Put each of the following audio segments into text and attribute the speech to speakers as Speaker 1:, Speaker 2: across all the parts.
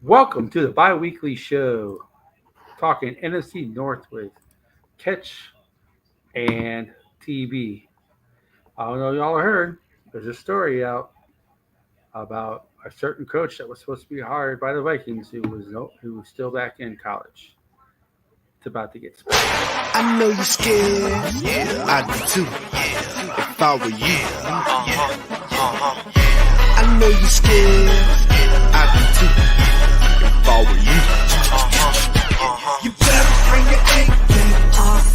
Speaker 1: Welcome to the bi-weekly show, talking NFC North with Catch and TB. I don't know if y'all heard. There's a story out about a certain coach that was supposed to be hired by the Vikings who was still back in college. It's about to get spicy.
Speaker 2: I know you're scared. Yeah, I do too. If I were you, I know you're scared. I do too. If I were you, you better bring your A game.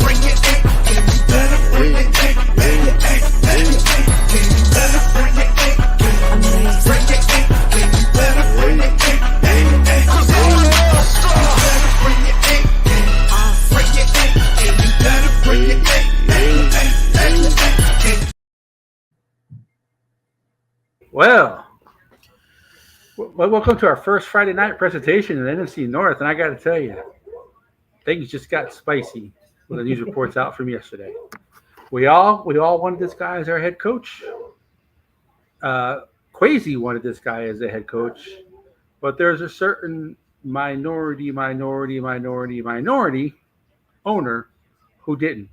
Speaker 2: Bring your A game. You better bring your A game. Bring your A game. You better bring your A game. Bring your A game. You better bring your A game. 'Cause I'm a monster. You better bring your A game. Bring your A game. You better bring your A game.
Speaker 1: Welcome to our first Friday night presentation in the NFC North, and I got to tell you, things just got spicy with the news reports out from yesterday. We all wanted this guy as our head coach. Quasi wanted this guy as the head coach, but there's a certain minority owner who didn't.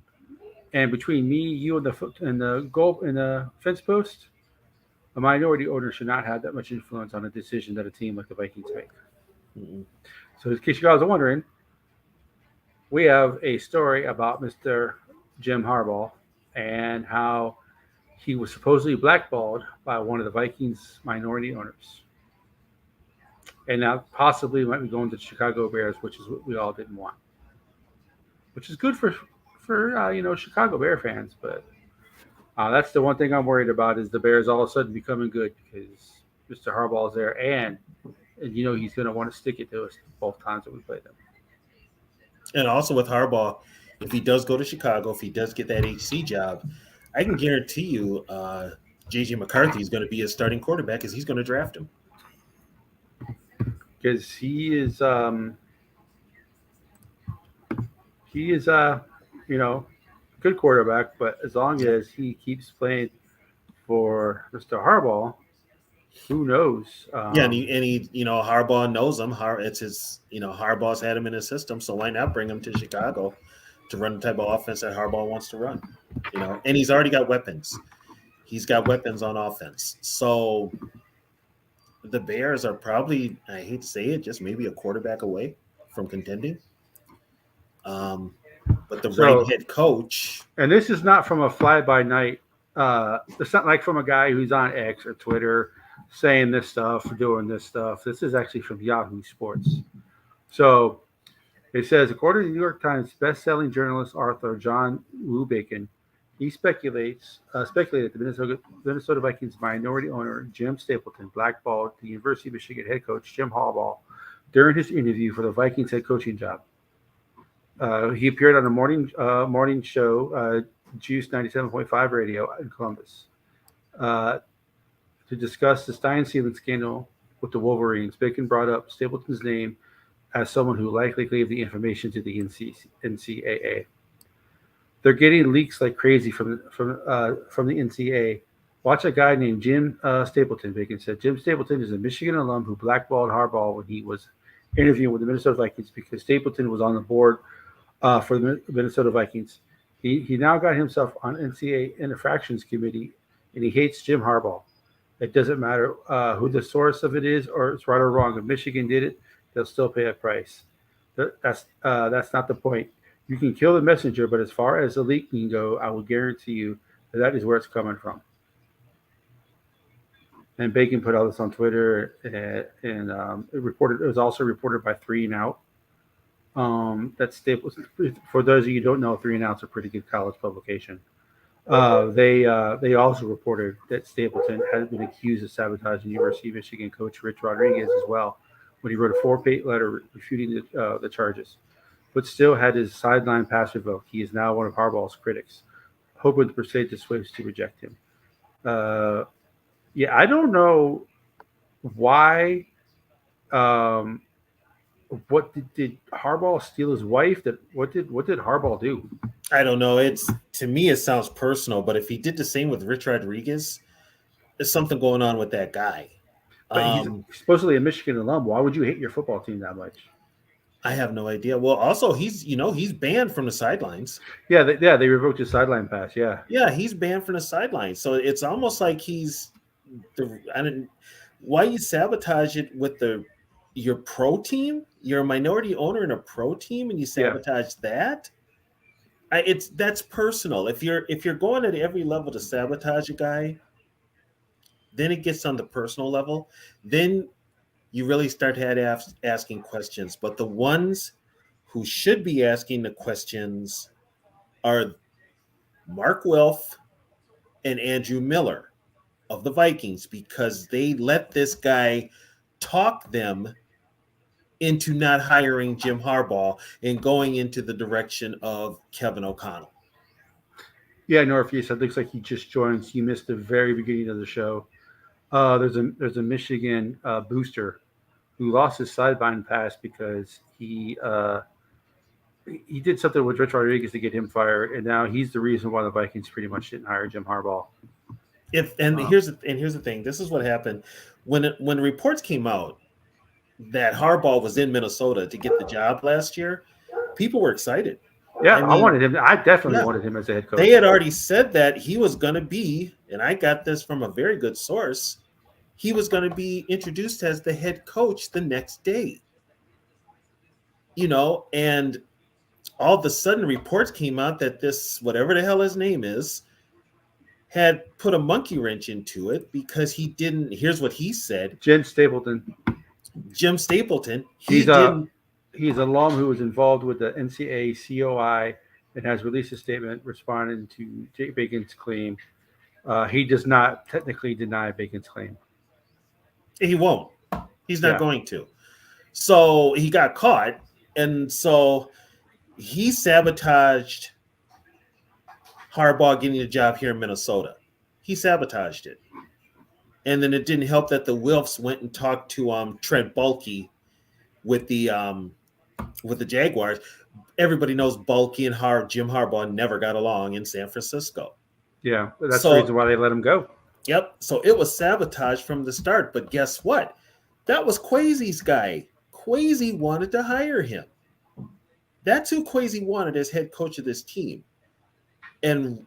Speaker 1: And between me, you, and the fence post, a minority owner should not have that much influence on a decision that a team like the Vikings make.
Speaker 3: Mm-hmm.
Speaker 1: So, in case you guys are wondering, we have a story about Mr. Jim Harbaugh and how he was supposedly blackballed by one of the Vikings' minority owners. And now possibly might be going to the Chicago Bears, which is what we all didn't want. Which is good for Chicago Bear fans, but that's the one thing I'm worried about is the Bears all of a sudden becoming good because Mr. Harbaugh's there, and he's going to want to stick it to us both times that we play them.
Speaker 3: And also with Harbaugh, if he does go to Chicago, if he does get that HC job, I can guarantee you J.J. McCarthy is going to be his starting quarterback because he's going to draft him.
Speaker 1: Because he is good quarterback, but as long as he keeps playing for Mr. Harbaugh, who knows?
Speaker 3: And he Harbaugh knows him. It's his, Harbaugh's had him in his system, so why not bring him to Chicago to run the type of offense that Harbaugh wants to run? And he's already got weapons. He's got weapons on offense. So the Bears are probably, I hate to say it, just maybe a quarterback away from contending. But the right head coach.
Speaker 1: And this is not from a fly-by-night. It's not like from a guy who's on X or Twitter saying this stuff or doing this stuff. This is actually from Yahoo Sports. So it says, according to the New York Times best-selling journalist Arthur John Woo Bacon, he speculated the Minnesota Vikings minority owner Jim Stapleton blackballed the University of Michigan head coach Jim Harbaugh during his interview for the Vikings head coaching job. He appeared on a morning show, Juice 97.5 radio in Columbus, to discuss the Stein-Sealand scandal with the Wolverines. Bacon brought up Stapleton's name as someone who likely gave the information to the NCAA. They're getting leaks like crazy from the NCAA. Watch a guy named Jim Stapleton, Bacon said. Jim Stapleton is a Michigan alum who blackballed Harbaugh when he was interviewing with the Minnesota Vikings because Stapleton was on the board for the Minnesota Vikings. He now got himself on NCAA infractions committee, and he hates Jim Harbaugh. It doesn't matter who the source of it is or it's right or wrong. If Michigan did it, they'll still pay a price. That's not the point. You can kill the messenger, but as far as the leak can go, I will guarantee you that is where it's coming from. And Bacon put all this on Twitter, and it was also reported by 3 and Out. That's Stapleton. For those of you who don't know, 3 and Out's a pretty good college publication. They also reported that Stapleton had been accused of sabotaging University of Michigan coach Rich Rodriguez as well when he wrote a 4-page letter refuting the charges, but still had his sideline pass revoked. He is now one of Harbaugh's critics, hoping to persuade the Swifts to reject him. I don't know why. What did Harbaugh steal his wife? What did Harbaugh do?
Speaker 3: I don't know. To me, it sounds personal, but if he did the same with Rich Rodriguez, there's something going on with that guy.
Speaker 1: But he's supposedly a Michigan alum. Why would you hate your football team that much?
Speaker 3: I have no idea. Well, also he's banned from the sidelines.
Speaker 1: Yeah, they revoked his sideline pass. Yeah,
Speaker 3: Yeah, he's banned from the sidelines. So it's almost like why you sabotage it with your pro team? You're a minority owner in a pro team, and you sabotage that. That's personal. If you're going at every level to sabotage a guy, then it gets on the personal level. Then you really start asking questions. But the ones who should be asking the questions are Mark Wilf and Andrew Miller of the Vikings, because they let this guy talk them into not hiring Jim Harbaugh and going into the direction of Kevin O'Connell.
Speaker 1: Yeah, Northeast. It looks like he just joined. He missed the very beginning of the show. There's a Michigan booster who lost his sideline pass because he did something with Rich Rodriguez to get him fired, and now he's the reason why the Vikings pretty much didn't hire Jim Harbaugh.
Speaker 3: Here's the thing. This is what happened when reports came out that Harbaugh was in Minnesota to get the job last year. People were excited.
Speaker 1: Yeah, I wanted him. I definitely wanted him as a head coach.
Speaker 3: They had already said that he was going to be, and I got this from a very good source, he was going to be introduced as the head coach the next day. And all of a sudden reports came out that this, whatever the hell his name is, had put a monkey wrench into it because he didn't. Here's what he said.
Speaker 1: Jim Stapleton. He's an alum who was involved with the NCAA COI and has released a statement responding to Jake Bacon's claim. He does not technically deny Bacon's claim.
Speaker 3: He won't. He's not going to. So he got caught, and so he sabotaged Harbaugh getting a job here in Minnesota. He sabotaged it. And then it didn't help that the Wilfs went and talked to Trent Baalke with the Jaguars. Everybody knows Baalke and Jim Harbaugh never got along in San Francisco.
Speaker 1: Yeah, that's the reason why they let him go.
Speaker 3: Yep. So it was sabotage from the start. But guess what? That was Kwesi's guy. Kwesi wanted to hire him. That's who Kwesi wanted as head coach of this team. And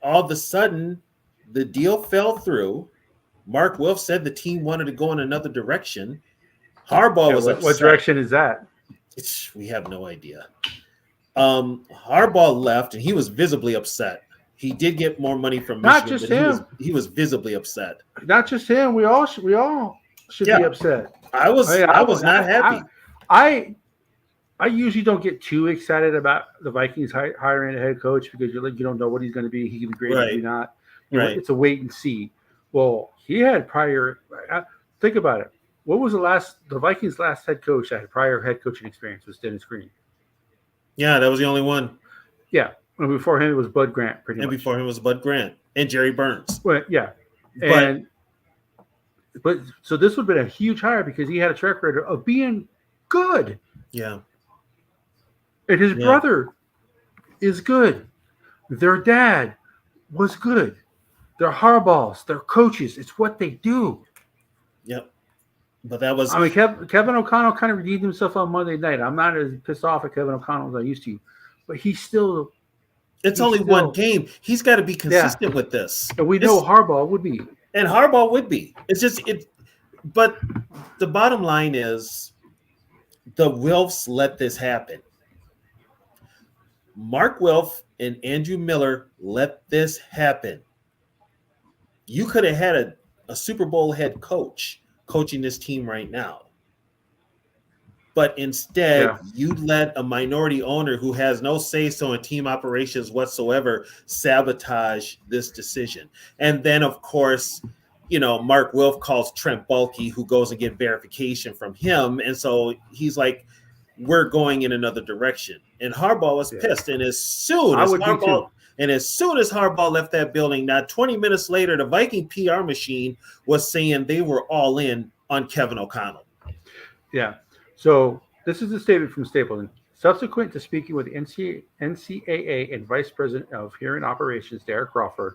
Speaker 3: all of a sudden, the deal fell through. Mark Wilf said the team wanted to go in another direction. Harbaugh was upset.
Speaker 1: What direction is that?
Speaker 3: We have no idea. Harbaugh left, and he was visibly upset. He did get more money from Michigan.
Speaker 1: Not just him.
Speaker 3: He was visibly upset.
Speaker 1: Not just him. We all should be upset.
Speaker 3: I was not happy.
Speaker 1: I usually don't get too excited about the Vikings hiring a head coach because you don't know what he's going to be. He can be great, or maybe not.
Speaker 3: Right.
Speaker 1: It's a wait and see. Well, he had prior. Think about it. What was the Vikings' last head coach that had prior head coaching experience was Dennis Green.
Speaker 3: Yeah, that was the only one.
Speaker 1: Yeah, and before him it was Bud Grant, pretty much.
Speaker 3: And before him was Bud Grant and Jerry Burns.
Speaker 1: Well, yeah, but so this would have been a huge hire because he had a track record of being good.
Speaker 3: Yeah,
Speaker 1: and his brother is good. Their dad was good. They're Harbaughs. They're coaches. It's what they do.
Speaker 3: Yep. But that was.
Speaker 1: I mean, Kevin O'Connell kind of redeemed himself on Monday night. I'm not as pissed off at Kevin O'Connell as I used to, but he's still.
Speaker 3: It's only one game. He's got to be consistent with this.
Speaker 1: And we know Harbaugh would be.
Speaker 3: And Harbaugh would be. It's just it. But the bottom line is, the Wilfs let this happen. Mark Wilf and Andrew Miller let this happen. You could have had a Super Bowl head coach coaching this team right now. But instead, you let a minority owner who has no say-so in team operations whatsoever sabotage this decision. And then, of course, Mark Wilf calls Trent Baalke, who goes and get verification from him. And so he's like, we're going in another direction. And Harbaugh was pissed. And as soon as Harbaugh left that building, not 20 minutes later, the Viking PR machine was saying they were all in on Kevin O'Connell.
Speaker 1: Yeah. So this is a statement from Stapleton. Subsequent to speaking with NCAA and Vice President of Hearing Operations, Derek Crawford,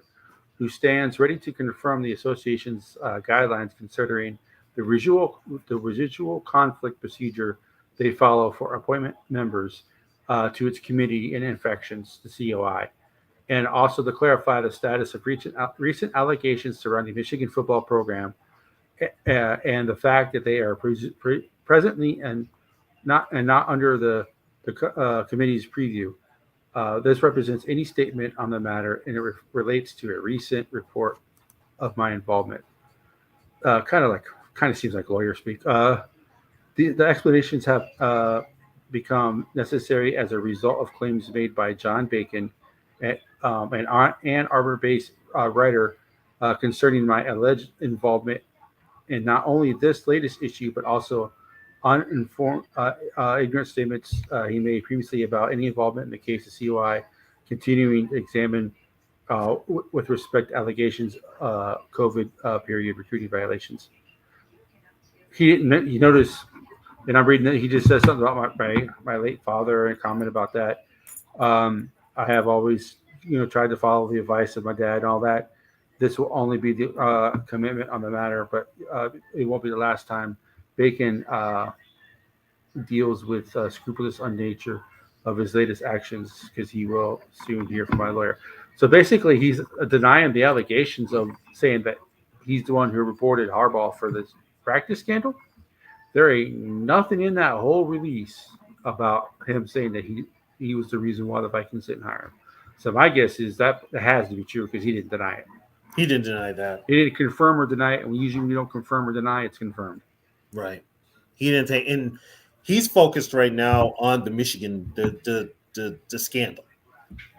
Speaker 1: who stands ready to confirm the association's guidelines considering the residual conflict procedure they follow for appointment members to its committee in infections, the COI, and also to clarify the status of recent allegations surrounding Michigan football program and the fact that they are presently and not under the committee's preview. This represents any statement on the matter, and it relates to a recent report of my involvement. Kind of seems like lawyer speak. The explanations have become necessary as a result of claims made by John Bacon, an Ann Arbor-based writer, concerning my alleged involvement in not only this latest issue, but also uninformed, ignorant statements he made previously about any involvement in the case of COI, continuing to examine with respect to allegations COVID period recruiting violations. He didn't. You notice, and I'm reading that he just says something about my late father and comment about that. I have always, tried to follow the advice of my dad and all that. This will only be the commitment on the matter, but it won't be the last time Bacon deals with scrupulous nature of his latest actions, because he will soon hear from my lawyer. So basically, he's denying the allegations of saying that he's the one who reported Harbaugh for this practice scandal. There ain't nothing in that whole release about him saying that he was the reason why the Vikings didn't hire him. So my guess is that has to be true, because he didn't deny it.
Speaker 3: He didn't deny that.
Speaker 1: He didn't confirm or deny it. And usually when you don't confirm or deny, it's confirmed.
Speaker 3: Right. He didn't take, and he's focused right now on the Michigan, the scandal.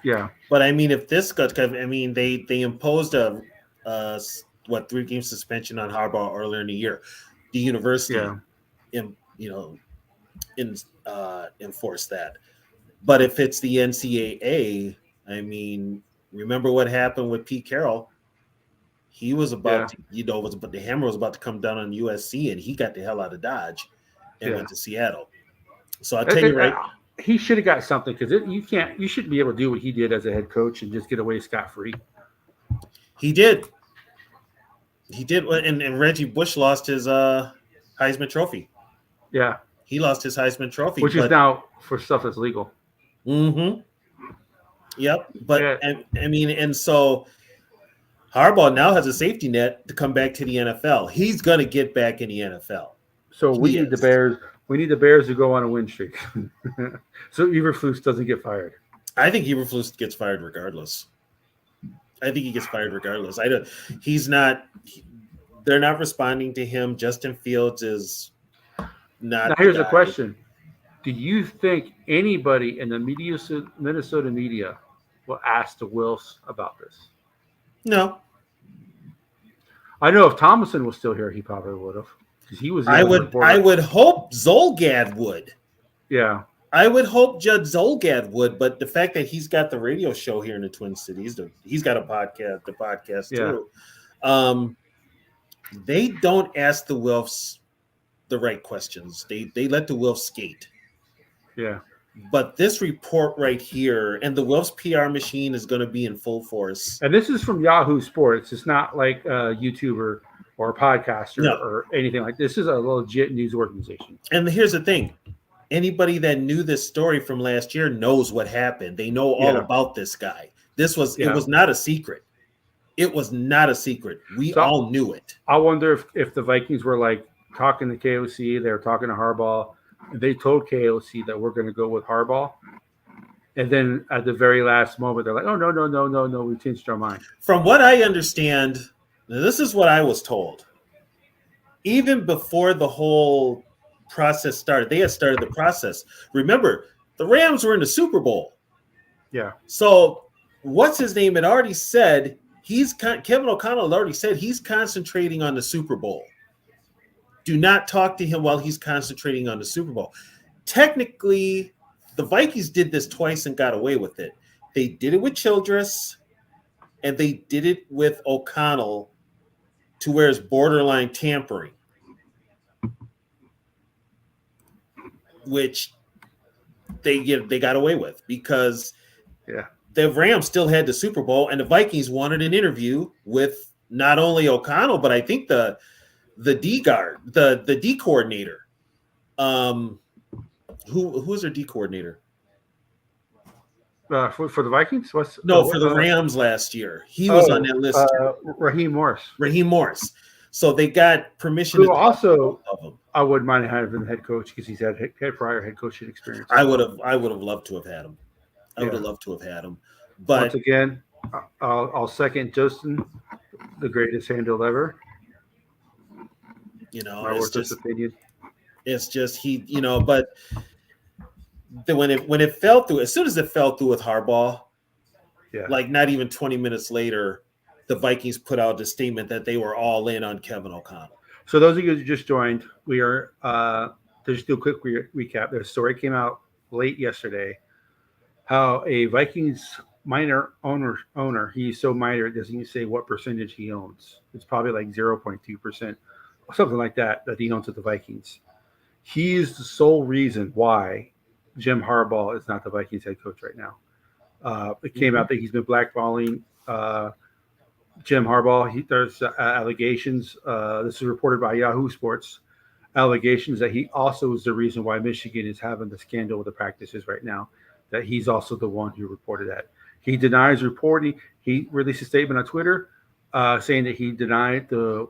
Speaker 1: Yeah.
Speaker 3: But I mean, if this got, they imposed a 3-game suspension on Harbaugh earlier in the year. The university, enforced that. But if it's the NCAA, I mean, remember what happened with Pete Carroll? He was about to, the hammer was about to come down on USC, and he got the hell out of Dodge and went to Seattle. So I'll tell you right,
Speaker 1: he should have got something, because you shouldn't be able to do what he did as a head coach and just get away scot-free.
Speaker 3: He did, and Reggie Bush lost his Heisman Trophy.
Speaker 1: Yeah,
Speaker 3: he lost his Heisman Trophy,
Speaker 1: which is now for stuff that's legal.
Speaker 3: Mm-hmm. Yep, but and so Harbaugh now has a safety net to come back to the NFL. He's going to get back in the NFL.
Speaker 1: So we need the Bears. We need the Bears to go on a win streak, so Eberflus doesn't get fired.
Speaker 3: I think Eberflus gets fired regardless. He's not. They're not responding to him. Justin Fields is not.
Speaker 1: Now here's a question: do you think anybody in the Minnesota media will ask the Wilfs about this?
Speaker 3: No.
Speaker 1: I know if Thomason was still here, he probably would have. Because he was.
Speaker 3: I would hope Zolgad would.
Speaker 1: Yeah.
Speaker 3: I would hope Judd Zolgad would, but the fact that he's got the radio show here in the Twin Cities, he's got a podcast too. They don't ask the Wilfs the right questions. They let the Wilfs skate. Yeah. But this report right here, and the Wilfs PR machine is going to be in full force.
Speaker 1: And this is from Yahoo Sports. It's not like a YouTuber or a podcaster or anything like this. This is a legit news organization.
Speaker 3: And here's the thing. Anybody that knew this story from last year knows what happened. They know all about this guy. It was not a secret. It was not a secret. We all knew it.
Speaker 1: I wonder if the Vikings were like talking to KOC, they were talking to Harbaugh, and they told KOC that we're going to go with Harbaugh. And then at the very last moment, they're like, oh, no, we changed our mind.
Speaker 3: From what I understand, this is what I was told. Even before the whole process started, they had started the process. Remember, the Rams were in the Super Bowl.
Speaker 1: Yeah.
Speaker 3: So what's his name had already said, Kevin O'Connell had already said he's concentrating on the Super Bowl. Do not talk to him while he's concentrating on the Super Bowl. Technically, the Vikings did this twice and got away with it. They did it with Childress, and they did it with O'Connell to where it's borderline tampering, which they got away with because the Rams still had the Super Bowl, and the Vikings wanted an interview with not only O'Connell, but I think the the D guard, the D coordinator. Who was their D coordinator?
Speaker 1: For the Vikings?
Speaker 3: No, for the Rams last year. He was on that list too.
Speaker 1: Raheem Morris.
Speaker 3: Raheem Morris. So they got permission
Speaker 1: Who
Speaker 3: to
Speaker 1: also,
Speaker 3: of him.
Speaker 1: I wouldn't mind having the head coach because he's had prior head coaching experience.
Speaker 3: I would have loved to have had him. I would have loved to have had him. But
Speaker 1: once again, I'll second Justin, the greatest handle ever.
Speaker 3: It's just
Speaker 1: opinion.
Speaker 3: It's just but when it fell through, as soon as it fell through with Harbaugh, like not even 20 minutes later, the Vikings put out a statement that they were all in on Kevin O'Connell.
Speaker 1: So those of you who just joined, we are just do a quick recap. The story came out late yesterday. How a Vikings minor owner, he's so minor it doesn't even say what percentage he owns. It's probably like 0.2%, something like that he owns with the Vikings. He is the sole reason why Jim Harbaugh is not the Vikings head coach right now. It came out that he's been blackballing Jim Harbaugh. There's allegations. This is reported by Yahoo Sports. Allegations that he also is the reason why Michigan is having the scandal with the practices right now. That he's also the one who reported that. He denies reporting. He released a statement on Twitter saying that he denied the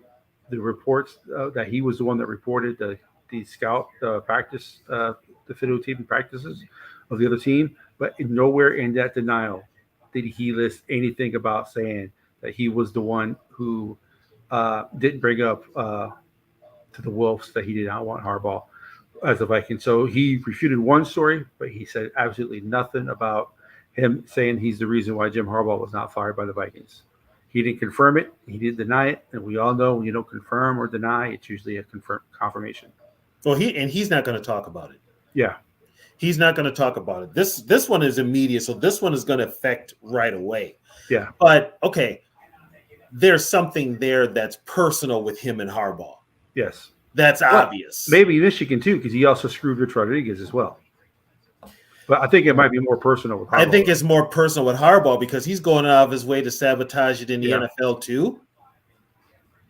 Speaker 1: reports that he was the one that reported the scout practice, the fiddle team practices of the other team. But nowhere in that denial did he list anything about saying that he was the one who didn't bring up to the Wolves that he did not want Harbaugh as a Viking. So he refuted one story, but he said absolutely nothing about him saying he's the reason why Jim Harbaugh was not fired by the Vikings. He didn't confirm it. He didn't deny it. And we all know when you don't confirm or deny, it's usually a confirmation.
Speaker 3: Well, he's not going to talk about it.
Speaker 1: Yeah.
Speaker 3: He's not going to talk about it. This one is immediate, so this one is going to affect right away.
Speaker 1: Yeah.
Speaker 3: But, okay, there's something there that's personal with him and Harbaugh.
Speaker 1: Yes.
Speaker 3: That's obvious.
Speaker 1: Maybe Michigan, too, because he also screwed Rich Rodriguez as well. But I think it might be more personal with Harbaugh.
Speaker 3: I think it's more personal with Harbaugh because he's going out of his way to sabotage it in the NFL, too.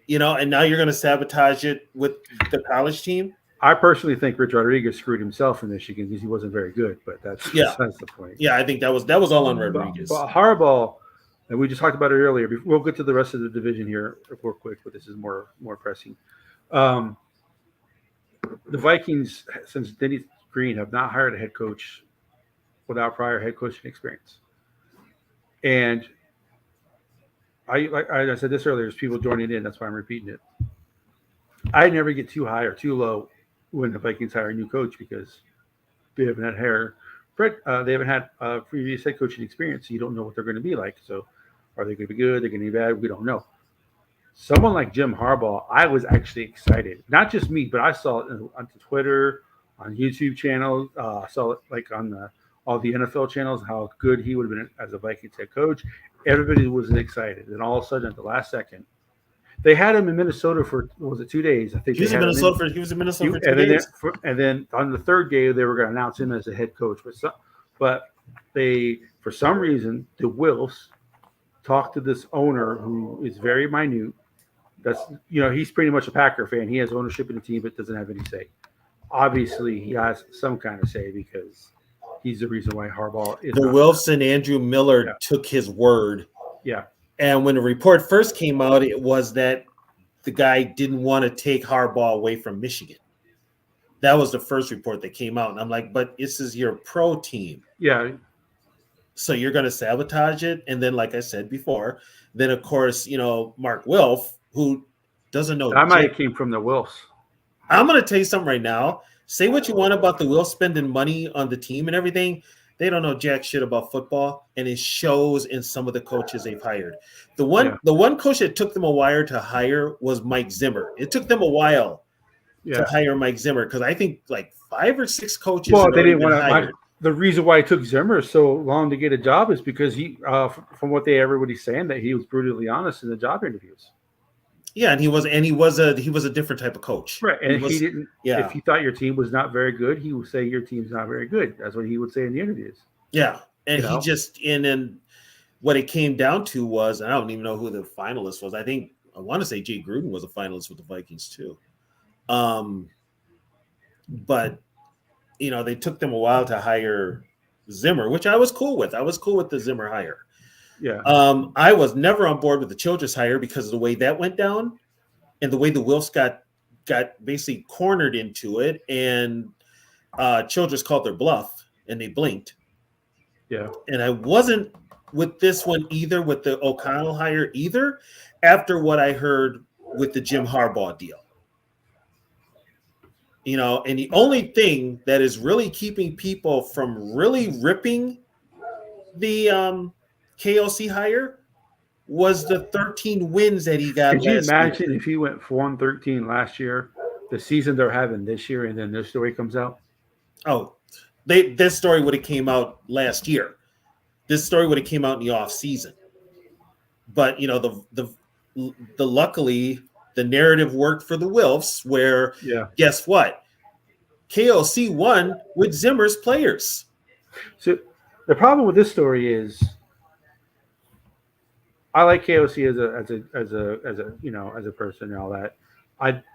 Speaker 3: And now you're going to sabotage it with the college team?
Speaker 1: I personally think Rich Rodriguez screwed himself in Michigan because he wasn't very good, but that's the point.
Speaker 3: Yeah, I think that was all on Rodriguez.
Speaker 1: But Harbaugh, and we just talked about it earlier. We'll get to the rest of the division here real quick, but this is more pressing. The Vikings, since Denny Green, have not hired a head coach without prior head coaching experience. And I said this earlier, there's people joining in. That's why I'm repeating it. I never get too high or too low when the Vikings hire a new coach because they haven't had previous head coaching experience. So you don't know what they're going to be like. So are they going to be good? They're going to be bad? We don't know. Someone like Jim Harbaugh, I was actually excited. Not just me, but I saw it on Twitter, on YouTube channels. I saw it like on all the NFL channels, how good he would have been as a Vikings head coach. Everybody was excited. And all of a sudden, at the last second, they had him in Minnesota for, 2 days? I think
Speaker 3: he was in Minnesota for 2 days.
Speaker 1: And then on the third day, they were going to announce him as a head coach. But they, for some reason, the Wilfs talked to this owner who is very minute. That's he's pretty much a Packer fan. He has ownership in the team, but doesn't have any say. Obviously, he has some kind of say because he's the reason why Harbaugh is.
Speaker 3: The Wilfs and Andrew Miller took his word.
Speaker 1: Yeah.
Speaker 3: And when the report first came out, it was that the guy didn't want to take Harbaugh away from Michigan. That was the first report that came out. And I'm like, but this is your pro team.
Speaker 1: Yeah.
Speaker 3: So you're going to sabotage it. And then, like I said before, then, of course, Mark Wilf, who doesn't know.
Speaker 1: That might have came from the Wilfs.
Speaker 3: I'm going to tell you something right now. Say what you want about the Wilfs spending money on the team and everything. They don't know jack shit about football, and it shows in some of the coaches they've hired. The one coach that took them a while to hire was Mike Zimmer. It took them a while to hire Mike Zimmer because I think like 5 or 6 coaches.
Speaker 1: Well, they didn't want to. The reason why it took Zimmer so long to get a job is because he, from what everybody's saying, that he was brutally honest in the job interviews.
Speaker 3: Yeah, and he was a different type of coach.
Speaker 1: Right. And he didn't if he thought your team was not very good, he would say your team's not very good. That's what he would say in the interviews.
Speaker 3: Yeah. And and then what it came down to was, I don't even know who the finalist was. I think want to say Jay Gruden was a finalist with the Vikings too. But they took them a while to hire Zimmer, which I was cool with. I was cool with the Zimmer hire.
Speaker 1: Yeah.
Speaker 3: I was never on board with the Childress hire because of the way that went down and the way the Wilfs got basically cornered into it, and Childress called their bluff and they blinked.
Speaker 1: Yeah.
Speaker 3: And I wasn't with this one either, with the O'Connell hire either, after what I heard with the Jim Harbaugh deal. And the only thing that is really keeping people from really ripping the KOC hire was the 13 wins that he got.
Speaker 1: Could you imagine if he went 4-13 last year, the season they're having this year, and then this story comes out?
Speaker 3: Oh, this story would have came out last year. This story would have came out in the off season. But the luckily the narrative worked for the Wilfs, where guess what? KOC won with Zimmer's players.
Speaker 1: So the problem with this story is, I like KOC as a person and all that.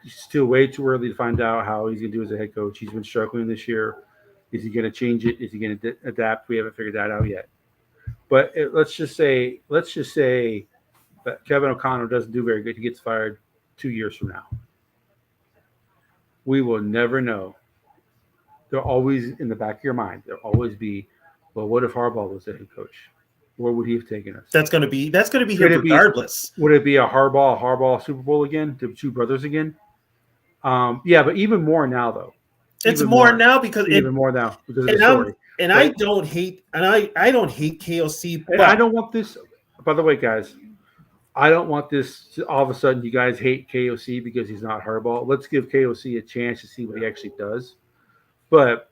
Speaker 1: It's still way too early to find out how he's going to do as a head coach. He's been struggling this year. Is he going to change it? Is he going to adapt? We haven't figured that out yet. But let's just say that Kevin O'Connell doesn't do very good. He gets fired 2 years from now. We will never know. There'll always, in the back of your mind, there'll always be, well, what if Harbaugh was the head coach? Where would he have taken us?
Speaker 3: That's going to be here regardless.
Speaker 1: Would it be a Harbaugh Super Bowl again? The two brothers again? Yeah, but even more now though.
Speaker 3: It's more now because of
Speaker 1: the story.
Speaker 3: I don't hate KOC.
Speaker 1: But I don't want this. By the way, guys, I don't want this to, all of a sudden you guys hate KOC because he's not Harbaugh. Let's give KOC a chance to see what he actually does. But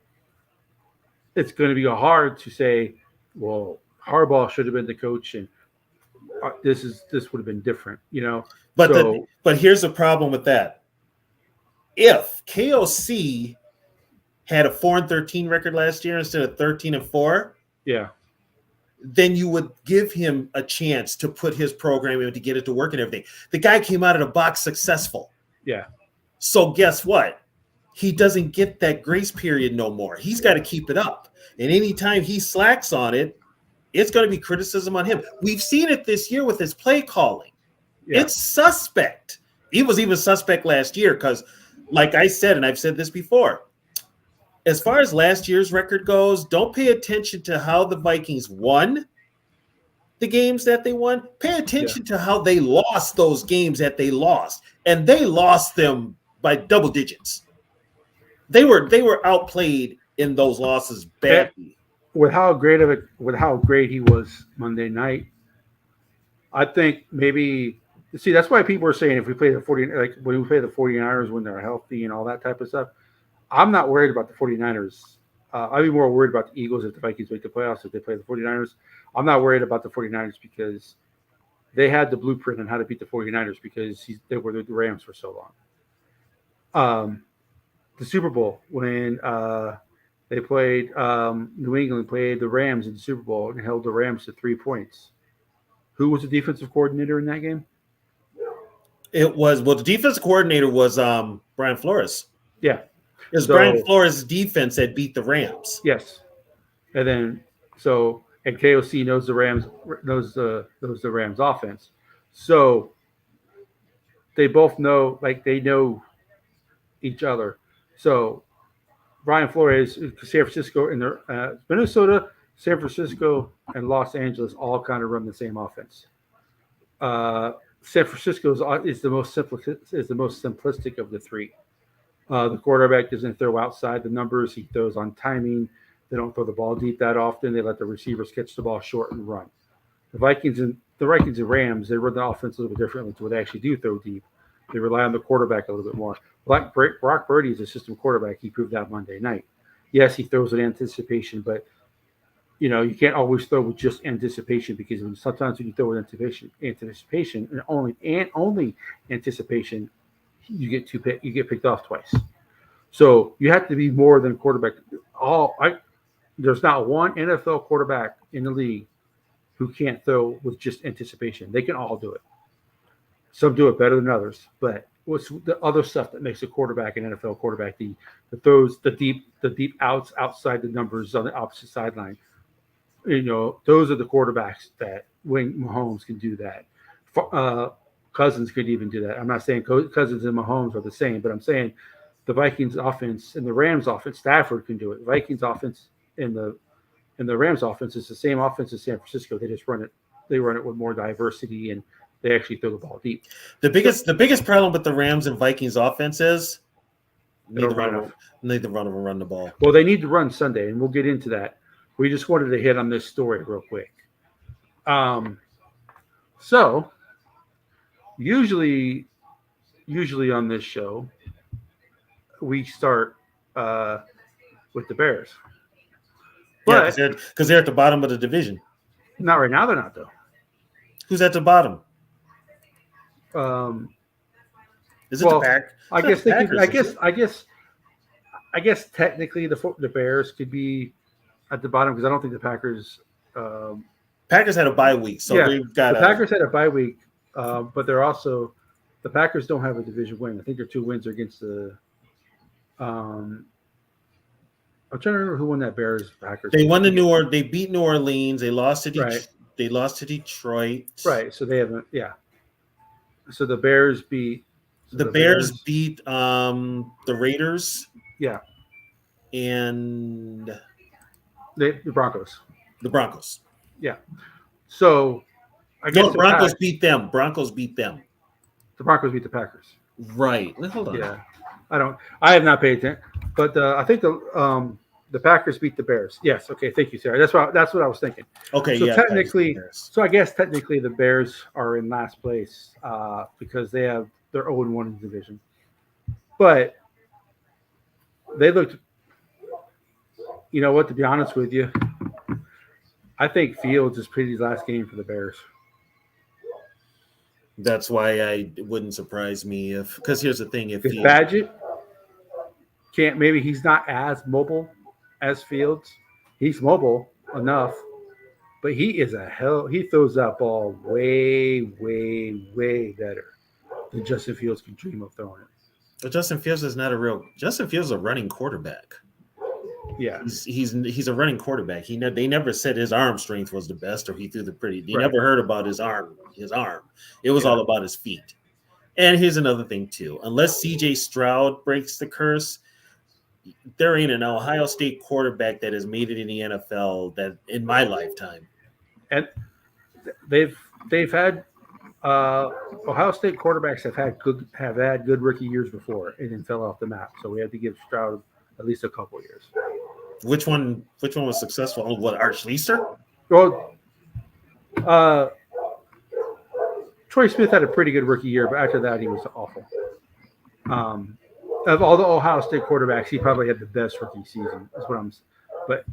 Speaker 1: it's going to be hard to say, well, Harbaugh should have been the coach, and this would have been different,
Speaker 3: But here's the problem with that: if KOC had a 4-13 record last year instead of 13-4, then you would give him a chance to put his program in to get it to work and everything. The guy came out of the box successful.
Speaker 1: Yeah.
Speaker 3: So guess what? He doesn't get that grace period no more. He's got to keep it up. And anytime he slacks on it, it's going to be criticism on him. We've seen it this year with his play calling. Yeah. It's suspect. He was even suspect last year because, like I said, and I've said this before, as far as last year's record goes, don't pay attention to how the Vikings won the games that they won. Pay attention to how they lost those games that they lost. And they lost them by double digits. They were outplayed in those losses badly.
Speaker 1: With how great he was Monday night, I think maybe that's why people are saying if we play the 49ers when they're healthy and all that type of stuff, I'm not worried about the 49ers. I'd be more worried about the Eagles if the Vikings make the playoffs if they play the 49ers. I'm not worried about the 49ers because they had the blueprint on how to beat the 49ers because they were the Rams for so long. The Super Bowl when they played New England played the Rams in the Super Bowl and held the Rams to 3 points. Who was the defensive coordinator in that game?
Speaker 3: The defensive coordinator was Brian Flores.
Speaker 1: Yeah.
Speaker 3: It was Brian Flores' defense that beat the Rams.
Speaker 1: Yes. And then and KOC knows the Rams offense. So they both know they know each other. So Brian Flores, San Francisco, and Minnesota, San Francisco, and Los Angeles all kind of run the same offense. San Francisco is the most simplistic of the three. The quarterback doesn't throw outside the numbers; he throws on timing. They don't throw the ball deep that often. They let the receivers catch the ball short and run. The Vikings and Rams, they run the offense a little bit differently to where they actually do throw deep. They rely on the quarterback a little bit more. Brock Purdy is a system quarterback. He proved that Monday night. Yes, he throws with anticipation, but you can't always throw with just anticipation because sometimes when you throw with anticipation and only anticipation, you get picked off twice. So you have to be more than quarterback. There's not one NFL quarterback in the league who can't throw with just anticipation. They can all do it. Some do it better than others, but what's the other stuff that makes a quarterback an NFL quarterback? The throws, the deep outs outside the numbers on the opposite sideline. Those are the quarterbacks that when Mahomes can do that. Cousins could even do that. I'm not saying Cousins and Mahomes are the same, but I'm saying the Vikings offense and the Rams offense, Stafford can do it. The Vikings offense and the Rams offense is the same offense as San Francisco. They just run it. They run it with more diversity, and they actually throw the ball deep.
Speaker 3: The biggest problem with the Rams and Vikings offense is neither one of them run the ball.
Speaker 1: Well, they need to run Sunday, and we'll get into that. We just wanted to hit on this story real quick. So usually on this show, we start with the Bears.
Speaker 3: But because they're at the bottom of the division.
Speaker 1: Not right now. They're not though.
Speaker 3: Who's at the bottom? Is it the Pack?
Speaker 1: I guess technically the Bears could be at the bottom because I don't think the Packers.
Speaker 3: Packers had a bye week, so they've got.
Speaker 1: The Packers had a bye week, but they're also the Packers don't have a division win. I think their 2 wins are against the. I'm trying to remember who won that Bears Packers.
Speaker 3: They won They beat New Orleans. They lost to Detroit.
Speaker 1: Right.
Speaker 3: They lost to Detroit.
Speaker 1: Right. So they haven't. Yeah. So the Bears beat.
Speaker 3: The Bears beat the Raiders.
Speaker 1: Yeah.
Speaker 3: And
Speaker 1: the Broncos.
Speaker 3: The Broncos.
Speaker 1: Yeah. So I guess
Speaker 3: the Broncos beat them. Broncos beat them.
Speaker 1: The Broncos beat the Packers.
Speaker 3: Right. Hold on.
Speaker 1: Yeah. I have not paid attention, but I think the Packers beat the Bears. Yes. Okay. Thank you, Sarah. That's what I was thinking.
Speaker 3: Okay.
Speaker 1: So
Speaker 3: yeah.
Speaker 1: Technically, I guess technically the Bears are in last place because they have their 0-1 in the division, but they looked. You know what? To be honest with you, I think Fields is pretty last game for the Bears.
Speaker 3: That's why it wouldn't surprise me because here's the thing: if
Speaker 1: Badgett can't, maybe he's not as mobile as Fields. He's mobile enough, but he is he throws that ball way, way, way better than Justin Fields can dream of throwing it.
Speaker 3: But Justin Fields is a running quarterback.
Speaker 1: Yeah,
Speaker 3: he's a running quarterback. They never said his arm strength was the best or he threw the pretty. They never heard about his arm. It was all about his feet. And here's another thing too. Unless CJ Stroud breaks the curse, there ain't an Ohio State quarterback that has made it in the NFL that in my lifetime.
Speaker 1: And they've had Ohio State quarterbacks have had good rookie years before and then fell off the map. So we had to give Stroud at least a couple of years.
Speaker 3: Which one was successful? Oh, what, Arch Leaster?
Speaker 1: Well, Troy Smith had a pretty good rookie year, but after that he was awful. Of all the Ohio State quarterbacks, he probably had the best rookie season. That's what I'm. But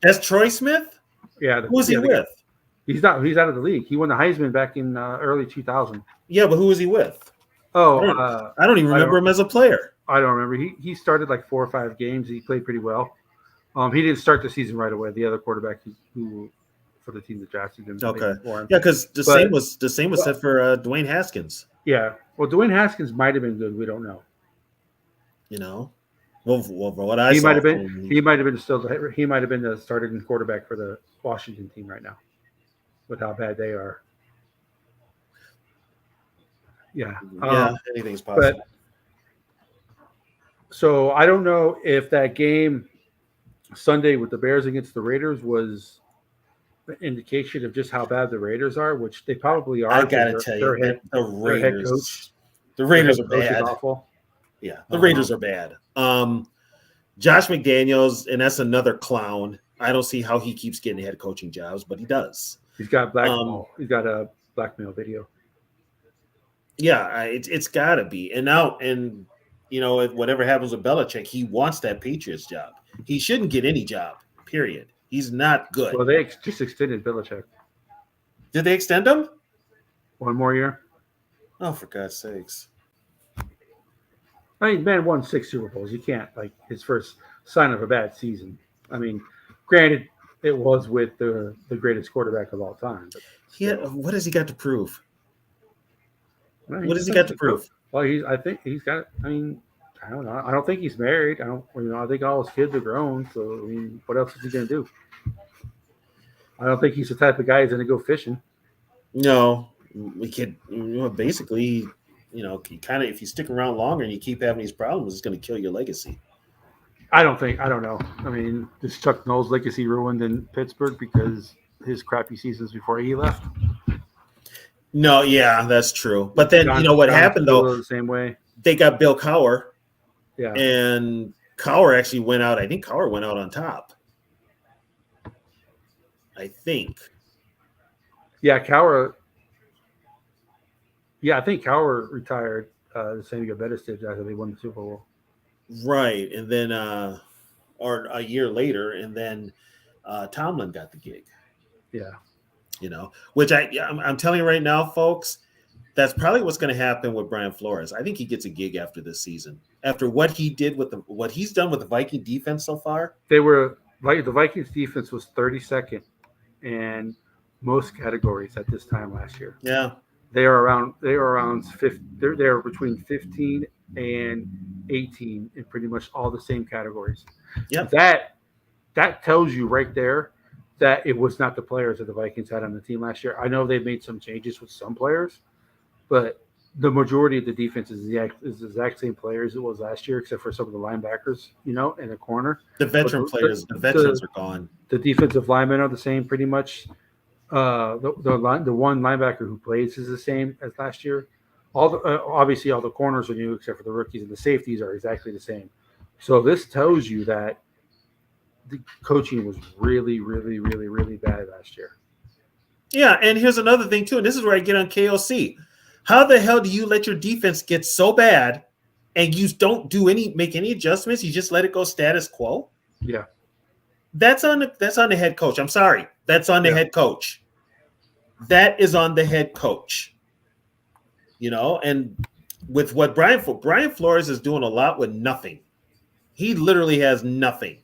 Speaker 3: that's Troy Smith.
Speaker 1: Yeah.
Speaker 3: Who was he with?
Speaker 1: He's not. He's out of the league. He won the Heisman back in early 2000.
Speaker 3: Yeah, but who was he with?
Speaker 1: Oh,
Speaker 3: I don't even remember him as a player.
Speaker 1: I don't remember. He started like 4 or 5 games. He played pretty well. He didn't start the season right away. The other quarterback who for the team that drafted him.
Speaker 3: Okay. Yeah, because the same was said for Dwayne Haskins.
Speaker 1: Yeah. Well, Dwayne Haskins might have been good. We don't know.
Speaker 3: You know, well what I
Speaker 1: he
Speaker 3: saw
Speaker 1: might have been. He might have been He might have been the starting quarterback for the Washington team right now, with how bad they are. Yeah.
Speaker 3: Anything's possible.
Speaker 1: But, so I don't know if that game Sunday with the Bears against the Raiders was an indication of just how bad the Raiders are, which they probably are.
Speaker 3: I gotta tell you,
Speaker 1: their head coach,
Speaker 3: the Raiders are bad.
Speaker 1: Awful.
Speaker 3: Yeah, the Raiders are bad. Josh McDaniels, and that's another clown. I don't see how he keeps getting head coaching jobs, but he does.
Speaker 1: He's got he's got a blackmail video.
Speaker 3: Yeah, it's got to be. And you know, whatever happens with Belichick, he wants that Patriots job. He shouldn't get any job, period. He's not good.
Speaker 1: Well, they just extended Belichick.
Speaker 3: Did they extend him?
Speaker 1: 1 more year.
Speaker 3: Oh, for God's sakes.
Speaker 1: I mean, man won 6 Super Bowls. You can't, his first sign of a bad season. I mean, granted, it was with the greatest quarterback of all time. But
Speaker 3: what has he got to prove?
Speaker 1: Well,
Speaker 3: What does he got to prove?
Speaker 1: Well, I think he's got. I mean, I don't know. I don't think he's married. I don't. I think all his kids are grown. So I mean, what else is he gonna do? I don't think he's the type of guy who's gonna go fishing.
Speaker 3: No, we could basically, you kind of if you stick around longer and you keep having these problems, it's going to kill your legacy.
Speaker 1: I don't think. I don't know. I mean, is Chuck Noll's legacy ruined in Pittsburgh because his crappy seasons before he left?
Speaker 3: No, yeah, that's true. But then what happened though?
Speaker 1: The same way.
Speaker 3: They got Bill Cowher,
Speaker 1: Yeah,
Speaker 3: and Cowher actually went out. I think Cowher went out on top. I think.
Speaker 1: Yeah, Cowher. Yeah, I think Cowher retired the same year Bettis did after they won the Super Bowl.
Speaker 3: Right, and then or a year later, and then Tomlin got the gig.
Speaker 1: Yeah,
Speaker 3: which I'm telling you right now, folks, that's probably what's going to happen with Brian Flores. I think he gets a gig after this season. After what he did with what he's done with the Viking defense so far,
Speaker 1: the Vikings defense was 32nd in most categories at this time last year.
Speaker 3: Yeah,
Speaker 1: they are around 50. They're between 15 and 18 in pretty much all the same categories.
Speaker 3: Yep.
Speaker 1: That tells you right there that it was not the players that the Vikings had on the team last year. I know they've made some changes with some players, but the majority of the defense is the exact same players it was last year, except for some of the linebackers, in the corner.
Speaker 3: The veterans are gone.
Speaker 1: The defensive linemen are the same pretty much. The one linebacker who plays is the same as last year. Obviously all the corners are new except for the rookies, and the safeties are exactly the same. So this tells you that the coaching was really, really, really, really bad last year.
Speaker 3: Yeah, and here's another thing too, and this is where I get on KOC. How the hell do you let your defense get so bad and you don't make any adjustments? You just let it go status quo?
Speaker 1: Yeah.
Speaker 3: That's on the head coach. I'm sorry. That's on the head coach. That is on the head coach. And with what Brian Flores is doing a lot with nothing. He literally has nothing.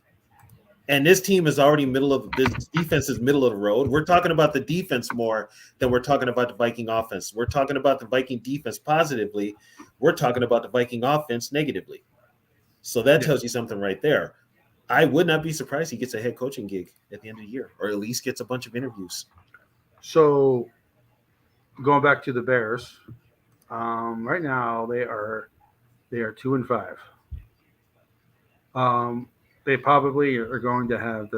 Speaker 3: And this team is already this defense is middle of the road. We're talking about the defense more than we're talking about the Viking offense. We're talking about the Viking defense positively. We're talking about the Viking offense negatively. So that tells you something right there. I would not be surprised he gets a head coaching gig at the end of the year, or at least gets a bunch of interviews.
Speaker 1: So going back to the Bears, right now they are 2-5. They probably are going to have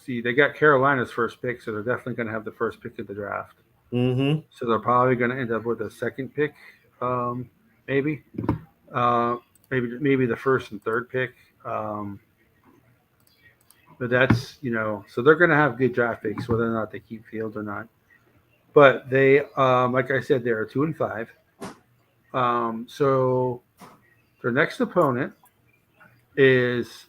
Speaker 1: they got Carolina's first pick, so they're definitely going to have the first pick of the draft.
Speaker 3: Mm-hmm.
Speaker 1: So they're probably going to end up with a second pick, maybe the first and third pick. But that's, so they're going to have good draft picks, whether or not they keep Fields or not. But they, like I said, they're 2-5. So their next opponent is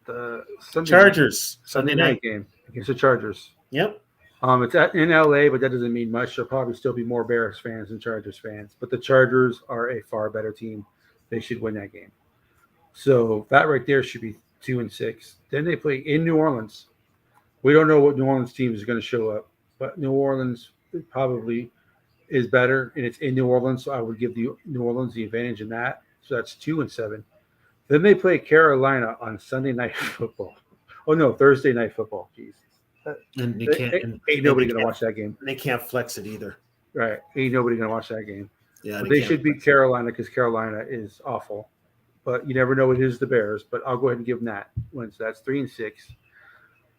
Speaker 1: the Sunday night game against the Chargers.
Speaker 3: Yep.
Speaker 1: It's in LA, but that doesn't mean much. There'll probably still be more Bears fans than Chargers fans. But the Chargers are a far better team. They should win that game. So that right there should be 2-6. Then they play in New Orleans. We don't know what New Orleans team is going to show up, but New Orleans probably is better, and it's in New Orleans, so I would give New Orleans the advantage in that. So that's 2-7. Then they play Carolina on Sunday Night Football. Oh no, Thursday Night Football. Jeez.
Speaker 3: And
Speaker 1: ain't nobody gonna watch that game.
Speaker 3: They can't flex it either.
Speaker 1: Right. Ain't nobody gonna watch that game.
Speaker 3: Yeah,
Speaker 1: they should beat Carolina because Carolina is awful. But you never know, it is the Bears. But I'll go ahead and give them that win. So that's 3-6.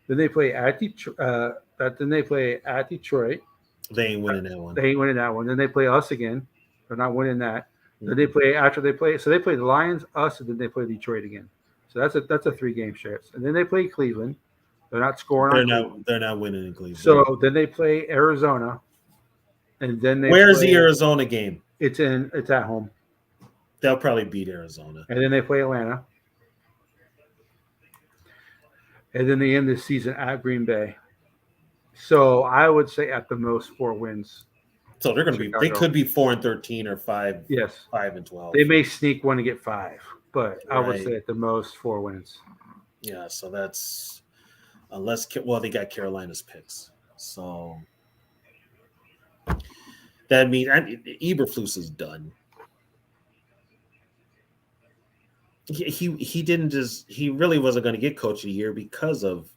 Speaker 1: Then they play at Detroit.
Speaker 3: They ain't winning that one.
Speaker 1: They ain't winning that one. Then they play us again. They're not winning that. Then they play they play the Lions, us, and then they play Detroit again. So that's a 3-game stretch. And then they play Cleveland. They're not scoring.
Speaker 3: They're not winning in Cleveland.
Speaker 1: So then they play Arizona, and then
Speaker 3: Where's the Arizona game?
Speaker 1: It's at home.
Speaker 3: They'll probably beat Arizona.
Speaker 1: And then they play Atlanta, and then they end this season at Green Bay. So I would say at the most 4 wins.
Speaker 3: So they're going to be. They could be 4-13 or 5.
Speaker 1: Yes,
Speaker 3: 5-12.
Speaker 1: They may sneak one to get 5, but I would say at the most 4 wins.
Speaker 3: Yeah. So that's they got Carolina's picks. So That means Eberflus is done. He didn't just he really wasn't going to get coach of the year because of,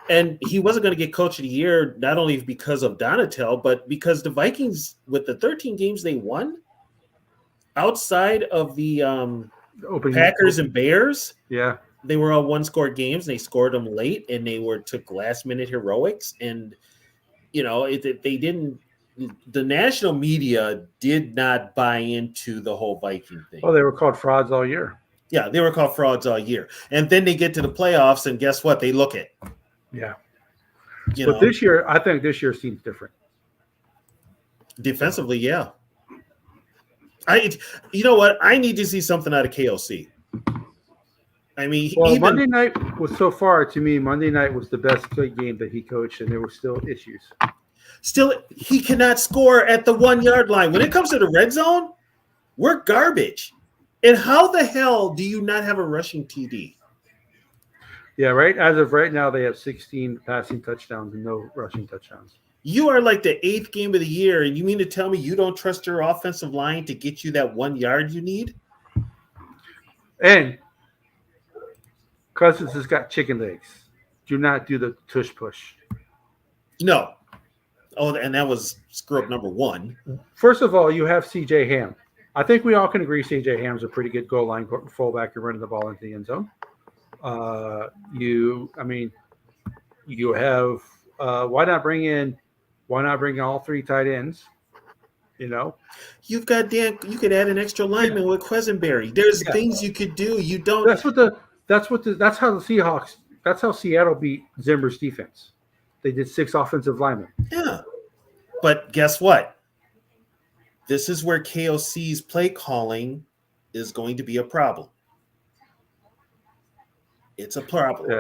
Speaker 3: and he wasn't going to get coach of the year not only because of Donatel, but because the Vikings, with the 13 games they won outside of the Packers and Bears,
Speaker 1: Yeah.
Speaker 3: they were all one-score games. They scored them late, and they took last-minute heroics. And they didn't. The national media did not buy into the whole Viking thing.
Speaker 1: Well, they were called frauds all year.
Speaker 3: Yeah, they were called frauds all year, and then they get to the playoffs, and guess what? They look it.
Speaker 1: Yeah. But this year, I think this year seems different.
Speaker 3: Defensively, yeah. You know what? I need to see something out of KOC. I mean,
Speaker 1: Monday night was so far to me. Monday night was the best game that he coached, and there were still issues.
Speaker 3: Still, he cannot score at the 1 yard line. When it comes to the red zone, we're garbage. And how the hell do you not have a rushing TD?
Speaker 1: Yeah, right. As of right now, they have 16 passing touchdowns and no rushing touchdowns.
Speaker 3: You are like the 8th game of the year, and you mean to tell me you don't trust your offensive line to get you that 1 yard you need?
Speaker 1: And Cousins has got chicken legs. Do not do the tush push.
Speaker 3: No. Oh, and that was screw up number 1.
Speaker 1: First of all, you have C.J. Ham. I think we all can agree C.J. Ham's a pretty good goal line fullback and running the ball into the end zone. You have why not bring all 3 tight ends?
Speaker 3: You've got Dan. You could add an extra lineman with Quisenberry. There's things you could do. You don't.
Speaker 1: That's how Seattle beat Zimmer's defense. They did 6 offensive linemen.
Speaker 3: Yeah, but guess what? This is where KOC's play calling is going to be a problem. It's a problem.
Speaker 1: Yeah.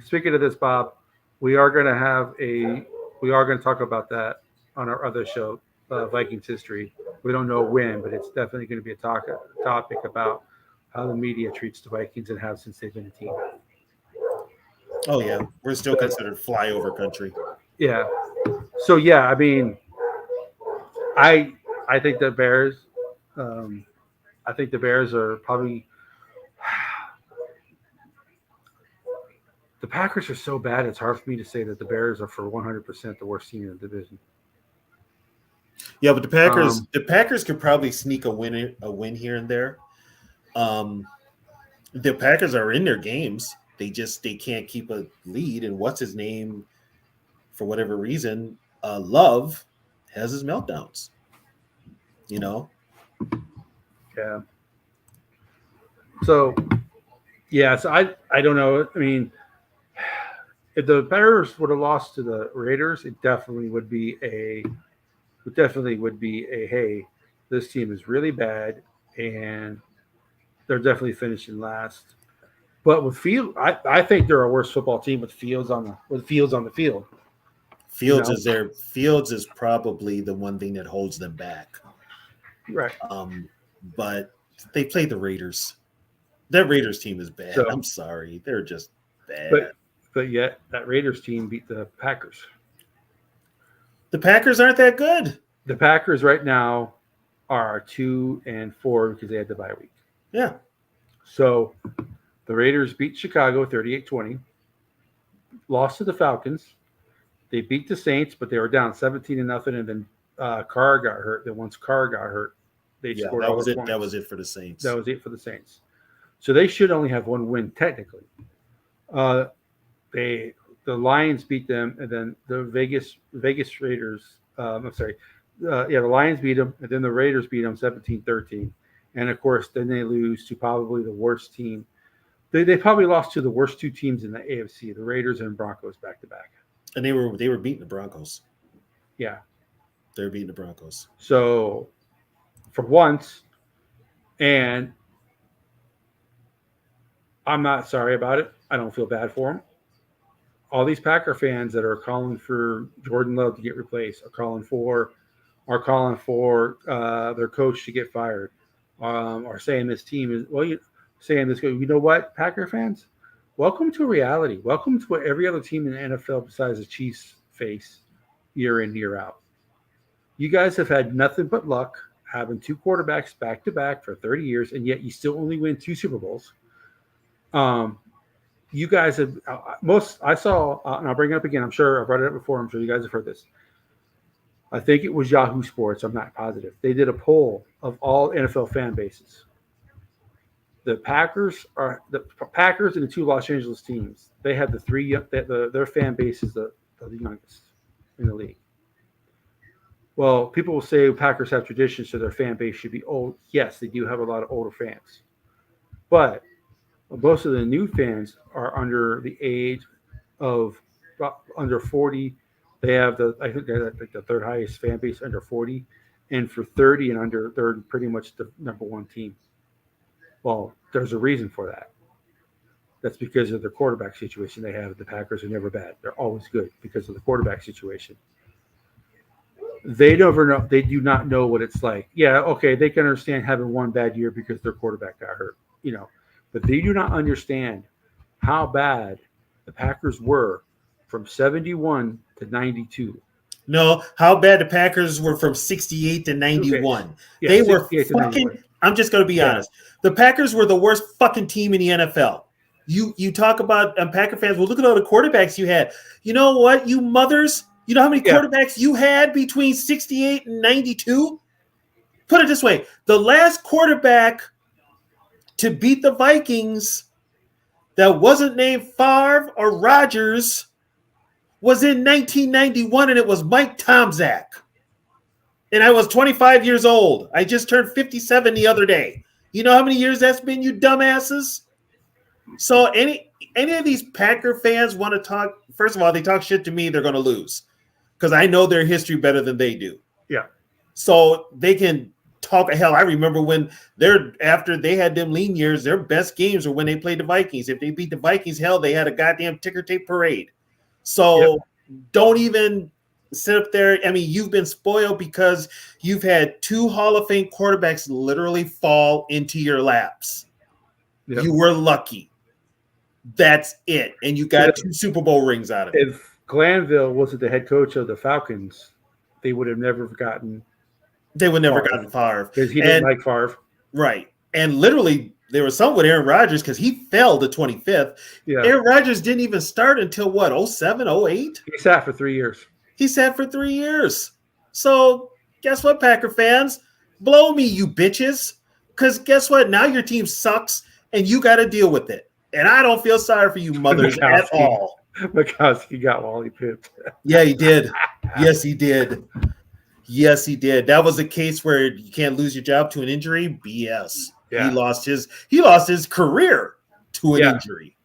Speaker 1: Speaking of this, Bob, we are going to talk about that on our other show, Vikings history. We don't know when, but it's definitely going to be a topic about how the media treats the Vikings and have since they've been a team.
Speaker 3: Oh yeah, we're still considered flyover country.
Speaker 1: Yeah. So yeah, I mean, I think the Bears. I think the Bears are probably. The Packers are so bad; it's hard for me to say that the Bears are for 100% the worst team in the division.
Speaker 3: Yeah, but the Packers could probably sneak a win here and there. The Packers are in their games. They can't keep a lead. And what's his name? For whatever reason, Love has his meltdowns.
Speaker 1: Yeah. So, I don't know. I mean, if the Bears would have lost to the Raiders, it definitely would be a hey, this team is really bad and they're definitely finishing last. But with Fields, I think they're a worse football team with Fields on the field.
Speaker 3: Fields is probably the one thing that holds them back.
Speaker 1: Right.
Speaker 3: But they played the Raiders. That Raiders team is bad.
Speaker 1: So,
Speaker 3: I'm sorry. They're just bad.
Speaker 1: But yet that Raiders team beat the Packers.
Speaker 3: The Packers aren't that good.
Speaker 1: The Packers right now are 2-4 because they had the bye week.
Speaker 3: Yeah. So
Speaker 1: the Raiders beat Chicago 38-20, lost to the Falcons. They beat the Saints, but they were down 17-0, and then Carr got hurt. Then once Carr got hurt, they scored all their points.
Speaker 3: That was it for the Saints.
Speaker 1: That was it for the Saints. So they should only have one win technically. The Lions beat them, and then the Vegas Raiders. The Lions beat them, and then the Raiders beat them 17-13, and of course, then they lose to probably the worst team. They probably lost to the worst 2 teams in the AFC, the Raiders and Broncos back to back.
Speaker 3: And they were beating the Broncos.
Speaker 1: Yeah,
Speaker 3: they were beating the Broncos.
Speaker 1: So for once, and I'm not sorry about it. I don't feel bad for them. All these Packer fans that are calling for Jordan Love to get replaced, are calling for their coach to get fired, are saying this team is saying this. You know what, Packer fans, welcome to reality. Welcome to what every other team in the NFL besides the Chiefs face year in, year out. You guys have had nothing but luck having two quarterbacks back to back for 30 years, and yet you still only win two Super Bowls. You guys have I saw, and I'll bring it up again. I'm sure I've brought it up before. I'm sure you guys have heard this. I think it was Yahoo Sports. I'm not positive. They did a poll of all NFL fan bases. The Packers and the two Los Angeles teams. They have their fan base is the youngest in the league. Well, people will say Packers have tradition, so their fan base should be old. Yes, they do have a lot of older fans, but most of the new fans are under the age of under 40. They have I think they're like the third highest fan base under 40, and for 30 and under, they're pretty much the number one team. Well, there's a reason for that. That's because of the quarterback situation they have. The Packers are never bad. They're always good because of the quarterback situation. They never know. They do not know what it's like. Yeah, okay, they can understand having one bad year because their quarterback got hurt, but they do not understand how bad the Packers were from 71 to 92.
Speaker 3: No, how bad the Packers were from 68 to 91.
Speaker 1: Okay. Yeah,
Speaker 3: they were
Speaker 1: fucking.
Speaker 3: I'm just going to be honest. The Packers were the worst fucking team in the NFL. You talk about Packer fans. Well, look at all the quarterbacks you had. You know what, you mothers? You know how many quarterbacks you had between 68 and 92? Put it this way. The last quarterback to beat the Vikings that wasn't named Favre or Rodgers was in 1991, and it was Mike Tomczak. And I was 25 years old. I just turned 57 the other day. You know how many years that's been, you dumbasses? So any of these Packer fans want to talk, first of all, they talk shit to me, they're going to lose. Because I know their history better than they do.
Speaker 1: Yeah.
Speaker 3: So they can talk. Hell, I remember when after they had them lean years, their best games were when they played the Vikings. If they beat the Vikings, hell, they had a goddamn ticker tape parade. So don't even sit up there. I mean, you've been spoiled because you've had two Hall of Fame quarterbacks literally fall into your laps. Yep. You were lucky. That's it. And you got two Super Bowl rings out of it.
Speaker 1: If Glanville wasn't the head coach of the Falcons, they would have never gotten.
Speaker 3: They would never gotten Favre
Speaker 1: because he didn't like Favre,
Speaker 3: right? And literally, there was some with Aaron Rodgers because he fell to 25th. Yeah. Aaron Rodgers didn't even start until what, 07, 08?
Speaker 1: He sat for 3 years.
Speaker 3: So guess what, Packer fans? Blow me, you bitches. Because guess what? Now your team sucks, and you got to deal with it. And I don't feel sorry for you mothers at all.
Speaker 1: Mikowski got Wally pipped.
Speaker 3: Yeah, he did. Yes, he did. That was a case where you can't lose your job to an injury. BS. Yeah. He lost his career to an injury.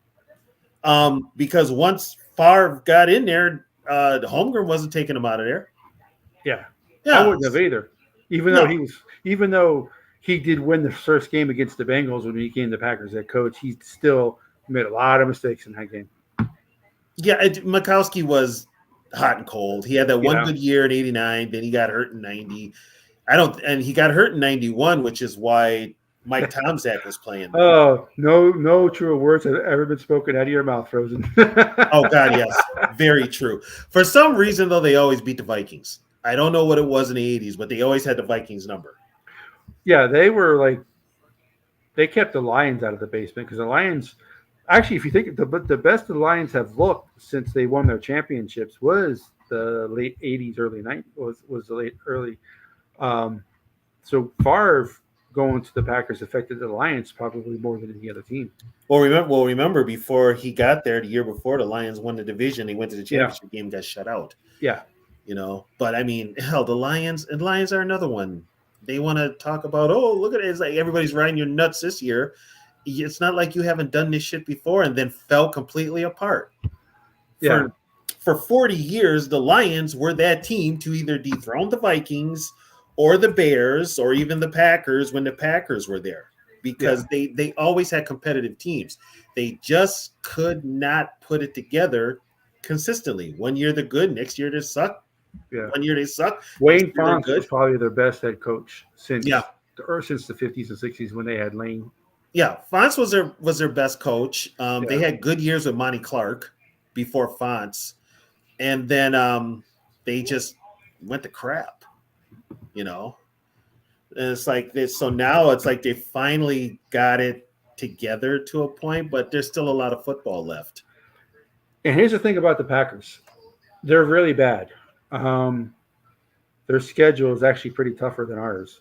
Speaker 3: Because once Favre got in there, the Holmgren wasn't taking him out of there.
Speaker 1: Yeah. I wouldn't have either. Even though he did win the first game against the Bengals when he became the Packers head coach, he still made a lot of mistakes in that game.
Speaker 3: Yeah, Mikowski was hot and cold. He had that one good year in 89, then he got hurt in 90. And he got hurt in 91, which is why Mike Tomczak was playing.
Speaker 1: Oh, no truer words have ever been spoken out of your mouth, Frozen.
Speaker 3: Oh, God, yes. Very true. For some reason, though, they always beat the Vikings. I don't know what it was in the 80s, but they always had the Vikings number.
Speaker 1: Yeah, they kept the Lions out of the basement because the Lions – actually, if you think the best the Lions have looked since they won their championships was the late 80s, early 90s, was the late early. So Favre going to the Packers affected the Lions probably more than any other team.
Speaker 3: Well, remember before he got there, the year before, the Lions won the division. They went to the championship game, got shut out.
Speaker 1: Yeah.
Speaker 3: But I mean, hell, the Lions are another one. They want to talk about, look at it. It's like everybody's riding your nuts this year. It's not like you haven't done this shit before and then fell completely apart.
Speaker 1: Yeah.
Speaker 3: For 40 years, the Lions were that team to either dethrone the Vikings or the Bears or even the Packers when the Packers were there because they always had competitive teams. They just could not put it together consistently. One year they're good, next year they suck.
Speaker 1: Yeah.
Speaker 3: 1 year they suck.
Speaker 1: Wayne Fontes was probably their best head coach since the 50s and 60s when they had Lane.
Speaker 3: Yeah, Fontes was their best coach. They had good years with Monty Clark before Fontes, and then they just went to crap. you know. And it's like this. So now it's like they finally got it together to a point, but there's still a lot of football left.
Speaker 1: And here's the thing about the Packers. They're really bad. Their schedule is actually pretty tougher than ours.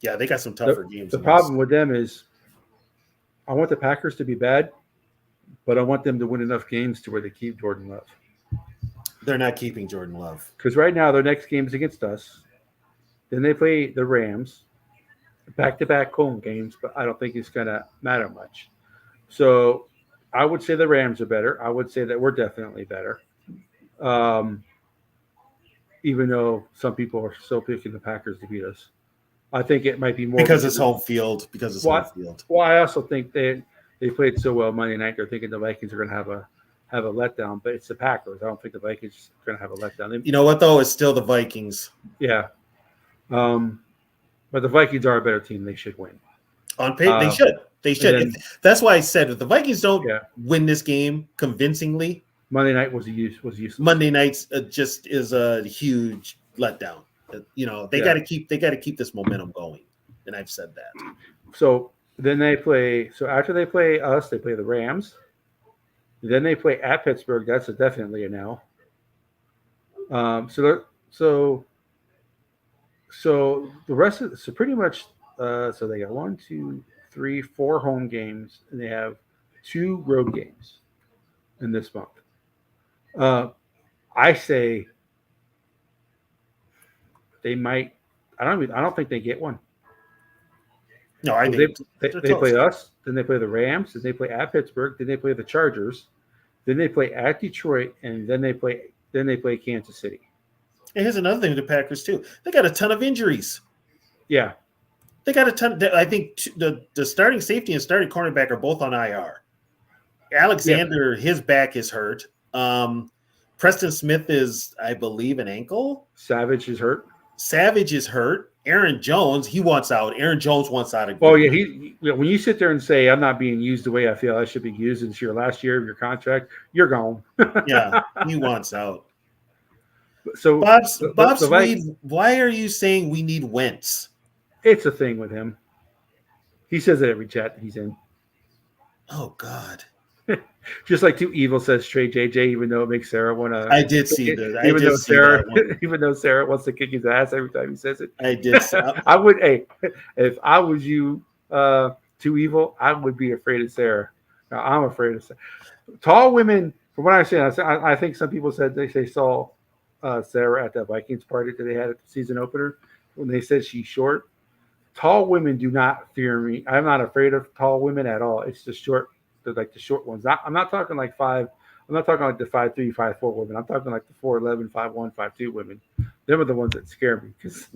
Speaker 3: Yeah, they got some tougher games.
Speaker 1: The
Speaker 3: than
Speaker 1: problem
Speaker 3: us.
Speaker 1: with them is I want the Packers to be bad, but I want them to win enough games to where they keep Jordan Love.
Speaker 3: They're not keeping Jordan Love.
Speaker 1: Because right now their next game is against us. Then they play the Rams, back-to-back home games, but I don't think it's going to matter much. So I would say the Rams are better. I would say that we're definitely better. Even though some people are still picking the Packers to beat us. I think it might be more
Speaker 3: Because it's home field.
Speaker 1: Well, I also think they played so well Monday night. They're thinking the Vikings are going to have a letdown, but it's the Packers. I don't think the Vikings are going to have a letdown.
Speaker 3: You know what though? It's still the Vikings.
Speaker 1: Yeah, but the Vikings are a better team. They should win.
Speaker 3: On paper, they should. They should.
Speaker 1: then-
Speaker 3: That's why I said if the Vikings don't
Speaker 1: Yeah.
Speaker 3: win this game convincingly,
Speaker 1: Monday night was useless.
Speaker 3: Monday nights just is a huge letdown. You know, they got to keep this momentum going, and I've said that.
Speaker 1: So then they play. So after they play us, they play the Rams. Then they play at Pittsburgh. That's definitely a no. So the rest of pretty much. So they got 1, 2, 3, 4 home games, and they have 2 road games in this month. I say they might. I don't think they get one.
Speaker 3: No, I think
Speaker 1: They play us, then they play the Rams, then they play at Pittsburgh, then they play the Chargers, then they play at Detroit, and then they play Kansas City.
Speaker 3: And here's another thing with the Packers too. They got a ton of injuries.
Speaker 1: Yeah,
Speaker 3: They got a ton. I think the starting safety and starting cornerback are both on IR. Alexander, his back is hurt. Preston Smith is, I believe, an ankle.
Speaker 1: Savage is hurt.
Speaker 3: Savage is hurt. Aaron Jones, he wants out. Aaron Jones wants out.
Speaker 1: Oh yeah, when you sit there and say I'm not being used the way I feel I should be used, it's your last year of your contract, you're gone.
Speaker 3: Yeah, he wants out.
Speaker 1: So
Speaker 3: Bob Swede, why are you saying we need Wentz?
Speaker 1: It's a thing with him. He says it every chat he's in.
Speaker 3: Oh God.
Speaker 1: Just like Too Evil says trade JJ, even though it makes Sarah want to.
Speaker 3: I did see that.
Speaker 1: Even though Sarah wants to kick his ass every time he says it.
Speaker 3: I did.
Speaker 1: I would. Hey, if I was you, Too Evil, I would be afraid of Sarah. Now, I'm afraid of Sarah. Tall women, from what I understand, I think some people said they saw Sarah at that Vikings party that they had at the season opener when they said she's short. Tall women do not fear me. I'm not afraid of tall women at all. It's the short. They're like the short ones. I'm not talking like 5. I'm not talking like the 5'3", 5'4" women. I'm talking like the 4'11", 5'1", 5'2" women. Them are the ones that scare me because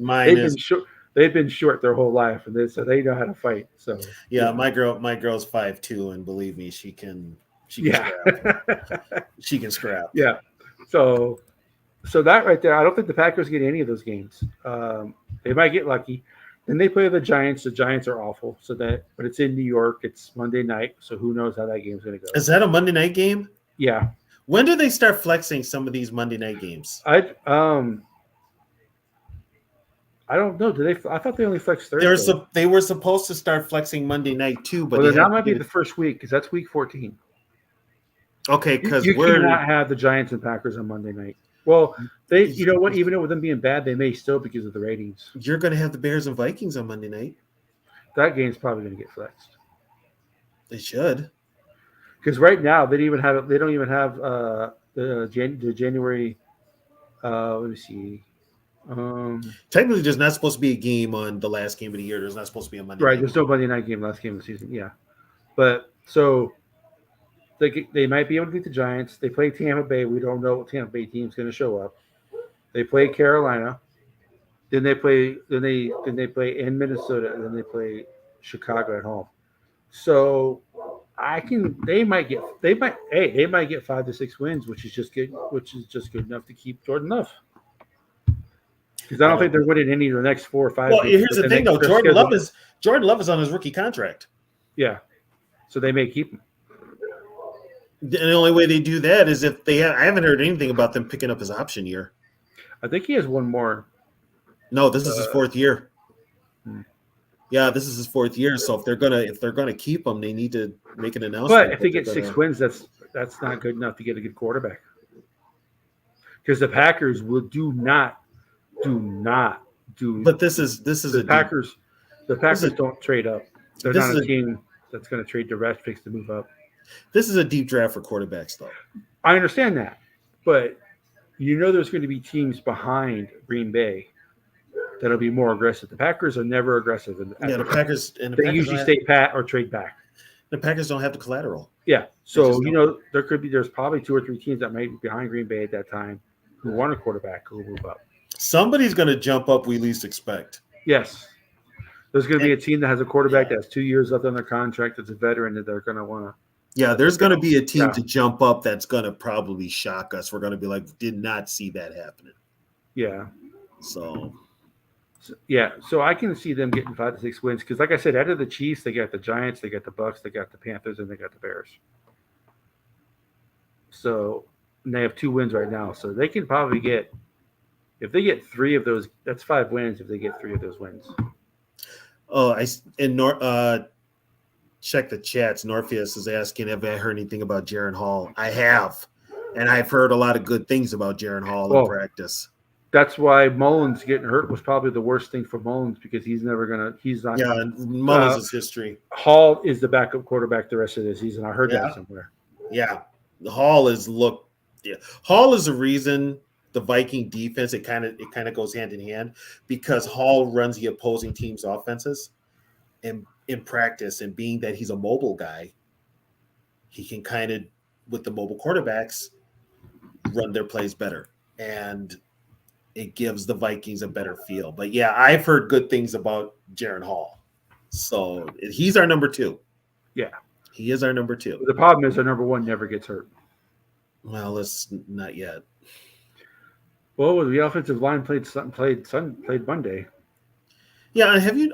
Speaker 1: they've been short their whole life, and so they know how to fight. So
Speaker 3: yeah, my girl's 5'2", and believe me, she can
Speaker 1: yeah,
Speaker 3: scrap. She can scrap.
Speaker 1: Yeah. So that right there, I don't think the Packers get any of those games. They might get lucky. And they play the Giants. The Giants are awful. But it's in New York. It's Monday night. So who knows how that game's going to go?
Speaker 3: Is that a Monday night game?
Speaker 1: Yeah.
Speaker 3: When do they start flexing some of these Monday night games?
Speaker 1: I don't know. I thought they only flexed Thursday.
Speaker 3: They were supposed to start flexing Monday night too, but
Speaker 1: that might be the first week because that's week 14.
Speaker 3: Okay, because
Speaker 1: you cannot have the Giants and Packers on Monday night. Well, you know what? Even with them being bad, they may still because of the ratings.
Speaker 3: You're going to have the Bears and Vikings on Monday night.
Speaker 1: That game's probably going to get flexed.
Speaker 3: They should,
Speaker 1: because right now they don't even have the January. Let me see.
Speaker 3: Technically, there's not supposed to be a game on the last game of the year. There's not supposed to be a Monday.
Speaker 1: Right, there's no Monday night game last game of the season. Yeah, but so. They might be able to beat the Giants. They play Tampa Bay. We don't know what Tampa Bay team's going to show up. They play Carolina. Then they play in Minnesota, and then they play Chicago at home. So they might get 5 to 6 wins, which is just good enough to keep Jordan Love. Because I don't think they're winning any of the next 4 or 5.
Speaker 3: Well, here's the thing though. Jordan Love is on his rookie contract.
Speaker 1: Yeah. So they may keep him.
Speaker 3: The only way they do that is if I haven't heard anything about them picking up his option year.
Speaker 1: I think he has one more.
Speaker 3: No, this is his fourth year.
Speaker 1: Hmm.
Speaker 3: Yeah, this is his fourth year. So if they're gonna keep him, they need to make an
Speaker 1: But
Speaker 3: announcement
Speaker 1: if they
Speaker 3: that they're
Speaker 1: get 6
Speaker 3: gonna.
Speaker 1: wins, that's not good enough to get a good quarterback. Because the Packers will do not do
Speaker 3: But this is
Speaker 1: the
Speaker 3: a deep.
Speaker 1: Packers. The
Speaker 3: This is
Speaker 1: Packers don't trade up. They're
Speaker 3: this
Speaker 1: not
Speaker 3: is
Speaker 1: a
Speaker 3: a
Speaker 1: team that's going to trade draft picks to move up.
Speaker 3: this is a deep draft for quarterbacks, though.
Speaker 1: I understand that, but there's going to be teams behind Green Bay that'll be more aggressive. The Packers are never aggressive at
Speaker 3: Yeah,
Speaker 1: the draft.
Speaker 3: the
Speaker 1: They
Speaker 3: Packers
Speaker 1: usually stay pat or trade back.
Speaker 3: don't have the collateral.
Speaker 1: Yeah.
Speaker 3: They
Speaker 1: So
Speaker 3: just don't.
Speaker 1: there's probably 2 or 3 teams that might be behind Green Bay at that time who want a quarterback who will move up.
Speaker 3: Somebody's gonna jump up we least expect.
Speaker 1: Yes. There's going to be a team that has a quarterback
Speaker 3: Yeah.
Speaker 1: that has 2 years left on their contract that's a veteran that they're going to want to.
Speaker 3: Yeah, there's gonna be a team
Speaker 1: Yeah.
Speaker 3: to jump up that's gonna probably shock us. We're gonna be like, did not see that happening.
Speaker 1: Yeah.
Speaker 3: So
Speaker 1: So I can see them getting 5 to 6 wins because, like I said, out of the Chiefs, they got the Giants, they got the Bucks, they got the Panthers, and they got the Bears. So and they have 2 wins right now. So they can probably get, if they get 3 of those, that's 5 wins. If they get 3 of those wins,
Speaker 3: check the chats. Norpheus is asking, have I heard anything about Jaron Hall? I have. And I've heard a lot of good things about Jaron Hall in practice.
Speaker 1: That's why Mullins getting hurt was probably the worst thing for Mullins because he's not.
Speaker 3: Yeah, Mullins' history.
Speaker 1: Hall is the backup quarterback the rest of the season. I heard that somewhere.
Speaker 3: Yeah. Hall is Hall is the reason the Viking defense, it kind of goes hand in hand because Hall runs the opposing team's offenses and in practice, and being that he's a mobile guy, he can kind of, with the mobile quarterbacks, run their plays better. And it gives the Vikings a better feel. But yeah, I've heard good things about Jaron Hall. So he's our number 2.
Speaker 1: Yeah.
Speaker 3: He is our number 2.
Speaker 1: The problem is our number 1 never gets hurt.
Speaker 3: Well, let's not yet.
Speaker 1: Well, the offensive line played Monday.
Speaker 3: Yeah, have you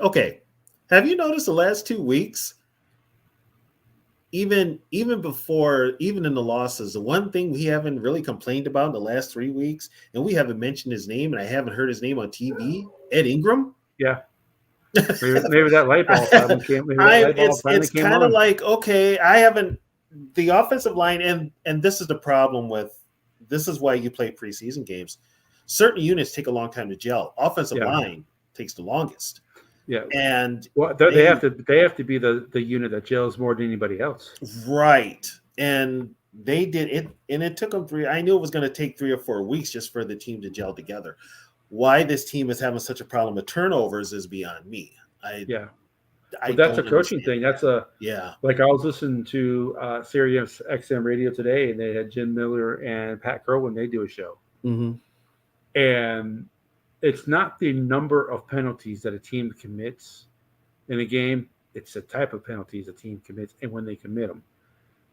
Speaker 3: noticed the last 2 weeks? Even before, even in the losses, the one thing we haven't really complained about in the last 3 weeks, and we haven't mentioned his name, and I haven't heard his name on TV, Ed Ingram.
Speaker 1: Yeah. Maybe that light bulb finally came.
Speaker 3: It's kind of like, okay, I haven't the offensive line, and this is the problem with this is why you play preseason games. Certain units take a long time to gel. Offensive line takes the longest.
Speaker 1: Yeah,
Speaker 3: and
Speaker 1: they have to be the unit that gels more than anybody else.
Speaker 3: Right, and they did it, and it took them 3. I knew it was going to take 3 or 4 weeks just for the team to gel together. Why this team is having such a problem with turnovers is beyond me.
Speaker 1: That's a coaching thing. That's like I was listening to Sirius XM radio today, and they had Jim Miller and Pat Kerwin. They do a show, and it's not the number of penalties that a team commits in a game; it's the type of penalties a team commits and when they commit them.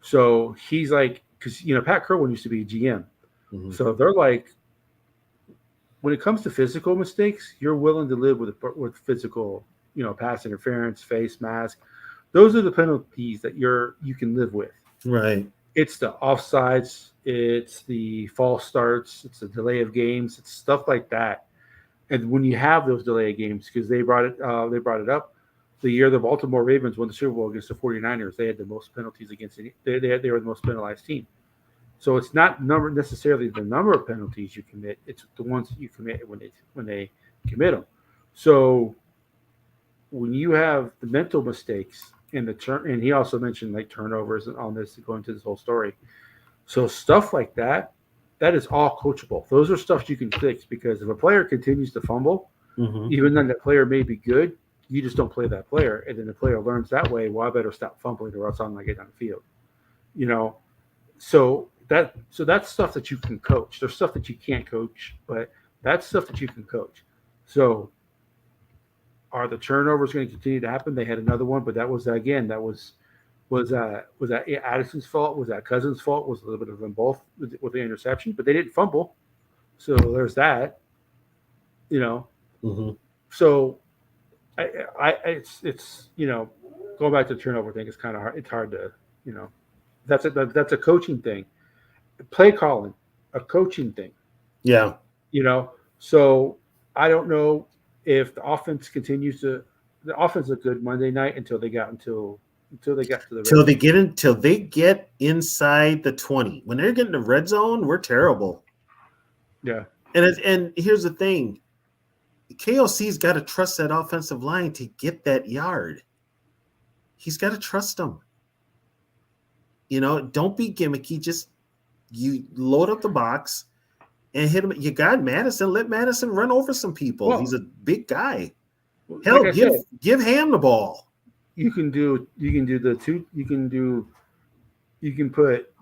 Speaker 1: So he's like, because Pat Kerwin used to be a GM, so they're like, when it comes to physical mistakes, you're willing to live with physical. Pass interference, face mask. Those are the penalties that you can live with.
Speaker 3: Right.
Speaker 1: It's the offsides. It's the false starts. It's the delay of games. It's stuff like that. And when you have those delay of games, because they brought it up the year the Baltimore Ravens won the Super Bowl against the 49ers, they had the most penalties against they were the most penalized team. So it's not necessarily the number of penalties you commit. It's the ones that you commit when they commit them. So when you have the mental mistakes and and he also mentioned like turnovers and all this to go into this whole story. So stuff like that is all coachable. Those are stuff you can fix because if a player continues to fumble, even though that player may be good, you just don't play that player. And then the player learns that way, well, I better stop fumbling or else I'm not getting on the field. So that's stuff that you can coach. There's stuff that you can't coach, but that's stuff that you can coach. So are the turnovers going to continue to happen? They had another one, but that was that Addison's fault? Was that Cousins' fault? Was a little bit of them both with the interception, but they didn't fumble. So there's that. So it's going back to the turnover thing. It's kind of hard. It's hard to that's a coaching thing. Play calling, a coaching thing.
Speaker 3: Yeah.
Speaker 1: So I don't know if the offense continues to. The offense looked good Monday night until they got to the red
Speaker 3: Till they
Speaker 1: zone.
Speaker 3: get in, till they get inside the 20. When they're getting the red zone, we're terrible.
Speaker 1: Yeah.
Speaker 3: And here's the thing. KOC's got to trust that offensive line to get that yard. He's got to trust them. Don't be gimmicky. Just you load up the box and hit him. You got Madison. Let Madison run over some people.
Speaker 1: Well,
Speaker 3: He's a big guy.
Speaker 1: like
Speaker 3: Hell,
Speaker 1: I said,
Speaker 3: give Ham the ball.
Speaker 1: you can do the two. You can put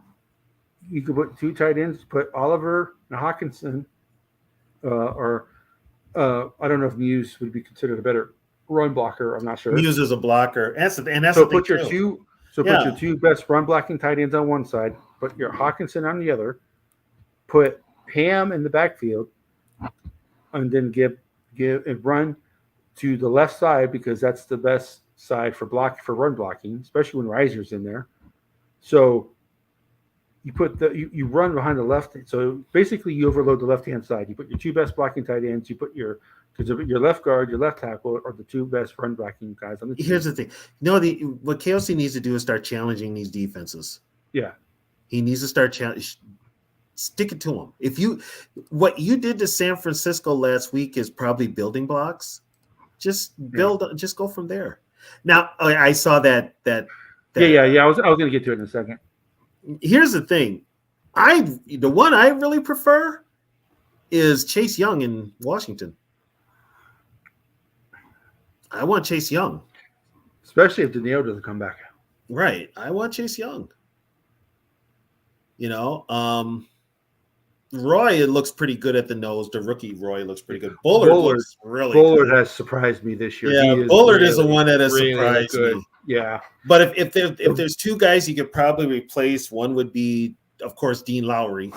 Speaker 1: two tight ends. Put Oliver and Hawkinson, or I don't know if Muse would be considered a better run blocker. I'm not sure.
Speaker 3: Muse is a blocker, and that's
Speaker 1: So
Speaker 3: the thing
Speaker 1: put your
Speaker 3: too.
Speaker 1: two. So put your two best run blocking tight ends on one side. Put your Hawkinson on the other. Put Ham in the backfield, and then give and run to the left side because that's the best side for run blocking, especially when Riser's in there. So you put you run behind the left. So basically, you overload the left hand side. You put your two best blocking tight ends. You put your left guard, your left tackle, are the two best run blocking guys on the team.
Speaker 3: Here's the thing. What KOC needs to do is start challenging these defenses.
Speaker 1: Yeah,
Speaker 3: he needs to start stick it to him. What you did to San Francisco last week is probably building blocks. Just just go from there. Now I saw that.
Speaker 1: Yeah. I was going to get to it in a second.
Speaker 3: Here's the thing. The one I really prefer is Chase Young in Washington. I want Chase Young.
Speaker 1: Especially if Danielle doesn't come back.
Speaker 3: Right. I want Chase Young. Roy, it looks pretty good at the nose. The rookie Roy looks pretty good. Bullard looks really
Speaker 1: Bullard
Speaker 3: good.
Speaker 1: has surprised me this year.
Speaker 3: Yeah, Bullard is the one that has surprised me.
Speaker 1: Yeah.
Speaker 3: But if there's two guys you could probably replace, one would be, of course, Dean Lowry.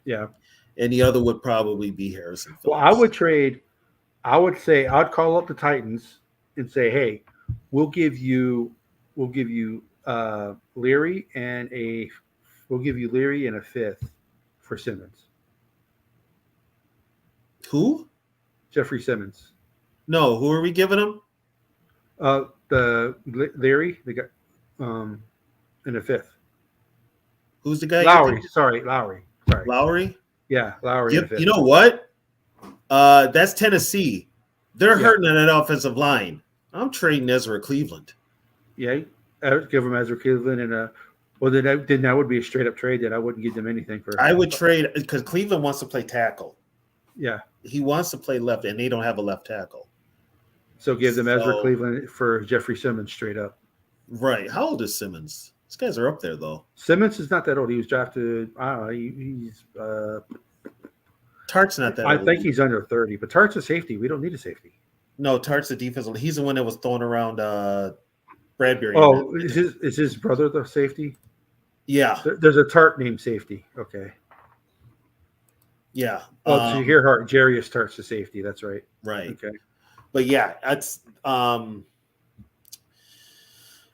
Speaker 1: Yeah.
Speaker 3: And the other would probably be Harrison Phillips.
Speaker 1: Well, I'd call up the Titans and say, hey, we'll give you Leary and a fifth for Simmons.
Speaker 3: Who?
Speaker 1: Jeffrey Simmons.
Speaker 3: No, who are we giving him?
Speaker 1: The Leary, the guy, and a fifth.
Speaker 3: Who's the guy?
Speaker 1: Lowry. Sorry.
Speaker 3: Lowry?
Speaker 1: Yeah, Lowry.
Speaker 3: You know what? That's Tennessee. They're hurting on that offensive line. I'm trading Ezra Cleveland.
Speaker 1: Yeah, I would give him Ezra Cleveland and then that would be a straight up trade. That I wouldn't give them anything for.
Speaker 3: I would trade because Cleveland wants to play tackle.
Speaker 1: Yeah,
Speaker 3: he wants to play left, and they don't have a left tackle.
Speaker 1: So give them Ezra Cleveland for Jeffrey Simmons straight up.
Speaker 3: Right. How old is Simmons? These guys are up there though.
Speaker 1: Simmons is not that old. He was drafted. I don't know. He's.
Speaker 3: Tart's not that old.
Speaker 1: I think he's under 30, but Tart's a safety. We don't need a safety.
Speaker 3: No, Tart's the defensive. He's the one that was throwing around Bradbury.
Speaker 1: Oh, is his brother the safety?
Speaker 3: Yeah.
Speaker 1: There's a Tart named safety. Okay.
Speaker 3: Yeah.
Speaker 1: Oh, so you hear her. Jarius Tart's the safety. That's right.
Speaker 3: Right.
Speaker 1: Okay.
Speaker 3: But yeah, that's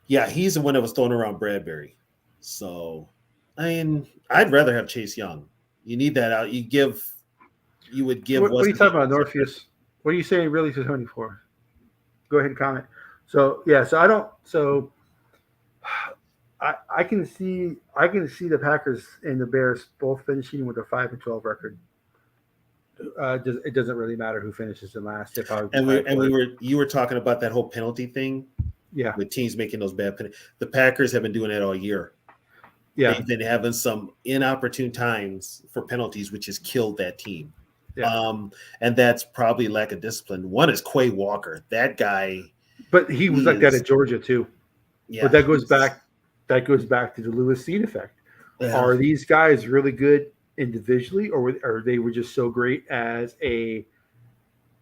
Speaker 3: he's the one that was throwing around Bradbury. So, I mean, I'd rather have Chase Young. You need that out. You would give.
Speaker 1: What are you talking about, Norpheus? What are you saying really to Tony for? Go ahead and comment. So yeah, I can see the Packers and the Bears both finishing with a 5-12 record. It doesn't really matter who finishes in last.
Speaker 3: You were talking about that whole penalty thing.
Speaker 1: Yeah,
Speaker 3: with teams making those bad penalties. The Packers have been doing that all year.
Speaker 1: Yeah,
Speaker 3: they've been having some inopportune times for penalties, which has killed that team. Yeah. And that's probably lack of discipline. One is Quay Walker. That guy.
Speaker 1: But he was like that at Georgia too.
Speaker 3: Yeah.
Speaker 1: But that goes back to the Lewis Cine effect. Yeah. Are these guys really good individually, or they were just so great as a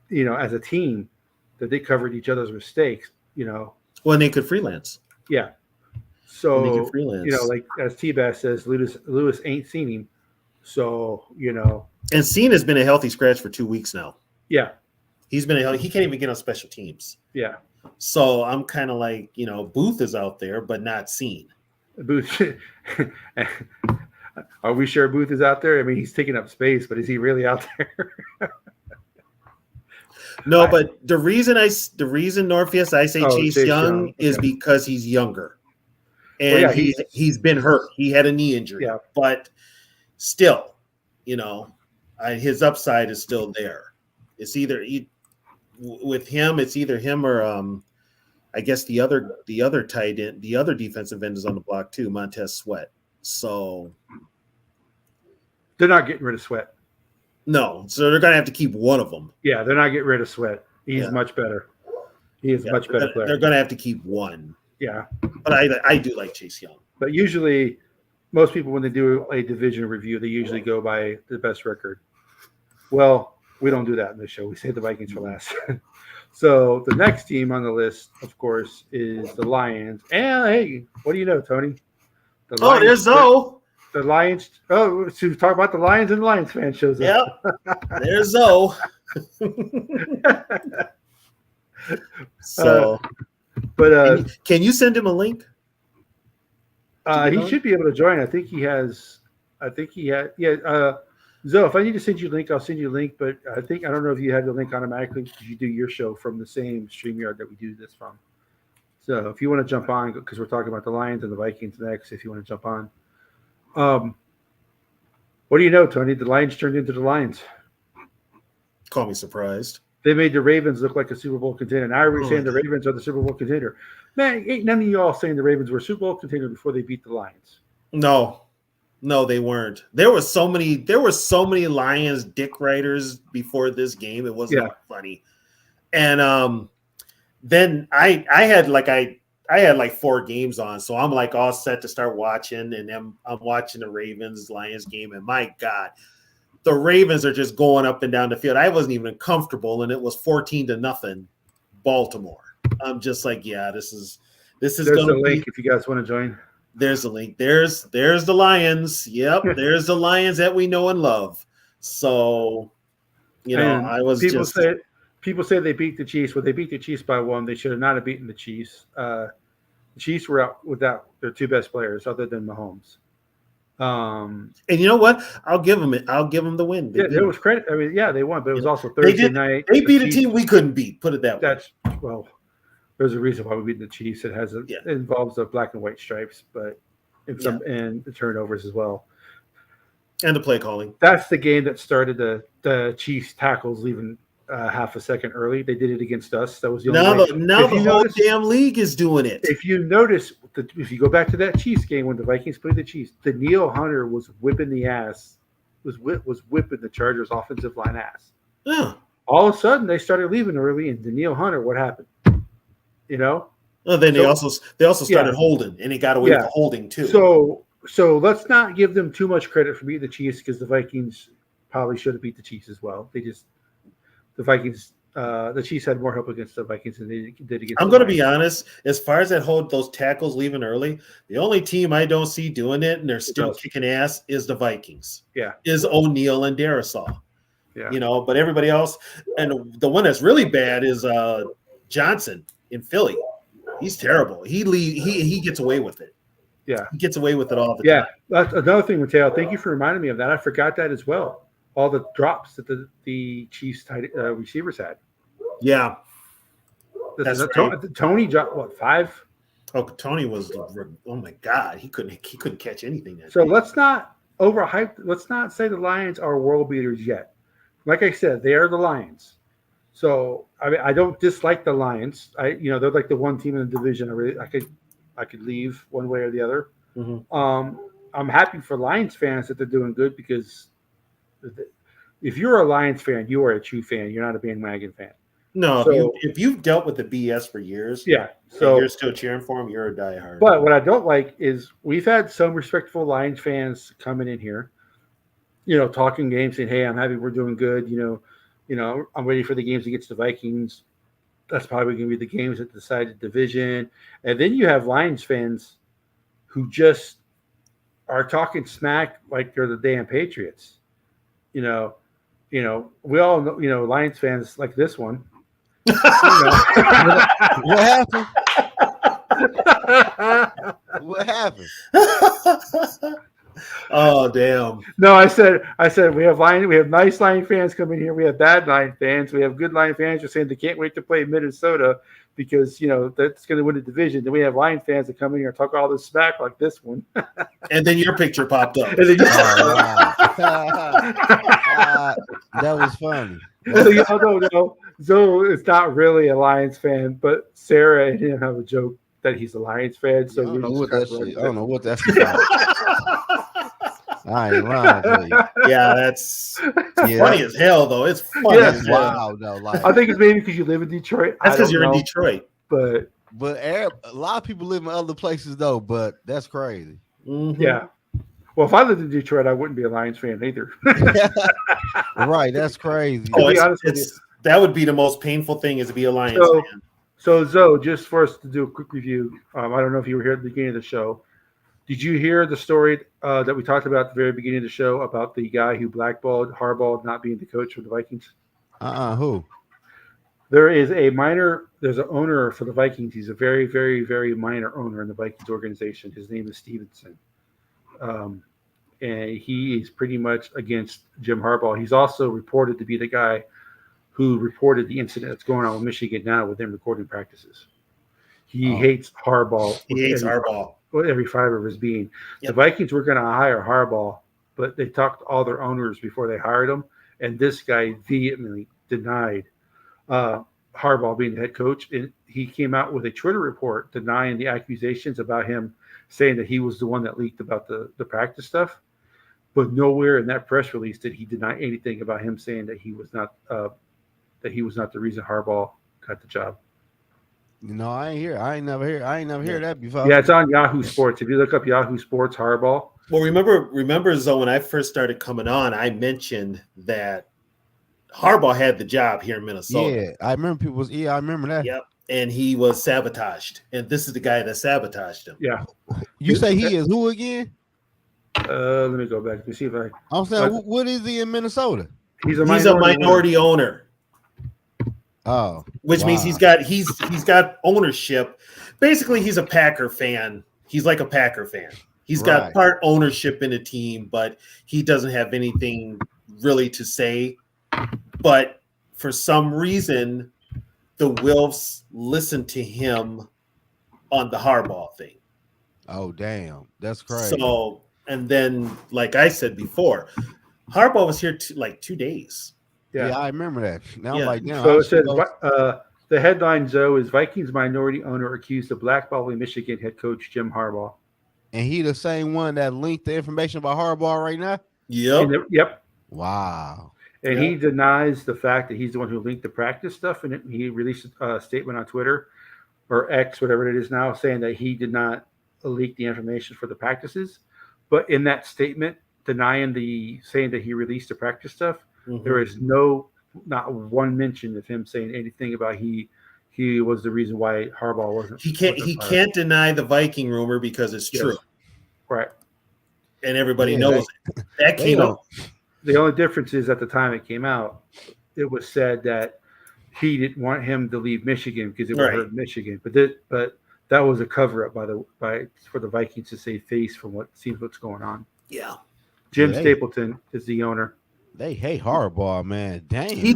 Speaker 1: team that they covered each other's mistakes?
Speaker 3: Well, and they could freelance.
Speaker 1: Yeah. So like as T-Bass says, Lewis ain't seen him. So
Speaker 3: and Cine has been a healthy scratch for 2 weeks now.
Speaker 1: Yeah,
Speaker 3: he can't even get on special teams.
Speaker 1: Yeah.
Speaker 3: So I'm kind of like, Booth is out there, but not Cine.
Speaker 1: Booth. Are we sure Booth is out there? I mean, he's taking up space, but is he really out there?
Speaker 3: No, but the reason Norfius I say Chase
Speaker 1: Chase
Speaker 3: Young
Speaker 1: Young,
Speaker 3: is
Speaker 1: okay.
Speaker 3: because he's younger, and
Speaker 1: Well, yeah,
Speaker 3: he's been hurt. He had a knee injury,
Speaker 1: Yeah.
Speaker 3: but still, his upside is still there. It's with him. It's either him or I guess the other tight end, the other defensive end is on the block too, Montez Sweat. So
Speaker 1: they're not getting rid of Sweat.
Speaker 3: no, so they're gonna have to keep one of them.
Speaker 1: Yeah, they're not getting rid of Sweat. He's much better. He is a much better player.
Speaker 3: They're gonna have to keep one.
Speaker 1: Yeah,
Speaker 3: but I do like Chase Young.
Speaker 1: But usually, most people when they do a division review, they usually go by the best record. Well, we don't do that in this show. We save the Vikings for last. So the next team on the list, of course, is the Lions. And hey, what do you know, Tony?
Speaker 3: There's Zoe.
Speaker 1: The Lions. Oh, so talk about the Lions and the Lions fan shows up.
Speaker 3: Yep. There's Zoe. So, can you send him a link?
Speaker 1: He should be able to join. I think he has. Yeah. Zoe, if I need to send you a link, I'll send you a link. But I don't know if you have the link automatically because you do your show from the same StreamYard that we do this from. So if you want to jump on, because we're talking about the Lions and the Vikings next, if you want to jump on. What do you know, Tony? The Lions turned into the Lions.
Speaker 3: Call me surprised.
Speaker 1: They made the Ravens look like a Super Bowl contender. Now everybody's saying the Ravens are the Super Bowl contender. Man, ain't none of you all saying the Ravens were a Super Bowl contender before they beat the Lions.
Speaker 3: No, they weren't. There were so many Lions dick writers before this game. It wasn't funny. And then I had like 4 games on, so I'm like all set to start watching, and then I'm watching the Ravens Lions game, and my God, the Ravens are just going up and down the field. I wasn't even comfortable, and it was 14-0 Baltimore. I'm just like, yeah, this is
Speaker 1: There's a link if you guys want to join.
Speaker 3: There's a link. There's the Lions. Yep, there's the Lions that we know and love. So, I was
Speaker 1: people say they beat the Chiefs. Well, they beat the Chiefs by 1. They should have not have beaten the Chiefs. The Chiefs were out without their 2 best players, other than Mahomes.
Speaker 3: And you know what? I'll give them the win.
Speaker 1: It was credit. I mean, they won, but it was also Thursday night.
Speaker 3: They beat a team we couldn't beat. Put it that way.
Speaker 1: There's a reason why we beat the Chiefs. It involves the black and white stripes, but and the turnovers as well,
Speaker 3: and the play calling.
Speaker 1: That's the game that started the Chiefs tackles leaving half a second early. They did it against us. That was the only way. Now the whole
Speaker 3: damn league is doing it.
Speaker 1: If you notice, if you go back to that Chiefs game when the Vikings played the Chiefs, Danielle Hunter was whipping the ass, was whipping the Chargers' offensive line ass.
Speaker 3: Yeah.
Speaker 1: All of a sudden, they started leaving early, and Danielle Hunter, what happened? Well,
Speaker 3: then they also started holding, and they got away with the holding too.
Speaker 1: So let's not give them too much credit for beating the Chiefs, because the Vikings probably should have beat the Chiefs as well. The Chiefs had more help against the Vikings than they did against.
Speaker 3: I'm going to be honest. As far as those tackles leaving early, the only team I don't see doing it, and they're still kicking ass, is the Vikings.
Speaker 1: Yeah,
Speaker 3: is O'Neal and Darisaw.
Speaker 1: Yeah,
Speaker 3: but everybody else, and the one that's really bad is Johnson in Philly. He's terrible. He gets away with it.
Speaker 1: Yeah,
Speaker 3: he gets away with it all the time.
Speaker 1: Yeah, that's another thing, Mateo. Thank you for reminding me of that. I forgot that as well. All the drops that the Chiefs receivers had.
Speaker 3: Yeah,
Speaker 1: that's right. Tony dropped what, 5?
Speaker 3: Oh, Tony was. Oh my God, he couldn't catch anything.
Speaker 1: So let's not overhype. Let's not say the Lions are world beaters yet. Like I said, they are the Lions. So I don't dislike the Lions. They're like the one team in the division. I could leave one way or the other.
Speaker 3: Mm-hmm.
Speaker 1: I'm happy for Lions fans that they're doing good, because if you're a Lions fan, you are a true fan. You're not a bandwagon fan.
Speaker 3: No, so, if you've dealt with the BS for years, so you're still cheering for them, you're a diehard.
Speaker 1: But what I don't like is we've had some respectful Lions fans coming in here, talking games, saying, "Hey, I'm happy we're doing good. I'm ready for the games against the Vikings. That's probably going to be the games that decide the division." And then you have Lions fans who just are talking smack like they're the damn Patriots. We all know, Lions fans like this one.
Speaker 4: What happened? What happened?
Speaker 3: Oh damn!
Speaker 1: No, I said we have nice Lion fans coming here. We have bad Lion fans. We have good Lion fans who are saying they can't wait to play Minnesota because that's going to win the division. Then we have Lion fans that come in here and talk all this smack like this one.
Speaker 3: And then your picture popped up.
Speaker 1: And then you,
Speaker 4: Oh, wow. That was funny.
Speaker 1: no, Zoe is not really a Lions fan, but Sarah and him have a joke that he's a Lions fan. So
Speaker 4: I don't
Speaker 1: we
Speaker 4: know
Speaker 1: just
Speaker 4: what
Speaker 1: kind
Speaker 4: that
Speaker 1: of
Speaker 4: shit. I don't know what that's about. I ain't lying to you.
Speaker 3: Yeah, that's
Speaker 4: Yeah,
Speaker 3: funny as hell, though. It's funny
Speaker 1: Yes.
Speaker 3: as hell.
Speaker 4: wow, though. Like,
Speaker 1: I think it's maybe because you live in Detroit.
Speaker 3: That's because
Speaker 1: I
Speaker 3: you're
Speaker 1: don't
Speaker 3: in
Speaker 1: know,
Speaker 3: Detroit.
Speaker 1: But
Speaker 4: a lot of people live in other places though. But that's crazy.
Speaker 3: Mhm.
Speaker 1: yeah. Well, if I lived in Detroit, I wouldn't be a Lions fan either.
Speaker 4: Right, that's crazy.
Speaker 3: Oh,
Speaker 1: be honest with
Speaker 3: that would be the most painful thing is to be a Lions
Speaker 1: So-
Speaker 3: fan.
Speaker 1: So, Zoe, just for us to do a quick review, I don't know if you were here at the beginning of the show. Did you hear the story that we talked about at the very beginning of the show about the guy who blackballed Harbaugh not being the coach for the Vikings?
Speaker 4: Who?
Speaker 1: There's an owner for the Vikings. He's a very, very, very minor owner in the Vikings organization. His name is Stevenson. And he is pretty much against Jim Harbaugh. He's also reported to be the guy who reported the incident that's going on with Michigan now with them recording practices. He hates Harbaugh.
Speaker 3: He hates Harbaugh.
Speaker 1: With every fiber of his being.
Speaker 3: Yep.
Speaker 1: The Vikings were going to hire Harbaugh, but they talked to all their owners before they hired him, and this guy vehemently denied Harbaugh being the head coach. And he came out with a Twitter report denying the accusations about him, saying that he was the one that leaked about the practice stuff. But nowhere in that press release did he deny anything about him saying that he was not the reason Harbaugh got the job.
Speaker 4: I ain't hear. I ain't never hear that before.
Speaker 1: Yeah, it's on Yahoo Sports. If you look up Yahoo Sports Harbaugh.
Speaker 3: Well, remember, Zoe, when I first started coming on, I mentioned that Harbaugh had the job here in Minnesota.
Speaker 4: Yeah, I remember people. I remember that.
Speaker 3: Yep. And he was sabotaged. And this is the guy that sabotaged him.
Speaker 1: Yeah.
Speaker 4: You say he is who again?
Speaker 1: Let me go back. Let me see if I.
Speaker 4: I'm saying, what is he in Minnesota?
Speaker 1: He's a
Speaker 3: minority owner.
Speaker 4: Oh,
Speaker 3: Which means he's got ownership. Basically, he's a Packer fan. He's like a Packer fan. He's got
Speaker 4: Right.
Speaker 3: part ownership in the team, but he doesn't have anything really to say. But for some reason, the Wilfs listened to him on the Harbaugh thing.
Speaker 4: Oh, damn, that's crazy.
Speaker 3: So, and then, like I said before, Harbaugh was here 2 days.
Speaker 4: yeah, I remember that. Now
Speaker 3: Yeah.
Speaker 4: I'm like, damn.
Speaker 1: So
Speaker 4: I
Speaker 1: it says
Speaker 4: should
Speaker 1: the headline, Zoe, is Vikings minority owner accused of blackballing Michigan head coach Jim Harbaugh.
Speaker 4: and he the same one that linked the information about Harbaugh right now.
Speaker 3: Yep.
Speaker 1: Yep.
Speaker 4: Wow.
Speaker 1: And he denies the fact that he's the one who linked the practice stuff. And he released a statement on Twitter or X, whatever it is now, saying that he did not leak the information for the practices. But in that statement, saying that he released the practice stuff, there is not one mention of him saying anything about he was the reason why Harbaugh wasn't.
Speaker 3: He can't deny the Viking rumor because it's true.
Speaker 1: Right.
Speaker 3: And everybody knows it. That came out.
Speaker 1: The only difference is at the time it came out, it was said that he didn't want him to leave Michigan because it would hurt Michigan. But that was a cover up for the Vikings to save face from what's going on.
Speaker 3: Yeah.
Speaker 1: Jim Stapleton is the owner.
Speaker 4: They hate Harbaugh, man. Dang.
Speaker 3: He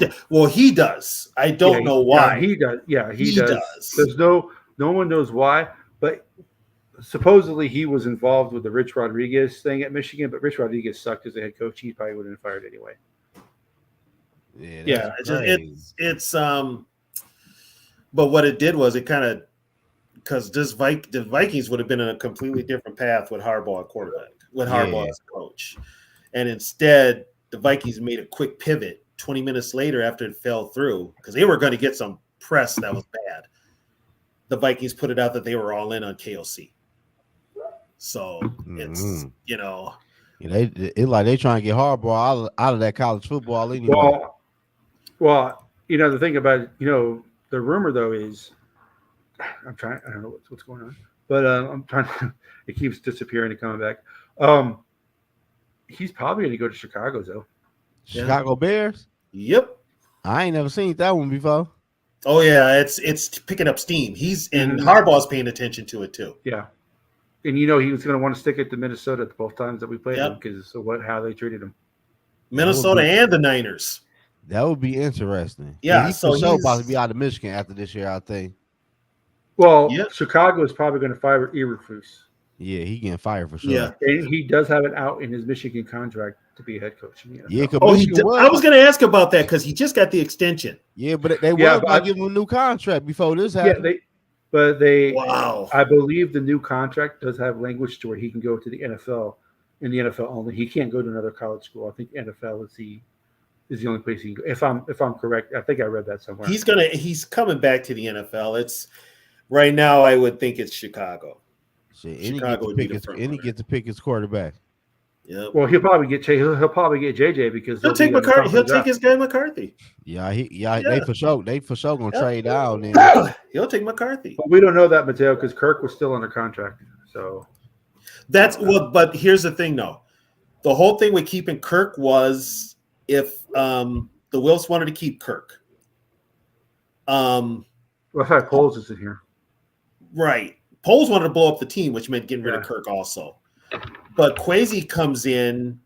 Speaker 3: does. I don't know why.
Speaker 1: He does. Yeah, he does.
Speaker 3: does.
Speaker 1: There's no one knows why, but supposedly he was involved with the Rich Rodriguez thing at Michigan, but Rich Rodriguez sucked as a head coach. He probably would have been fired anyway.
Speaker 4: Yeah.
Speaker 3: It's but what it did was it kind of because the Vikings would have been in a completely different path with Harbaugh at quarterback, with Harbaugh as coach, and instead the Vikings made a quick pivot 20 minutes later after it fell through because they were going to get some press that was bad. The Vikings put it out that they were all in on KOC. So it's
Speaker 4: it's like they trying to get Harbaugh out of that college football anyway.
Speaker 1: Well, the thing about it, the rumor though is I don't know what's going on, but I'm trying to, it keeps disappearing and coming back. He's probably going to go to Chicago though.
Speaker 4: Chicago Bears?
Speaker 3: Yep.
Speaker 4: I ain't never seen that one before.
Speaker 3: Oh yeah, it's picking up steam. And Harbaugh's paying attention to it too.
Speaker 1: Yeah. And he was going to want to stick it to Minnesota both times that we played
Speaker 3: Yep.
Speaker 1: him because of how they treated him.
Speaker 3: Minnesota and the Niners.
Speaker 4: That would be interesting.
Speaker 3: Yeah,
Speaker 4: But he's
Speaker 3: so
Speaker 4: for sure about to
Speaker 3: he's-
Speaker 4: be out of Michigan after this year, I think.
Speaker 1: Well,
Speaker 3: Yep.
Speaker 1: Chicago is probably going to fire Eberflus.
Speaker 4: Yeah, he getting fired for sure.
Speaker 3: Yeah.
Speaker 1: And he does have an out in his Michigan contract to be a head coach. In the NFL.
Speaker 4: Yeah, 'cause
Speaker 3: Oh,
Speaker 4: Michigan
Speaker 3: I was going to ask about that because he just got the extension.
Speaker 4: Yeah, but they
Speaker 1: Yeah,
Speaker 4: was
Speaker 1: but
Speaker 4: about to give him a new contract before this
Speaker 1: yeah,
Speaker 4: happened.
Speaker 3: Wow.
Speaker 1: I believe the new contract does have language to where he can go to the NFL, and the NFL only. He can't go to another college school. I think NFL is the only place he can go. If I'm correct, I think I read that somewhere.
Speaker 3: He's coming back to the NFL. It's right now. I would think it's Chicago.
Speaker 4: Shit,
Speaker 3: Chicago would be the front
Speaker 4: and he
Speaker 3: runner.
Speaker 4: get to pick his quarterback.
Speaker 3: Yep.
Speaker 1: Well, he'll probably get JJ because
Speaker 3: He'll take McCarthy. He'll take his guy McCarthy.
Speaker 4: Yeah,
Speaker 3: Yeah.
Speaker 4: they for sure gonna
Speaker 3: Yeah.
Speaker 4: trade down. And
Speaker 3: He'll take McCarthy.
Speaker 1: But we don't know that, Mateo, because Kirk was still under contract. So
Speaker 3: That's what. But here's the thing, though. The whole thing with keeping Kirk was if the Wilfs wanted to keep Kirk.
Speaker 1: well, that's why Poles is in here.
Speaker 3: Right. Poles wanted to blow up the team, which meant getting rid of
Speaker 1: Yeah.
Speaker 3: Kirk also. But Kwesi comes in.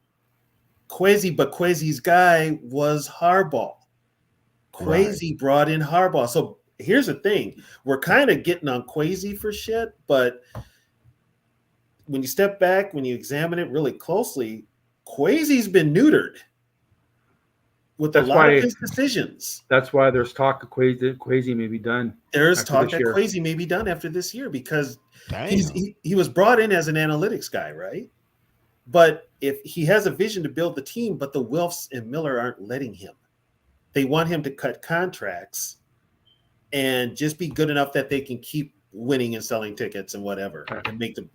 Speaker 3: But Kwesi's guy was Harbaugh. Kwesi brought in Harbaugh. So here's the thing. We're kind of getting on Kwesi for shit, but when you step back, when you examine it really closely, Kwesi's been neutered with a
Speaker 1: That's
Speaker 3: lot
Speaker 1: why-
Speaker 3: of his decisions.
Speaker 1: That's why there's talk of Quasi may be done.
Speaker 3: There's
Speaker 1: after
Speaker 3: talk
Speaker 1: this
Speaker 3: that
Speaker 1: year.
Speaker 3: Kwesi may be done after this year because
Speaker 4: damn.
Speaker 3: he was brought in as an analytics guy, right? But if he has a vision to build the team, but the Wilfs and Miller aren't letting him. They want him to cut contracts and just be good enough that they can keep winning and selling tickets and whatever and make them,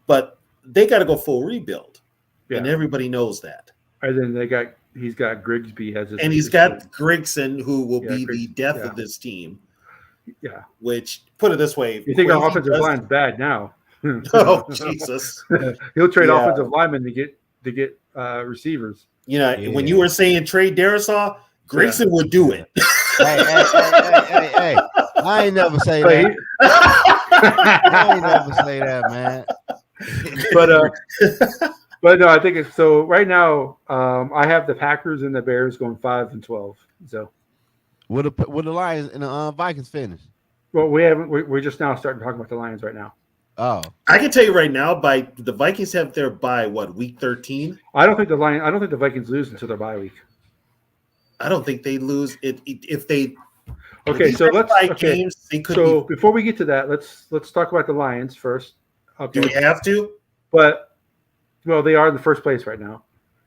Speaker 3: but they got to go full rebuild.
Speaker 1: Yeah.
Speaker 3: And everybody knows that.
Speaker 1: And then he's got Grigsby as his
Speaker 3: And he's got Grigson, who will be the
Speaker 1: Grigson,
Speaker 3: death
Speaker 1: yeah.
Speaker 3: of this team,
Speaker 1: Yeah.
Speaker 3: which, put it this way.
Speaker 1: You think our
Speaker 3: Kwesi
Speaker 1: offensive
Speaker 3: does-
Speaker 1: line's bad now?
Speaker 3: Oh, Jesus.
Speaker 1: He'll trade
Speaker 3: Yeah.
Speaker 1: offensive linemen to get receivers.
Speaker 3: When you were saying trade Darisaw, Grayson would do it.
Speaker 4: Hey. I ain't never say
Speaker 1: But,
Speaker 4: that. I ain't never say that, man.
Speaker 1: but no, I think it's so. Right now, I have the Packers and the Bears going 5-12. So,
Speaker 4: Will the Lions and the Vikings finish?
Speaker 1: well, we haven't. We're just now starting to talk about the Lions right now.
Speaker 4: Oh,
Speaker 3: I can tell you right now, by the Vikings have their bye, week 13?
Speaker 1: I don't think the Vikings lose until their bye week.
Speaker 3: I don't think they lose it if they.
Speaker 1: Okay,
Speaker 3: these
Speaker 1: so
Speaker 3: next
Speaker 1: let's.
Speaker 3: five
Speaker 1: Okay,
Speaker 3: games, they could
Speaker 1: so
Speaker 3: be.
Speaker 1: before we get to that, let's talk about the Lions first.
Speaker 3: Do we
Speaker 1: Okay,
Speaker 3: have to?
Speaker 1: but well, they are in the first place right now.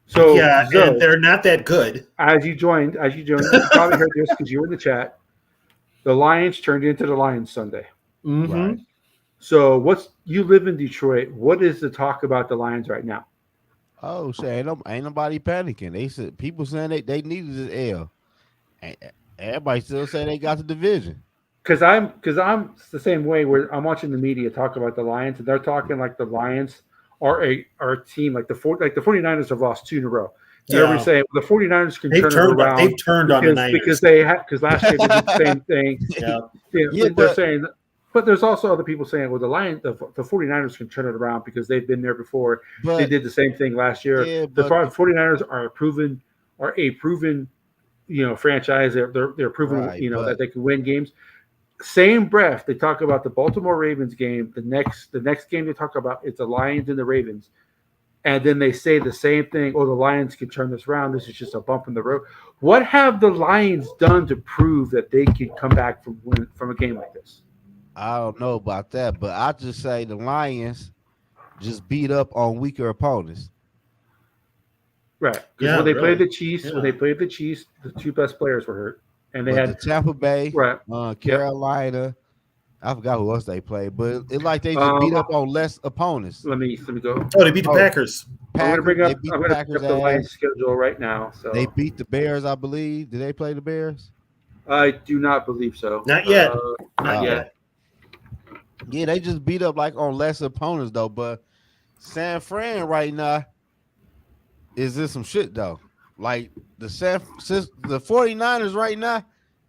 Speaker 1: So
Speaker 3: Yeah,
Speaker 1: Zoe,
Speaker 3: and they're not that good.
Speaker 1: as you joined, you probably heard this because you were in the chat. The Lions turned into the Lions Sunday.
Speaker 3: Mhm.
Speaker 4: right.
Speaker 1: So you live in Detroit. What is the talk about the Lions right now?
Speaker 4: Oh, shit. Ain't nobody panicking. They said people saying they needed this L. And everybody still say they got the division.
Speaker 1: Because I'm the same way where I'm watching the media talk about the Lions and they're talking like the Lions are a team like the 49ers have lost 2 in a row.
Speaker 3: Yeah.
Speaker 1: Everybody's saying the 49ers can
Speaker 3: They've
Speaker 1: turn it
Speaker 3: turned.
Speaker 1: around.
Speaker 3: They've turned on the Niners.
Speaker 1: because last year they did the same thing.
Speaker 3: Yeah.
Speaker 4: Yeah,
Speaker 1: they're
Speaker 4: but-
Speaker 1: saying, but there's also other people saying, well, the 49ers can turn it around because they've been there before.
Speaker 4: But
Speaker 1: They did the same thing last year.
Speaker 4: Yeah,
Speaker 1: The
Speaker 4: but-
Speaker 1: 49ers are a proven, franchise. They're proven,
Speaker 4: Right,
Speaker 1: that
Speaker 4: but-
Speaker 1: they can win games. Same breath, they talk about the Baltimore Ravens game. The next game they talk about is the Lions and the Ravens. And then they say the same thing. Oh, the Lions can turn this around. This is just a bump in the road. What have the Lions done to prove that they can come back from a game like this?
Speaker 4: I don't know about that, but I just say the Lions just beat up on weaker opponents.
Speaker 1: Right. 'Cause
Speaker 3: Yeah,
Speaker 1: when they
Speaker 3: really.
Speaker 1: played the Chiefs,
Speaker 3: Yeah.
Speaker 1: the 2 best players were hurt. And they
Speaker 4: But
Speaker 1: had
Speaker 4: the Tampa Bay,
Speaker 1: right.
Speaker 4: Carolina, I forgot who else they played, but it's like they just beat up on less opponents.
Speaker 1: Let me go.
Speaker 3: Oh, they beat the
Speaker 4: Oh.
Speaker 3: Packers.
Speaker 1: I'm gonna bring
Speaker 4: Packers,
Speaker 1: up
Speaker 4: they beat
Speaker 1: I'm
Speaker 4: the
Speaker 1: gonna
Speaker 4: Packers
Speaker 1: pick up the Lions
Speaker 4: ass.
Speaker 1: schedule right now. So
Speaker 4: They beat the Bears, I believe. Did they play the Bears?
Speaker 1: I do not believe so.
Speaker 3: Not yet.
Speaker 1: Not
Speaker 4: Oh.
Speaker 1: yet.
Speaker 4: Yeah, they just beat up like on less opponents though. But San Fran right now is this some shit though. Like the 49ers right now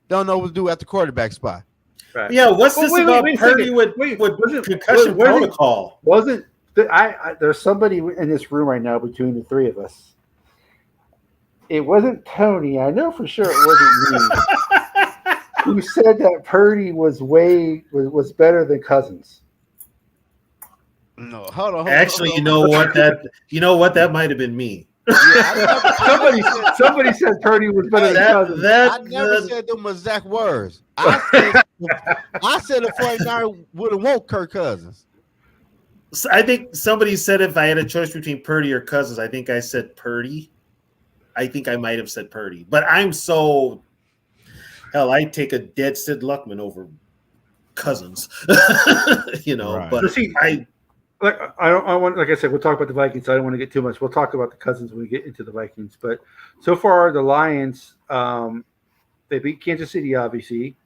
Speaker 4: don't know what to do at the quarterback spot.
Speaker 1: Right.
Speaker 3: Yeah, what's this about
Speaker 1: wait a
Speaker 3: Purdy
Speaker 1: second.
Speaker 3: with
Speaker 1: Wasn't
Speaker 3: concussion protocol?
Speaker 1: there's somebody in this room right now between the three of us. It wasn't Tony. I know for sure it wasn't me. Who said that Purdy was better than Cousins?
Speaker 4: No, hold on.
Speaker 3: Actually, you know what? That might have been me.
Speaker 1: Somebody said Purdy was better than Cousins.
Speaker 4: I never said them exact words. I said the 49 would have woke Kirk Cousins.
Speaker 3: I think somebody said if I had a choice between Purdy or Cousins, I think I said Purdy. I think I might have said Purdy, but I'm so hell. I take a dead Sid Luckman over Cousins,
Speaker 4: Right.
Speaker 3: But
Speaker 1: See, I want, like I said, we'll talk about the Vikings. So I don't want to get too much. We'll talk about the Cousins when we get into the Vikings. But so far, the Lions, they beat Kansas City, obviously.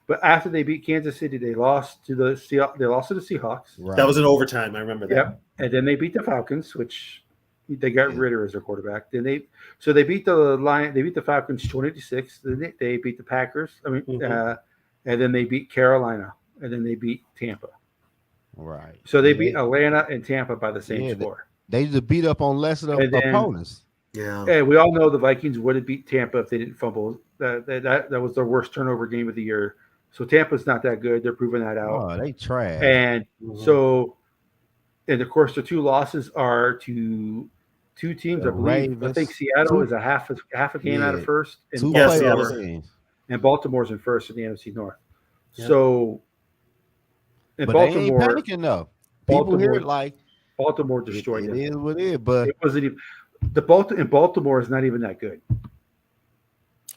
Speaker 1: But after they beat Kansas City, they lost to the Seahawks.
Speaker 4: Right.
Speaker 3: that was an overtime. I remember that.
Speaker 1: Yep. And then they beat the Falcons, which they got Ritter as their quarterback. Then they beat the Falcons 20-6. Then they beat the Packers. And then they beat Carolina, and then they beat Tampa.
Speaker 4: Right.
Speaker 1: So they beat Atlanta and Tampa by the same score.
Speaker 4: They just beat up on lesser opponents.
Speaker 3: Yeah.
Speaker 1: And we all know the Vikings would have beat Tampa if they didn't fumble. That was their worst turnover game of the year. So Tampa's not that good. They're proving that out.
Speaker 4: Oh, they trash.
Speaker 1: And so, and of course, the two losses are to two teams.
Speaker 4: The
Speaker 1: I believe.
Speaker 4: Ravens.
Speaker 1: I think Seattle is a half a game out of first, and
Speaker 4: Two
Speaker 3: Seattle.
Speaker 4: teams.
Speaker 1: and Baltimore's in first in the NFC North.
Speaker 3: Yep.
Speaker 1: So, in
Speaker 4: But
Speaker 1: Baltimore,
Speaker 4: they ain't panicking though. People hear it like
Speaker 1: Baltimore destroyed
Speaker 4: it
Speaker 1: them.
Speaker 4: is what it is, but
Speaker 1: It wasn't even in Baltimore is not even that good.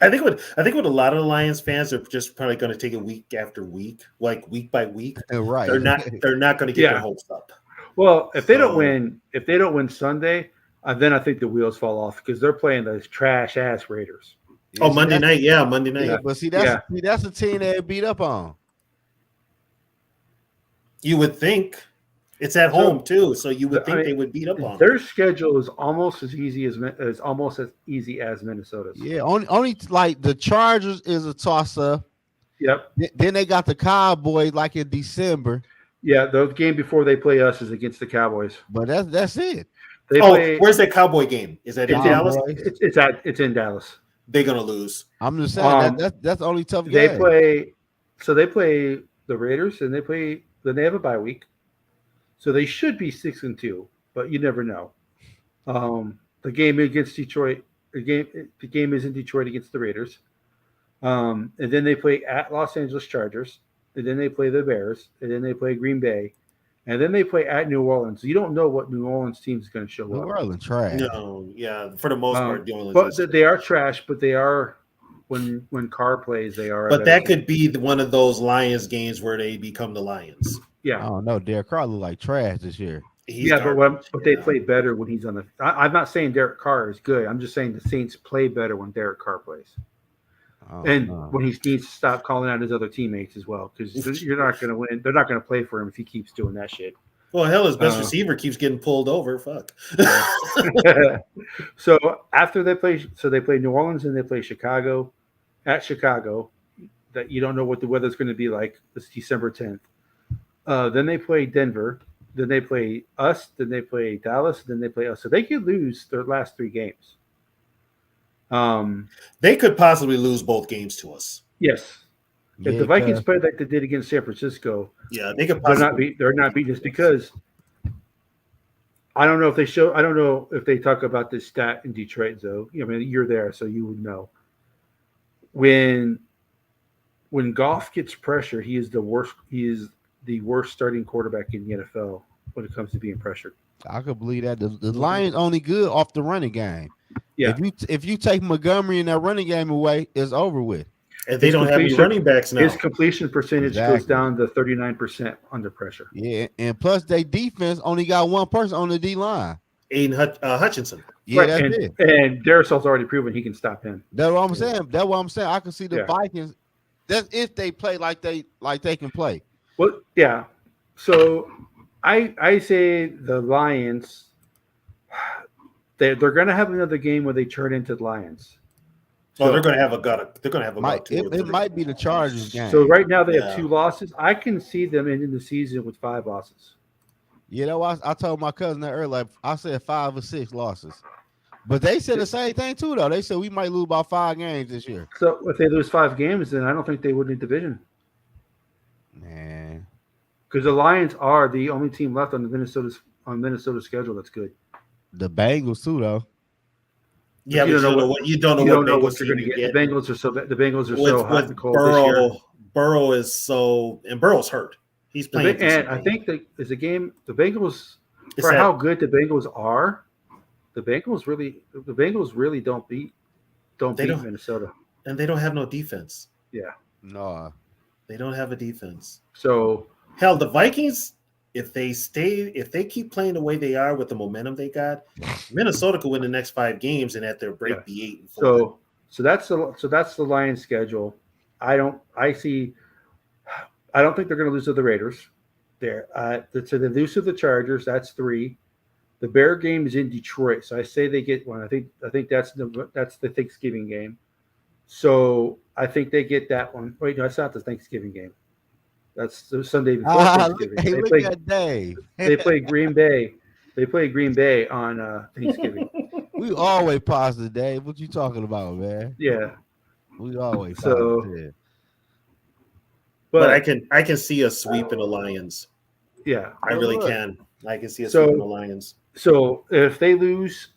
Speaker 3: I think what a lot of the Lions fans are just probably going to take it week after week, like week by week.
Speaker 4: right.
Speaker 3: They're not going to get their hopes up.
Speaker 1: Well, if they don't win Sunday, then I think the wheels fall off because they're playing those trash ass Raiders.
Speaker 3: Oh, Monday night. Yeah, Monday night.
Speaker 4: Yeah, but that's a team they beat up on.
Speaker 3: You would think it's at home too, so you would think they would beat up on
Speaker 1: their schedule is almost as easy as Minnesota's.
Speaker 4: Yeah, only like the Chargers is a toss up.
Speaker 1: Yep.
Speaker 4: Then they got the Cowboys like in December.
Speaker 1: Yeah, the game before they play us is against the Cowboys.
Speaker 4: But that's it.
Speaker 3: Where's that Cowboy game? Is that in Dallas?
Speaker 1: It's in Dallas.
Speaker 3: They're gonna lose.
Speaker 4: I'm just saying that's the only tough game.
Speaker 1: They play the Raiders and then they have a bye week. So they should be 6-2, but you never know. The game against Detroit, the game is in Detroit against the Raiders. And then they play at Los Angeles Chargers, and then they play the Bears, and then they play Green Bay, and then they play at New Orleans. You don't know what New Orleans team is going to show up.
Speaker 4: New Orleans trash.
Speaker 3: No, yeah, for the most part, New Orleans.
Speaker 1: But they are trash. But they are when Carr plays, they are.
Speaker 3: But that could be one of those Lions games where they become the Lions.
Speaker 1: Yeah.
Speaker 4: I don't know. Derek Carr look like trash this year.
Speaker 1: But they play better when he's on the. I'm not saying Derek Carr is good. I'm just saying the Saints play better when Derek Carr plays. When he needs to stop calling out his other teammates as well, because you're not going to win. They're not going to play for him if he keeps doing that shit.
Speaker 3: Well, hell, his best receiver keeps getting pulled over. Fuck.
Speaker 1: So after they play New Orleans and they play Chicago, at Chicago, that you don't know what the weather's going to be like. This December 10th. Then they play Denver. Then they play us. Then they play Dallas. Then they play us. So they could lose their last 3 games.
Speaker 3: They could possibly lose both games to us.
Speaker 1: Yes. If the Vikings play like they did against San Francisco,
Speaker 3: they could possibly.
Speaker 1: They're not beating us because I don't know if they talk about this stat in Detroit though. I mean, you're there, so you would know. When Goff gets pressure, he is the worst. He is the worst starting quarterback in the NFL when it comes to being pressured.
Speaker 4: I could believe that. The Lions only good off the running game.
Speaker 1: Yeah.
Speaker 4: If you take Montgomery and that running game away, it's over with.
Speaker 3: And they don't have any running backs now.
Speaker 1: His completion percentage goes down to 39% under pressure.
Speaker 4: Yeah, and plus their defense only got one person on the D line.
Speaker 3: Aiden Hutchinson.
Speaker 4: Yeah,
Speaker 1: right.
Speaker 4: that's it.
Speaker 1: And Darisaul's already proven he can stop him.
Speaker 4: That's what I'm saying. That's what I'm saying. I can see the Vikings. That's if they play like they can play.
Speaker 1: Well, yeah. So I say the Lions. They're going to have another game where they turn into the Lions.
Speaker 3: Oh, they're going to have about two or
Speaker 4: It
Speaker 3: three.
Speaker 4: might be the Chargers game.
Speaker 1: So right now they have
Speaker 3: Yeah.
Speaker 1: 2 losses. I can see them ending the season with 5 losses.
Speaker 4: You know, I told my cousin that earlier. Like, I said 5 or 6 losses, but they said the same thing too. Though they said we might lose about 5 games this year.
Speaker 1: So if they lose 5 games, then I don't think they win the division
Speaker 4: Man,
Speaker 1: because the Lions are the only team left on Minnesota's schedule that's good.
Speaker 4: the Bengals too, though.
Speaker 3: Yeah,
Speaker 1: You
Speaker 3: but
Speaker 1: don't know
Speaker 3: you don't know
Speaker 1: You
Speaker 3: what
Speaker 1: don't know
Speaker 3: Bengals
Speaker 1: what you're going to get. The Bengals are so hot and cold this year.
Speaker 3: Burrow is so, and Burrow's hurt. He's playing.
Speaker 1: And I think that is a game. The Bengals,
Speaker 3: It's
Speaker 1: for
Speaker 3: that-
Speaker 1: how good the Bengals are, the Bengals really don't beat Minnesota.
Speaker 3: and they don't have no defense.
Speaker 1: Yeah.
Speaker 4: No,
Speaker 3: They don't have a defense.
Speaker 1: So
Speaker 3: Hell, the Vikings, if they keep playing the way they are with the momentum they got, Minnesota could win the next 5 games and at their break be 8-4.
Speaker 1: so that's the Lions schedule. I don't think they're going to lose to the Raiders. There, to the lose to the Chargers, that's 3. The Bear game is in Detroit, so I say they get one. I think that's the Thanksgiving game. So I think they get that one. Wait, no, that's not the Thanksgiving game. That's the Sunday before Thanksgiving.
Speaker 4: Hey, look at Dave.
Speaker 1: They play Green Bay. They play Green Bay on Thanksgiving.
Speaker 4: We always positive, Dave. What you talking about, man?
Speaker 1: Yeah.
Speaker 4: We always
Speaker 1: So-
Speaker 4: positive.
Speaker 3: But I can see a sweep in the Lions.
Speaker 1: Yeah.
Speaker 3: I really
Speaker 4: look.
Speaker 3: can. I can see a
Speaker 1: So-
Speaker 3: sweep in the Lions.
Speaker 1: So if they lose,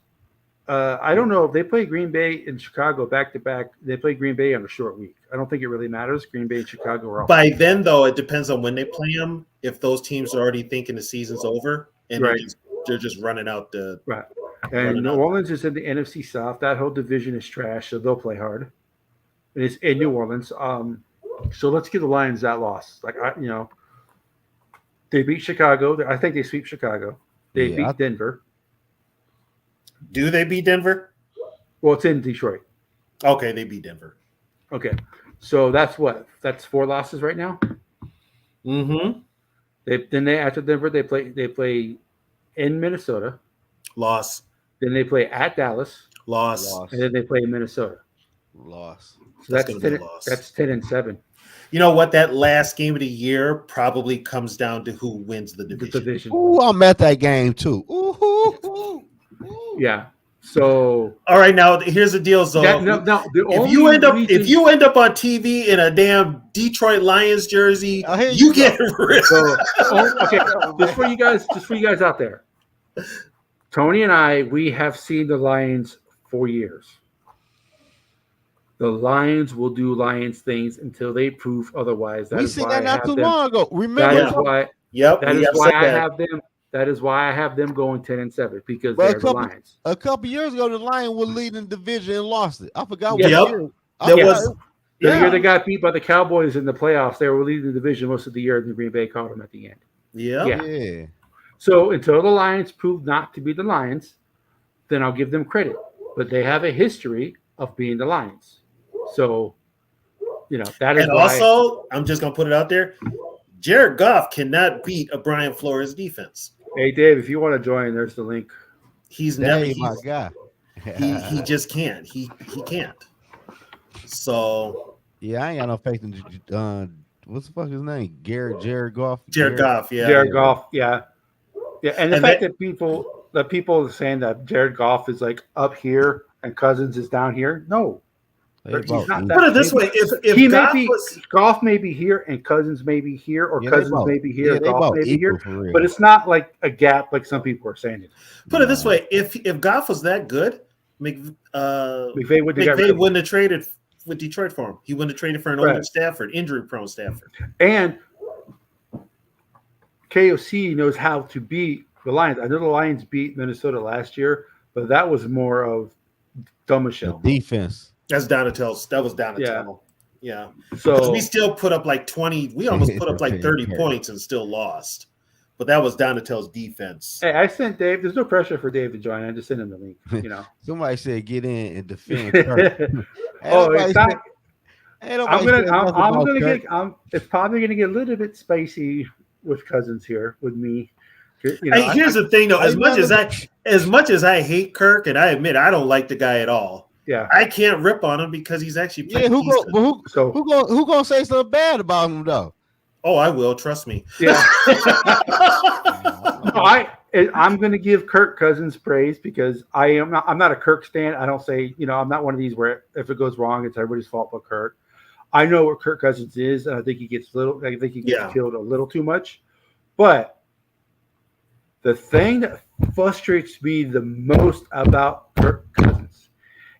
Speaker 1: I don't know if they play Green Bay and Chicago back to back. They play Green Bay on a short week. I don't think it really matters. Green Bay and Chicago are off.
Speaker 3: By then, though, it depends on when they play them. If those teams are already thinking the season's over and
Speaker 1: Right.
Speaker 3: they're just running out the
Speaker 1: Right. And New Orleans is in the NFC South. That whole division is trash, so they'll play hard. And it's in New Orleans. So let's give the Lions that loss. They beat Chicago. I think they sweep Chicago. They beat Denver.
Speaker 3: Do they beat Denver?
Speaker 1: Well, it's in Detroit.
Speaker 3: Okay, they beat Denver.
Speaker 1: Okay. So that's what? That's 4 losses right now?
Speaker 3: Mm-hmm.
Speaker 1: After Denver, they play in Minnesota.
Speaker 3: Loss.
Speaker 1: Then they play at Dallas.
Speaker 3: Loss.
Speaker 1: And then they play in Minnesota.
Speaker 4: Loss.
Speaker 1: So
Speaker 3: That's
Speaker 1: that's
Speaker 3: gonna be
Speaker 1: 10,
Speaker 3: a loss.
Speaker 1: that's 10-7.
Speaker 3: You know what? That last game of the year probably comes down to who wins the
Speaker 1: The
Speaker 3: division.
Speaker 1: division.
Speaker 4: Ooh, I'm at that game too. Ooh.
Speaker 1: Yeah. So
Speaker 3: All right, now here's the deal, Zo. If you end up on TV in a damn Detroit Lions jersey,
Speaker 4: Oh, here
Speaker 3: you
Speaker 4: you
Speaker 3: get ripped.
Speaker 1: okay, just for you guys out there. Tony and we have seen the Lions for years. The Lions will do Lions things until they prove otherwise.
Speaker 4: We seen that not too long ago.
Speaker 1: That
Speaker 4: Remember?
Speaker 1: is why.
Speaker 3: Yep.
Speaker 1: That
Speaker 3: we
Speaker 1: is
Speaker 3: have
Speaker 1: why
Speaker 3: said
Speaker 1: I
Speaker 3: that.
Speaker 1: have them. That is why I have them going 10-7 because
Speaker 4: But
Speaker 1: they're the Lions.
Speaker 4: A couple years ago, the Lions were leading the division and lost it. I forgot
Speaker 3: Yep.
Speaker 4: what year.
Speaker 3: There was.
Speaker 1: The
Speaker 3: Yeah.
Speaker 1: year they got beat by the Cowboys in the playoffs, they were leading the division most of the year, and the Green Bay caught them at the end.
Speaker 3: Yeah.
Speaker 4: Yeah.
Speaker 1: So until the Lions prove not to be the Lions, then I'll give them credit. But they have a history of being the Lions. So, that is
Speaker 3: And
Speaker 1: why.
Speaker 3: also, I'm just gonna put it out there. Jared Goff cannot beat a Brian Flores defense.
Speaker 1: Hey, Dave, if you want to join, there's the link.
Speaker 3: He's never.
Speaker 4: Dave, my guy.
Speaker 3: He just can't. He can't. So
Speaker 4: Yeah, I ain't got no faith in what's the fuck his name? Jared Goff.
Speaker 3: Jared Goff, yeah.
Speaker 1: Jared Goff, yeah. And the
Speaker 3: And
Speaker 1: fact that people are saying that Jared Goff is like up here and Cousins is down here. No. He's not that.
Speaker 3: Put it this way: if
Speaker 1: He
Speaker 3: Goff
Speaker 1: may be
Speaker 3: was,
Speaker 1: Goff may be here and Cousins may be here, or
Speaker 4: Yeah, they
Speaker 1: Cousins
Speaker 4: both-
Speaker 1: may be here,
Speaker 4: yeah, they
Speaker 1: Goff
Speaker 4: both
Speaker 1: may be
Speaker 4: equal
Speaker 1: here.
Speaker 4: for real.
Speaker 1: But it's not like a gap like some people are saying it.
Speaker 3: put it this way, if Goff was that good,
Speaker 1: McVay
Speaker 3: McVay wouldn't have traded with Detroit for him. He wouldn't have traded for an older
Speaker 1: Right.
Speaker 3: Stafford, injury-prone Stafford.
Speaker 1: And KOC knows how to beat the Lions. I know the Lions beat Minnesota last year, but that was more of
Speaker 4: The
Speaker 1: Michelle.
Speaker 4: defense.
Speaker 3: That's Donatel's. That was Donatello. Yeah.
Speaker 1: So
Speaker 3: We still put up like 20. We almost put up like 30
Speaker 4: Yeah.
Speaker 3: points and still lost. But that was Donatel's defense.
Speaker 1: hey, I sent Dave. There's no pressure for Dave to join. I just sent him the link.
Speaker 4: Somebody said get in and defend Kirk.
Speaker 1: Oh, it's not.
Speaker 4: Ain't nobody said nothing
Speaker 1: I'm
Speaker 4: about
Speaker 1: gonna
Speaker 4: Kirk.
Speaker 1: get. It's probably gonna get a little bit spicy with Cousins here with me.
Speaker 3: Hey, here's the thing, though. As much as I hate Kirk, and I admit I don't like the guy at all,
Speaker 1: Yeah.
Speaker 3: I can't rip on him because he's actually
Speaker 4: Yeah,
Speaker 3: playing decent.
Speaker 1: So
Speaker 4: who gonna say something bad about him though?
Speaker 3: Oh, I will. Trust me.
Speaker 1: yeah. No, I'm going to give Kirk Cousins praise because I'm not a Kirk stan. I don't say, I'm not one of these where if it goes wrong, it's everybody's fault but Kirk. I know what Kirk Cousins is, and I think he gets killed a little too much. But the thing that frustrates me the most about Kirk Cousins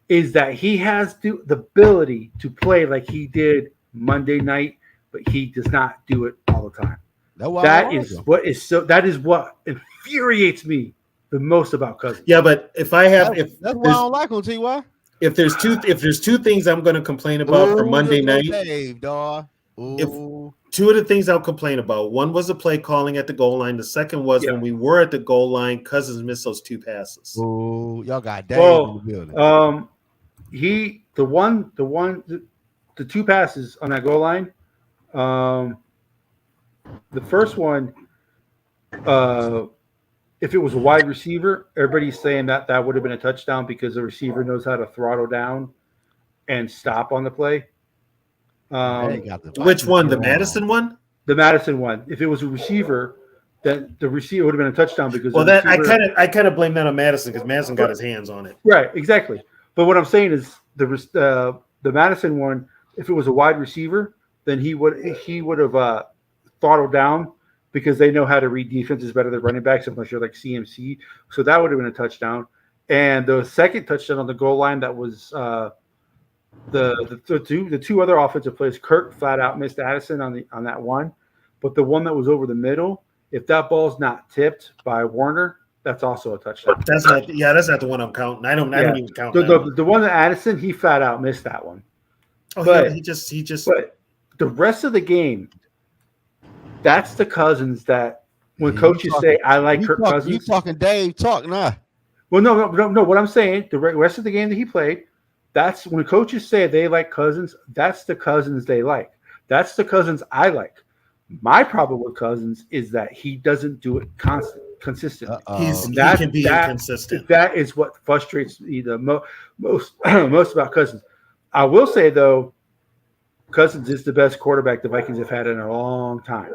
Speaker 1: is that he has the ability to play like he did Monday night, but he does not do it all the time. That is what infuriates me the most about Cousins.
Speaker 3: Yeah, but if I have
Speaker 4: that's why I don't like him. T.Y.
Speaker 3: if there's two things I'm going to complain about for Monday night,
Speaker 4: Dave, dog.
Speaker 3: if two of the things I'll complain about, one was the play calling at the goal line. The second was when we were at the goal line, Cousins missed those two passes.
Speaker 4: Ooh, y'all got Dave in the building.
Speaker 1: The two passes on that goal line. The first one, if it was a wide receiver, everybody's saying that would have been a touchdown because the receiver knows how to throttle down and stop on the play.
Speaker 3: Which one? The Madison one?
Speaker 1: The Madison one. If it was a receiver, then the receiver would have been a touchdown because
Speaker 3: I kind of blame that on Madison because Madison got his hands on it.
Speaker 1: Right, exactly. But what I'm saying is the Madison one, if it was a wide receiver, then he would have throttled down because they know how to read defenses better than running backs unless you're like CMC. So that would have been a touchdown. And the second touchdown on the goal line, that was the two other offensive plays. Kirk flat out missed Addison on that one, but the one that was over the middle, if that ball's not tipped by Warner, that's also a touchdown.
Speaker 3: That's not the one I'm counting. I don't even count
Speaker 1: the one that Addison, he flat out missed that one.
Speaker 3: Oh,
Speaker 1: but
Speaker 3: he just.
Speaker 1: But the rest of the game, that's the Cousins that when coaches say I like Kirk Cousins.
Speaker 4: You talking Dave talk now?
Speaker 1: Well, no. What I'm saying, the rest of the game that he played, that's when coaches say they like Cousins. That's the Cousins they like. That's the Cousins I like. My problem with Cousins is that he doesn't do it consistently.
Speaker 3: He can be inconsistent.
Speaker 1: That is what frustrates me the most about Cousins. I will say though, Cousins is the best quarterback the Vikings have had in a long time.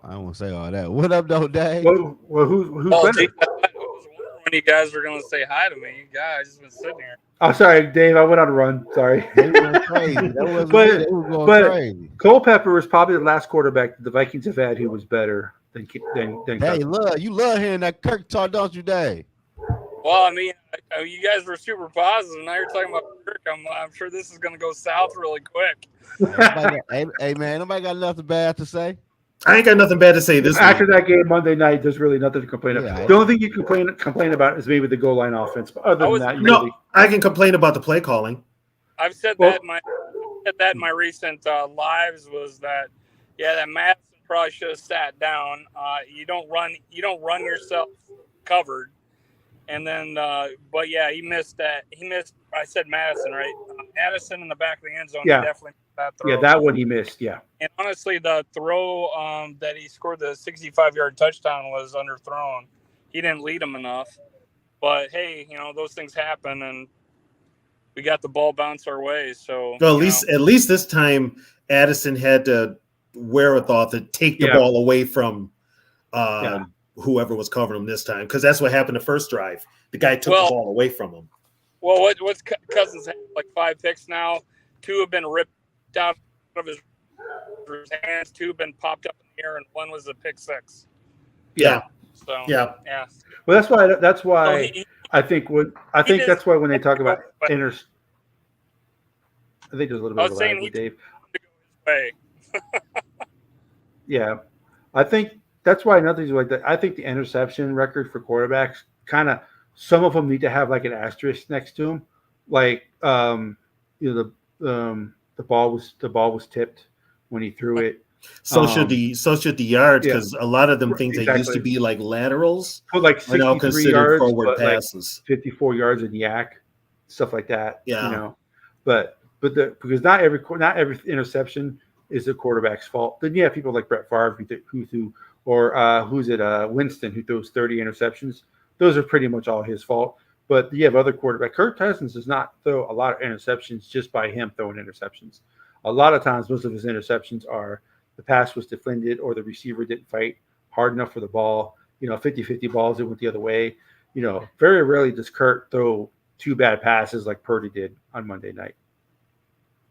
Speaker 4: I won't say all that. What up, though, Dave?
Speaker 1: Well, who's better?
Speaker 5: I was wondering when you guys were going to say hi to me. Guys, just been sitting here.
Speaker 1: Oh, sorry, Dave. I went on a run. Sorry.
Speaker 4: They went crazy. That was crazy.
Speaker 1: Culpepper was probably the last quarterback that the Vikings have had who was better than
Speaker 4: Hey,
Speaker 1: Cousins.
Speaker 4: you love hearing that Kirk talk, don't you, Dave?
Speaker 5: Well, I mean, you guys were super positive. Now you're talking about Kirk. I'm sure this is going to go south really quick.
Speaker 4: Hey, man, nobody got nothing bad to say.
Speaker 3: I ain't got nothing bad to say this
Speaker 1: After that game Monday night, there's really nothing to complain about. The only thing you complain about is maybe the goal line offense. But other than that,
Speaker 3: I can complain about the play calling.
Speaker 5: I've said that in my recent lives was that that Madison probably should have sat down. You don't run yourself covered. And then, but yeah, he missed that. I said Madison, right? Addison in the back of the end zone.
Speaker 1: Yeah.
Speaker 5: He definitely missed that throw.
Speaker 1: Yeah, that one he missed. Yeah.
Speaker 5: And honestly, the throw that he scored the 65-yard touchdown was underthrown. He didn't lead him enough. But hey, those things happen, and we got the ball bounce our way. So
Speaker 3: well, at least this time, Addison had the wherewithal to take the ball away from whoever was covering him this time, because that's what happened the first drive. The guy took the ball away from him.
Speaker 5: Well, what's Cousins had like 5 picks now? 2 have been ripped out of his hands. 2 have been popped up in the air, and 1 was a pick 6.
Speaker 3: Yeah.
Speaker 5: So
Speaker 3: yeah.
Speaker 1: Well, that's why I think that's why when they talk about I think there's a little bit of a lag with Dave. Yeah, I think that's why another thing like that. I think the interception record for quarterbacks kind of some of them need to have like an asterisk next to them, like the ball was tipped when he threw it.
Speaker 3: So should the yards, because a lot of them things that used to be like laterals,
Speaker 1: like 63 yards,
Speaker 3: forward passes,
Speaker 1: like 54 yards in yak, stuff like that.
Speaker 3: Yeah,
Speaker 1: but because not every interception is the quarterback's fault. Then you have people like Brett Favre who threw, or Winston who throws 30 interceptions. Those are pretty much all his fault. But you have other quarterbacks. Kirk Cousins does not throw a lot of interceptions just by him throwing interceptions. A lot of times, most of his interceptions are the pass was defended or the receiver didn't fight hard enough for the ball. 50-50 balls that went the other way. Very rarely does Kirk throw two bad passes like Purdy did on Monday night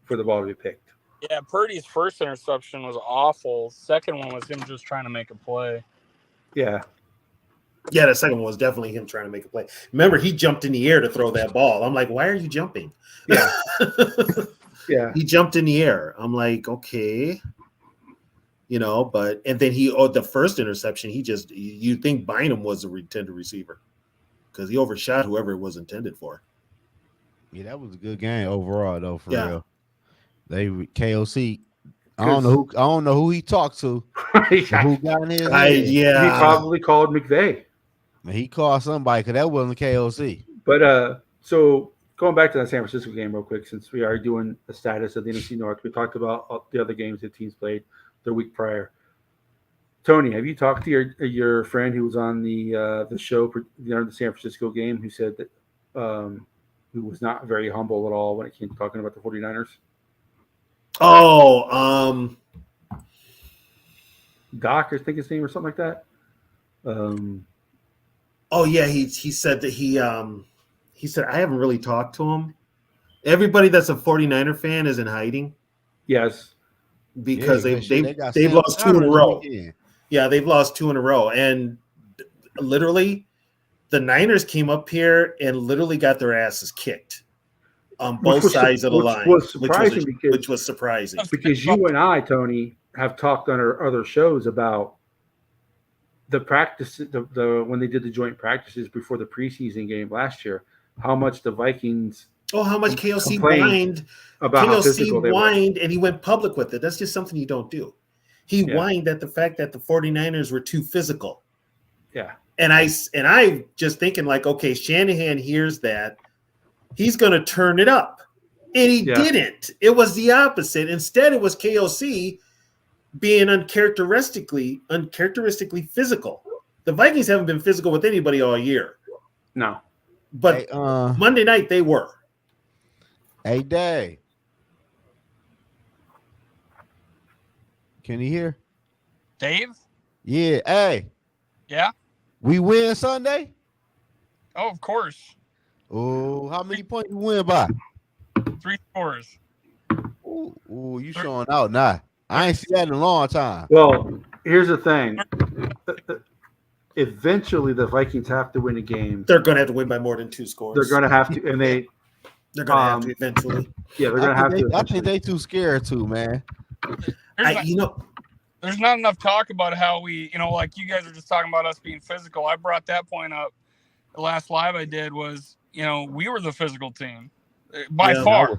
Speaker 1: for the ball to be picked.
Speaker 5: Yeah, Purdy's first interception was awful. Second one was him just trying to make a play.
Speaker 1: Yeah.
Speaker 3: Yeah, the second one was definitely him trying to make a play. Remember, he jumped in the air to throw that ball. I'm like, why are you jumping?
Speaker 1: Yeah. Yeah.
Speaker 3: He jumped in the air. I'm like, okay. And then the first interception, you think Bynum was the intended receiver because he overshot whoever it was intended for.
Speaker 4: Yeah, that was a good game overall, though. For
Speaker 3: Yeah.
Speaker 4: real, they KOC. I don't know who he talked to. Who got in his head.
Speaker 1: He probably called McVay.
Speaker 4: He called somebody because that wasn't KOC.
Speaker 1: But so going back to that San Francisco game real quick, since we are doing the status of the NFC North, we talked about the other games that teams played the week prior. Tony, have you talked to your friend who was on the show, the San Francisco game, who said that who was not very humble at all when it came to talking about the 49ers?
Speaker 3: Oh,
Speaker 1: Doc, I think his name or something like that.
Speaker 3: Oh yeah, he said that he said I haven't really talked to him. Everybody that's a 49er fan is in hiding.
Speaker 1: Yes.
Speaker 3: Because they've lost 2 in a row. Yeah, they've lost 2 in a row. And literally the Niners came up here and literally got their asses kicked on both sides of the line. Which was surprising.
Speaker 1: Because you and I, Tony, have talked on our other shows about the practice, when they did the joint practices before the preseason game last year, how much the Vikings
Speaker 3: how much KOC whined
Speaker 1: about how physical they
Speaker 3: whined, and he went public with it. That's just something you don't do. He whined at the fact that the 49ers were too physical.
Speaker 1: Yeah.
Speaker 3: And I just thinking like, okay, Shanahan hears that. He's going to turn it up. And he didn't. It was the opposite. Instead, it was KOC being uncharacteristically physical. The Vikings haven't been physical with anybody all year.
Speaker 1: No.
Speaker 3: But Monday night they were.
Speaker 4: Hey, Dave. Can you hear?
Speaker 5: Dave?
Speaker 4: Yeah. Hey.
Speaker 5: Yeah?
Speaker 4: We win Sunday?
Speaker 5: Oh, of course.
Speaker 4: Oh, how many points you win by?
Speaker 5: 3 scores.
Speaker 4: Ooh, you showing out now. I ain't seen that in a long time.
Speaker 1: Well, here's the thing. Eventually, the Vikings have to win a game.
Speaker 3: They're going to have to win by more than 2 scores.
Speaker 1: They're going to have to, and they're
Speaker 3: going to have to eventually.
Speaker 1: Yeah, they're going to have to.
Speaker 4: I think they too scared to, man.
Speaker 5: There's not enough talk about how we, like you guys are just talking about us being physical. I brought that point up. The last live I did was, we were the physical team by far.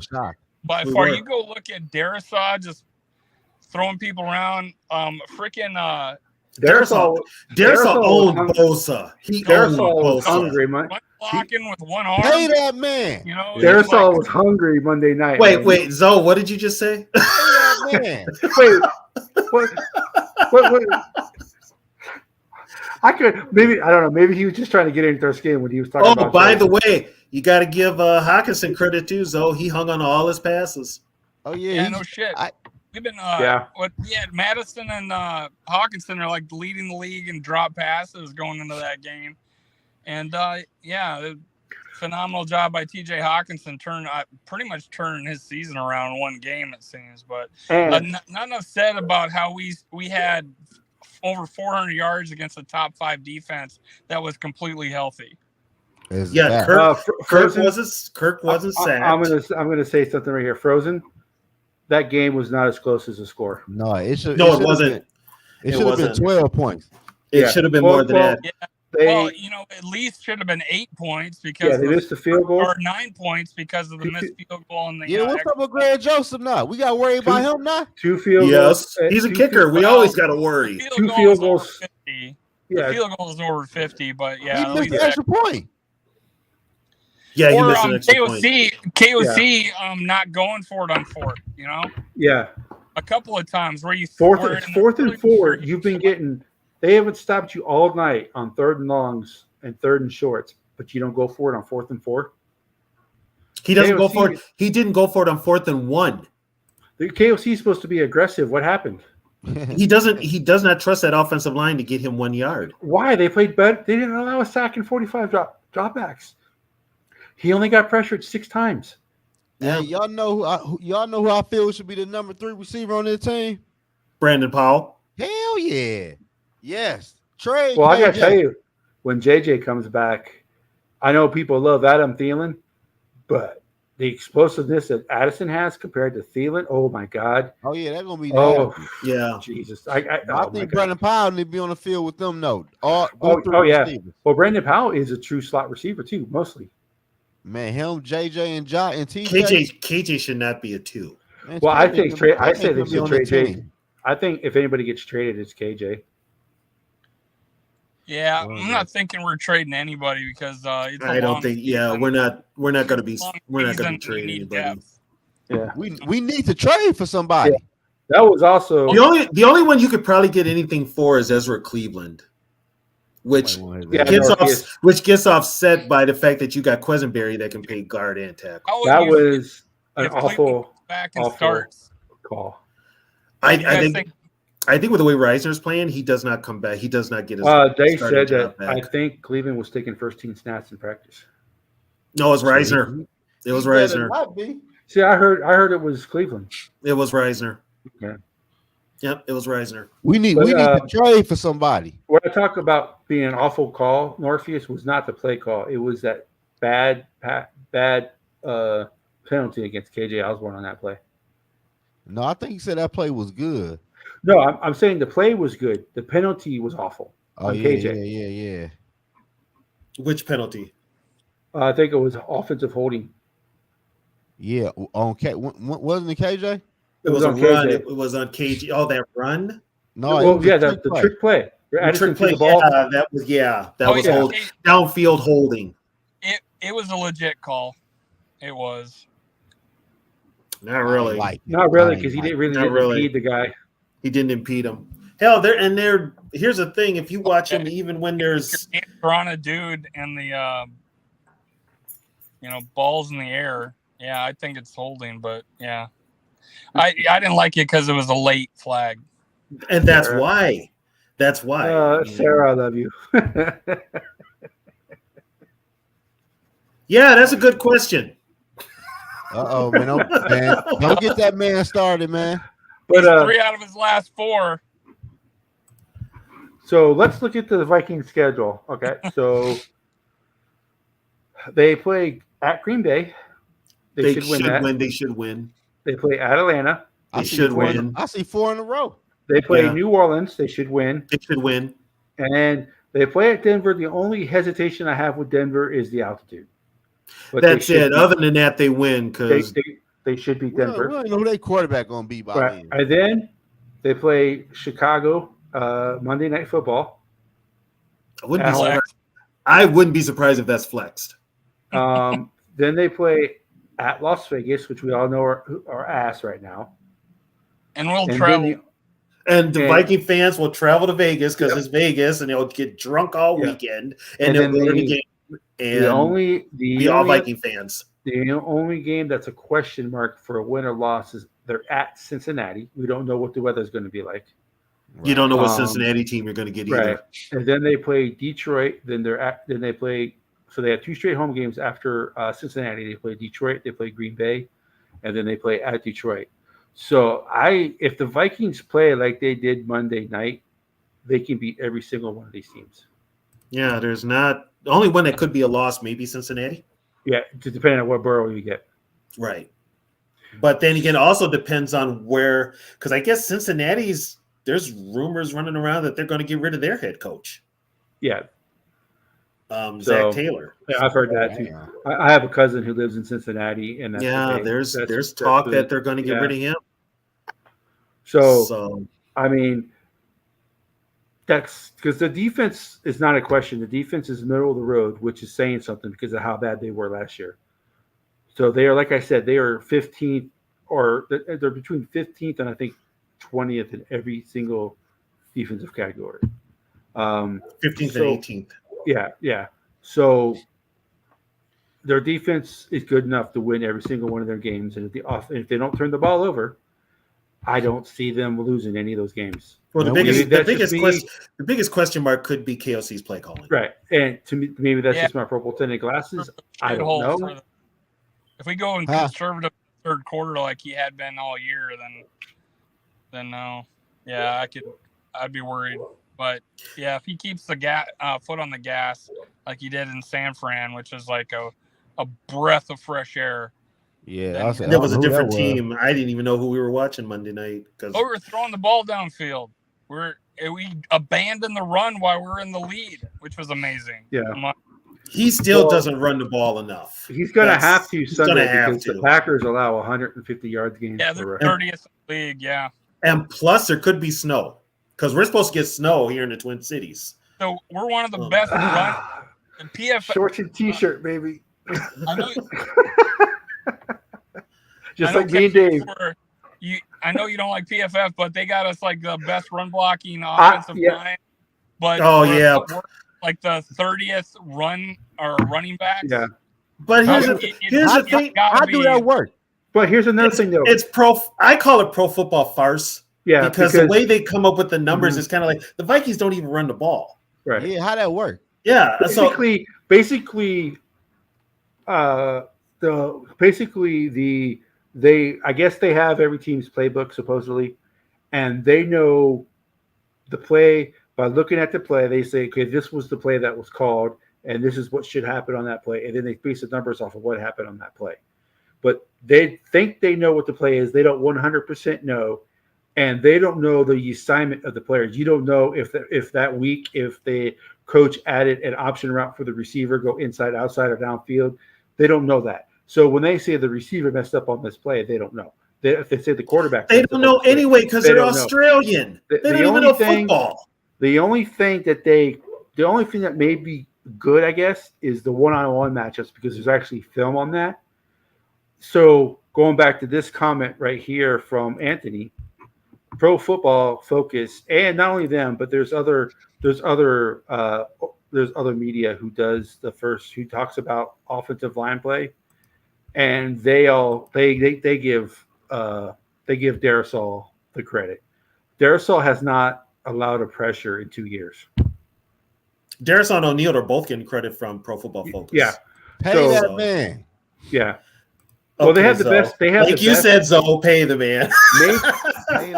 Speaker 5: By far, you go look at Darrisaw just throwing people around. Freaking
Speaker 3: Darrisaw owned Bosa.
Speaker 1: Darrisaw was hungry, man.
Speaker 5: Blocking with one arm.
Speaker 4: Hey, that man.
Speaker 1: Darrisaw was hungry Monday night.
Speaker 3: Wait, Zoe, what did you just say?
Speaker 4: Hey, that man.
Speaker 1: Wait, what? I don't know. Maybe he was just trying to get into their skin when he was talking about.
Speaker 3: Oh, by the way, you got to give Hawkinson credit too, Zoe. He hung on all his passes.
Speaker 4: Oh yeah,
Speaker 5: yeah, no shit. We've been Madison and Hawkinson are like leading the league in drop passes going into that game, and phenomenal job by TJ Hawkinson. Pretty much turning his season around in one game, it seems. But not enough said about how we had over 400 yards against a top 5 defense that was completely healthy.
Speaker 3: Kirk wasn't sacked.
Speaker 1: I'm gonna say something right here. Frozen. That game was not as close as the score.
Speaker 3: No, it wasn't.
Speaker 4: It should have been 12 points.
Speaker 3: It should have been more than that.
Speaker 5: Yeah. At least should have been 8 points because
Speaker 1: they missed the field goal,
Speaker 5: or 9 points because of the missed field goal. And
Speaker 4: what's up with Greg Joseph now? We got to worry about him now.
Speaker 1: 2 field goals.
Speaker 3: Yes, he's a kicker. We always got to worry.
Speaker 1: 2 field goals.
Speaker 5: The field goal is over 50, but
Speaker 4: he missed the extra point.
Speaker 3: Yeah, he missed an extra point.
Speaker 5: KOC not going for it on 4th,
Speaker 1: Yeah.
Speaker 5: A couple of times where you
Speaker 1: fourth and 4, you've been getting. They haven't stopped you all night on 3rd and longs and 3rd and shorts. but you don't go for it on 4th and 4.
Speaker 3: He doesn't go
Speaker 1: KOC
Speaker 3: for it. He didn't go for it on 4th and 1.
Speaker 1: The KOC is supposed to be aggressive. What happened?
Speaker 3: He doesn't. He does not trust that offensive line to get him 1 yard.
Speaker 1: Why? They played better. They didn't allow a sack and 45 dropbacks. He only got pressured 6 times.
Speaker 3: Yeah.
Speaker 4: Hey, y'all know who I feel should be the number 3 receiver on this team?
Speaker 3: Brandon Powell.
Speaker 4: Hell yeah. Yes. Trade.
Speaker 1: Well, I got to
Speaker 4: KJ.
Speaker 1: tell you, when JJ comes back, I know people love Adam Thielen, but the explosiveness that Addison has compared to Thielen, oh my God.
Speaker 4: Oh yeah, they're gonna be.
Speaker 1: Oh,
Speaker 4: nasty.
Speaker 3: Yeah.
Speaker 1: Jesus.
Speaker 4: I
Speaker 1: oh my
Speaker 4: think
Speaker 1: God.
Speaker 4: Brandon Powell need to be on the field with them. No,
Speaker 1: Yeah. Well, Brandon Powell is a true slot receiver too, mostly.
Speaker 4: Man, him, JJ, and Jai and TJ.
Speaker 3: KJ should not be a 2.
Speaker 4: Man,
Speaker 1: Well, I
Speaker 4: TJ
Speaker 1: think
Speaker 4: gonna-
Speaker 1: I
Speaker 4: TJ
Speaker 1: say they
Speaker 4: gonna be
Speaker 1: should
Speaker 4: on the
Speaker 1: trade JJ.
Speaker 4: team.
Speaker 1: I think if anybody gets traded, it's KJ.
Speaker 5: Yeah, I'm not thinking we're trading anybody because it's a
Speaker 3: I don't
Speaker 5: long
Speaker 3: think.
Speaker 5: season.
Speaker 3: Yeah, we're not going to be.
Speaker 5: Long
Speaker 3: We're not going to
Speaker 5: season,
Speaker 3: be
Speaker 5: you
Speaker 3: trading
Speaker 5: need
Speaker 3: anybody.
Speaker 5: depth.
Speaker 1: Yeah.
Speaker 4: We need to trade for somebody.
Speaker 1: Yeah. That was also
Speaker 3: The only one you could probably get anything for is Ezra Cleveland, which gets offset by the fact that you got Quisenberry that can play guard and tackle.
Speaker 1: that was an
Speaker 5: if
Speaker 1: awful,
Speaker 5: Cleveland goes back and
Speaker 1: awful
Speaker 5: starts.
Speaker 1: call.
Speaker 3: I think with the way Reisner's playing, he does not come back. He does not get his.
Speaker 1: They
Speaker 3: starting
Speaker 1: said
Speaker 3: job
Speaker 1: that. I
Speaker 3: back.
Speaker 1: think Cleveland was taking first team snaps in practice.
Speaker 3: No, it was Reisner. It was Reisner.
Speaker 1: See, I heard it was Cleveland.
Speaker 3: It was Reisner.
Speaker 1: Okay.
Speaker 3: Yep, it was Reisner.
Speaker 4: We need to trade for somebody.
Speaker 1: What I talk about being an awful call, Morpheus, was not the play call. It was that bad penalty against KJ Osborne on that play.
Speaker 4: No, I think he said that play was good.
Speaker 1: No, I'm saying the play was good. The penalty was awful.
Speaker 4: Oh
Speaker 1: on
Speaker 4: yeah,
Speaker 1: KJ.
Speaker 4: yeah.
Speaker 3: Which penalty?
Speaker 1: I think it was offensive holding.
Speaker 4: Yeah, on wasn't it KJ?
Speaker 3: It was
Speaker 1: on
Speaker 3: a run.
Speaker 1: KJ.
Speaker 3: It was on KJ. Oh, that run.
Speaker 4: No,
Speaker 1: Well, yeah, the trick play.
Speaker 3: The trick play. That was downfield holding.
Speaker 5: It was a legit call. It was.
Speaker 3: Not really.
Speaker 1: Not really, because he didn't impede the guy.
Speaker 3: He didn't impede him. Hell, here's the thing. If you watch him, even when there's
Speaker 5: you're on a dude and the balls in the air, yeah, I think it's holding, but yeah. I didn't like it because it was a late flag.
Speaker 3: And that's why. That's why.
Speaker 1: Sarah, I love you.
Speaker 3: Yeah, that's a good question.
Speaker 4: Man, don't get that man started, man.
Speaker 1: But
Speaker 5: 3 out of his last 4.
Speaker 1: So let's look at the Vikings schedule. Okay, so they play at Green Bay. They should win.
Speaker 3: They should win.
Speaker 1: They play at Atlanta.
Speaker 3: They should win.
Speaker 4: I see 4 in a row.
Speaker 1: They play New Orleans. They should win.
Speaker 3: They should win.
Speaker 1: And they play at Denver. The only hesitation I have with Denver is the altitude. But
Speaker 3: that's it. Other than that, they win because
Speaker 1: they should beat Denver.
Speaker 4: We don't know who their quarterback going to be by then.
Speaker 1: And then they play Chicago Monday Night Football.
Speaker 3: I wouldn't be surprised if that's flexed.
Speaker 1: Then they play at Las Vegas, which we all know are ass right now.
Speaker 5: And we'll travel.
Speaker 3: The Viking fans will travel to Vegas because it's Vegas, and they'll get drunk all weekend, and they'll go to the game. And all Viking fans.
Speaker 1: The only game that's a question mark for a win or loss is they're at Cincinnati. We don't know what the weather's going to be like.
Speaker 3: Right. You don't know what Cincinnati team you're going to get either.
Speaker 1: Right. And then they play Detroit. Then they play. So they have 2 straight home games after Cincinnati. They play Detroit. They play Green Bay, and then they play at Detroit. So if the Vikings play like they did Monday night, they can beat every single one of these teams.
Speaker 3: Yeah, there's not the only one that could be a loss, maybe Cincinnati.
Speaker 1: Yeah, just depending on what borough you get.
Speaker 3: Right. But then again, it also depends on where, because I guess there's rumors running around that they're going to get rid of their head coach.
Speaker 1: Yeah.
Speaker 3: Zach Taylor.
Speaker 1: Yeah, I've heard that too. I have a cousin who lives in Cincinnati, and
Speaker 3: there's talk that they're going to get rid of him.
Speaker 1: So I mean, that's because the defense is not a question. The defense is middle of the road, which is saying something because of how bad they were last year. So they are, like I said, they are 15th, or they're between 15th and I think 20th in every single defensive category.
Speaker 3: 15th and 18th.
Speaker 1: Yeah. So their defense is good enough to win every single one of their games, and if they don't turn the ball over, I don't see them losing any of those games.
Speaker 3: Well,
Speaker 4: Man,
Speaker 3: the biggest question mark could be KOC's play calling.
Speaker 1: Right, and to me, maybe that's just my purple tinted glasses. I don't know.
Speaker 5: If we go in conservative third quarter like he had been all year, then no. Yeah, I'd be worried. But yeah, if he keeps the foot on the gas like he did in San Fran, which is like a breath of fresh air.
Speaker 4: Yeah,
Speaker 3: that was a different team. I didn't even know who we were watching Monday night because
Speaker 5: we were throwing the ball downfield. We abandoned the run while we were in the lead, which was amazing.
Speaker 1: Yeah.
Speaker 3: He still doesn't run the ball enough.
Speaker 1: He's going to have to Sunday because the Packers allow 150 yards games.
Speaker 5: Yeah, they're 30th in the league, yeah.
Speaker 3: And plus, there could be snow because we're supposed to get snow here in the Twin Cities.
Speaker 5: So we're one of the best runs. PFF
Speaker 1: shorts and T-shirt, baby.
Speaker 5: I know.
Speaker 1: Just like me and Dave.
Speaker 5: I know you don't like PFF, but they got us like the best run blocking offensive line. But we're like the 30th running back.
Speaker 1: Yeah.
Speaker 3: But here's the thing.
Speaker 4: How do that work?
Speaker 1: But here's another thing, though.
Speaker 3: I call it pro football farce.
Speaker 1: Yeah,
Speaker 3: because the way they come up with the numbers is kind of like the Vikings don't even run the ball.
Speaker 1: Right.
Speaker 4: Yeah. How that work?
Speaker 3: Yeah.
Speaker 1: Basically, I guess they have every team's playbook supposedly, and they know the play by looking at the play. They say, okay, this was the play that was called, and this is what should happen on that play, and then they base the numbers off of what happened on that play. But they think they know what the play is. They don't 100% know, and they don't know the assignment of the players. You don't know if that week, if the coach added an option route for the receiver, go inside, outside, or downfield. They don't know that. So when they say the receiver messed up on this play, they don't know. If they say the quarterback,
Speaker 3: they don't know anyway because they're Australian. They don't even know football.
Speaker 1: The only thing that may be good, I guess, is the one-on-one matchups because there's actually film on that. So going back to this comment right here from Anthony, Pro Football Focus, and not only them, but there's other media who talks about offensive line play, and they give Darrisaw the credit. Darrisaw has not allowed a pressure in 2 years.
Speaker 3: Darrisaw and O'Neal are both getting credit from Pro Football Focus.
Speaker 1: Yeah,
Speaker 4: pay that man.
Speaker 1: Yeah. Well, they have the best. They have,
Speaker 3: like you said, Zoe, pay the man.
Speaker 1: The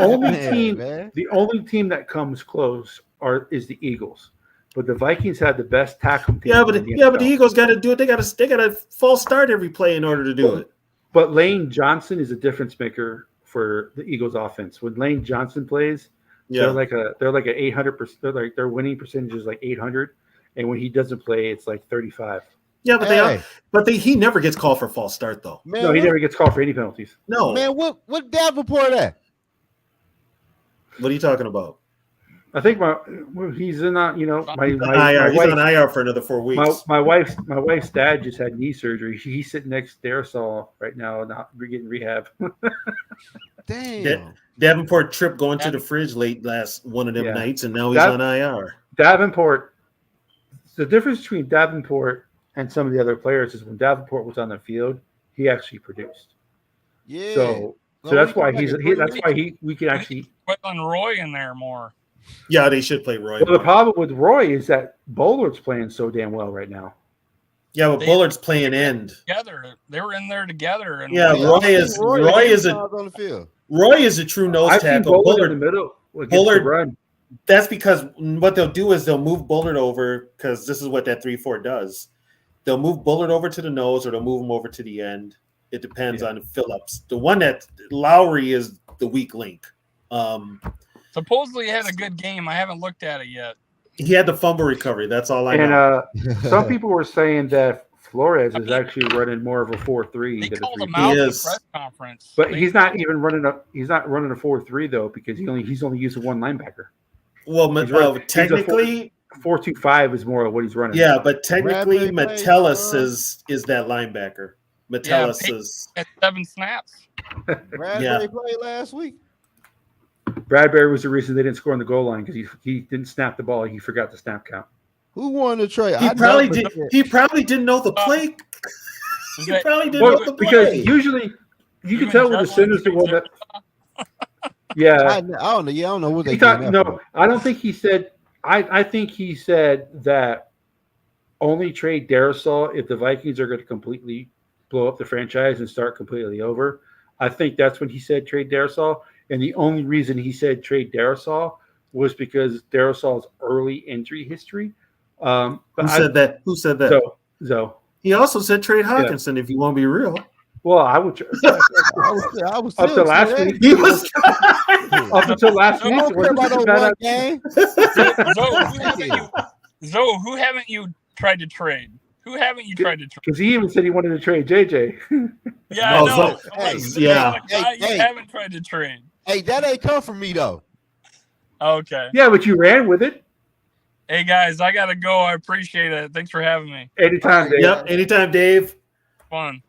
Speaker 1: only team that comes close is the Eagles, but the Vikings have the best tackle team.
Speaker 3: Yeah, but the Eagles got to do it. They got a false start every play in order to do it.
Speaker 1: But Lane Johnson is a difference maker for the Eagles offense. When Lane Johnson plays, they're like a 800%. Their winning percentage is like 800, and when he doesn't play, it's like 35.
Speaker 3: Yeah, but he never gets called for false start though.
Speaker 4: Man,
Speaker 1: no, he never gets called for any penalties.
Speaker 3: No,
Speaker 4: man. What Davenport at?
Speaker 3: What are you talking about?
Speaker 1: I think he's in my
Speaker 3: he's on IR for another 4 weeks.
Speaker 1: My wife's dad just had knee surgery. He's sitting next to Darrisaw right now, not getting rehab.
Speaker 4: Damn.
Speaker 3: Davenport tripped going to the fridge late last one of them nights, and now he's on IR.
Speaker 1: Davenport. The difference between Davenport and some of the other players is when Davenport was on the field, he actually produced.
Speaker 4: Yeah.
Speaker 1: So that's why we can actually
Speaker 5: put on Roy in there more.
Speaker 3: Yeah, they should play Roy.
Speaker 1: Well, the problem with Roy is that Bullard's playing so damn well right now.
Speaker 3: Yeah, but Bullard's playing end.
Speaker 5: Together. They were in there together. And
Speaker 3: Roy is a true nose tackle.
Speaker 1: Bullard in the middle.
Speaker 3: Bullard run. That's because what they'll do is they'll move Bullard over because this is what that 3-4 does. They'll move Bullard over to the nose or they'll move him over to the end. It depends on Phillips. The one that Lowry is the weak link.
Speaker 5: Supposedly he had a good game. I haven't looked at it yet.
Speaker 3: He had the fumble recovery. That's all I know.
Speaker 1: And some people were saying that Flores is actually running more of a 4-3.
Speaker 5: They called him out in the press conference.
Speaker 1: But he's not even running a 4-3 though because he's only using one linebacker.
Speaker 3: Well, technically
Speaker 1: 4-2-5 is more of what he's running.
Speaker 3: Yeah, but technically Metellus is that linebacker. Metellus is
Speaker 5: at 7 snaps.
Speaker 4: Bradbury played last week.
Speaker 1: Bradbury was the reason they didn't score on the goal line because he didn't snap the ball. He forgot the snap count.
Speaker 4: Who won the trade?
Speaker 3: He probably didn't know the play.
Speaker 5: Is
Speaker 3: He
Speaker 5: that-
Speaker 3: probably didn't
Speaker 1: Well,
Speaker 3: know the
Speaker 1: because
Speaker 3: play.
Speaker 1: usually you can
Speaker 5: Even
Speaker 1: tell when the
Speaker 5: Justin
Speaker 1: center's the one that.
Speaker 4: I
Speaker 1: Yeah,
Speaker 4: don't know. Yeah, I don't know what they
Speaker 1: he thought,
Speaker 4: getting that
Speaker 1: no,
Speaker 4: for.
Speaker 1: I don't think he said. I think he said that only trade Darisaw if the Vikings are going to completely blow up the franchise and start completely over. I think that's when he said trade Darisaw, and the only reason he said trade Darisaw was because Darisaw's early injury history. But
Speaker 3: Who said that? Who said that?
Speaker 1: So
Speaker 3: He also said trade Hawkinson if you want to be real.
Speaker 1: well, I would
Speaker 4: I was
Speaker 1: up
Speaker 4: still
Speaker 1: to last
Speaker 4: say
Speaker 1: week.
Speaker 3: He was
Speaker 1: Up until last
Speaker 4: that.
Speaker 1: week,
Speaker 4: I
Speaker 1: it
Speaker 4: don't care
Speaker 1: wasn't
Speaker 4: about
Speaker 1: such a
Speaker 4: no
Speaker 1: bad
Speaker 4: one
Speaker 1: idea.
Speaker 4: game.
Speaker 5: Zoe, who haven't you tried to trade? Who haven't you tried to trade?
Speaker 1: Because he even said he wanted to trade JJ.
Speaker 5: Yeah,
Speaker 3: Oh,
Speaker 5: I know.
Speaker 3: Zoe.
Speaker 5: I'm like,
Speaker 4: Hey,
Speaker 3: yeah.
Speaker 5: like, guy you
Speaker 4: hey.
Speaker 5: haven't tried to trade.
Speaker 4: Hey, that ain't come from me though.
Speaker 5: Okay.
Speaker 1: Yeah, but you ran with it.
Speaker 5: Hey guys, I gotta go. I appreciate it. Thanks for having me.
Speaker 1: Anytime, Dave.
Speaker 3: Yep. Anytime, Dave.
Speaker 5: Fun.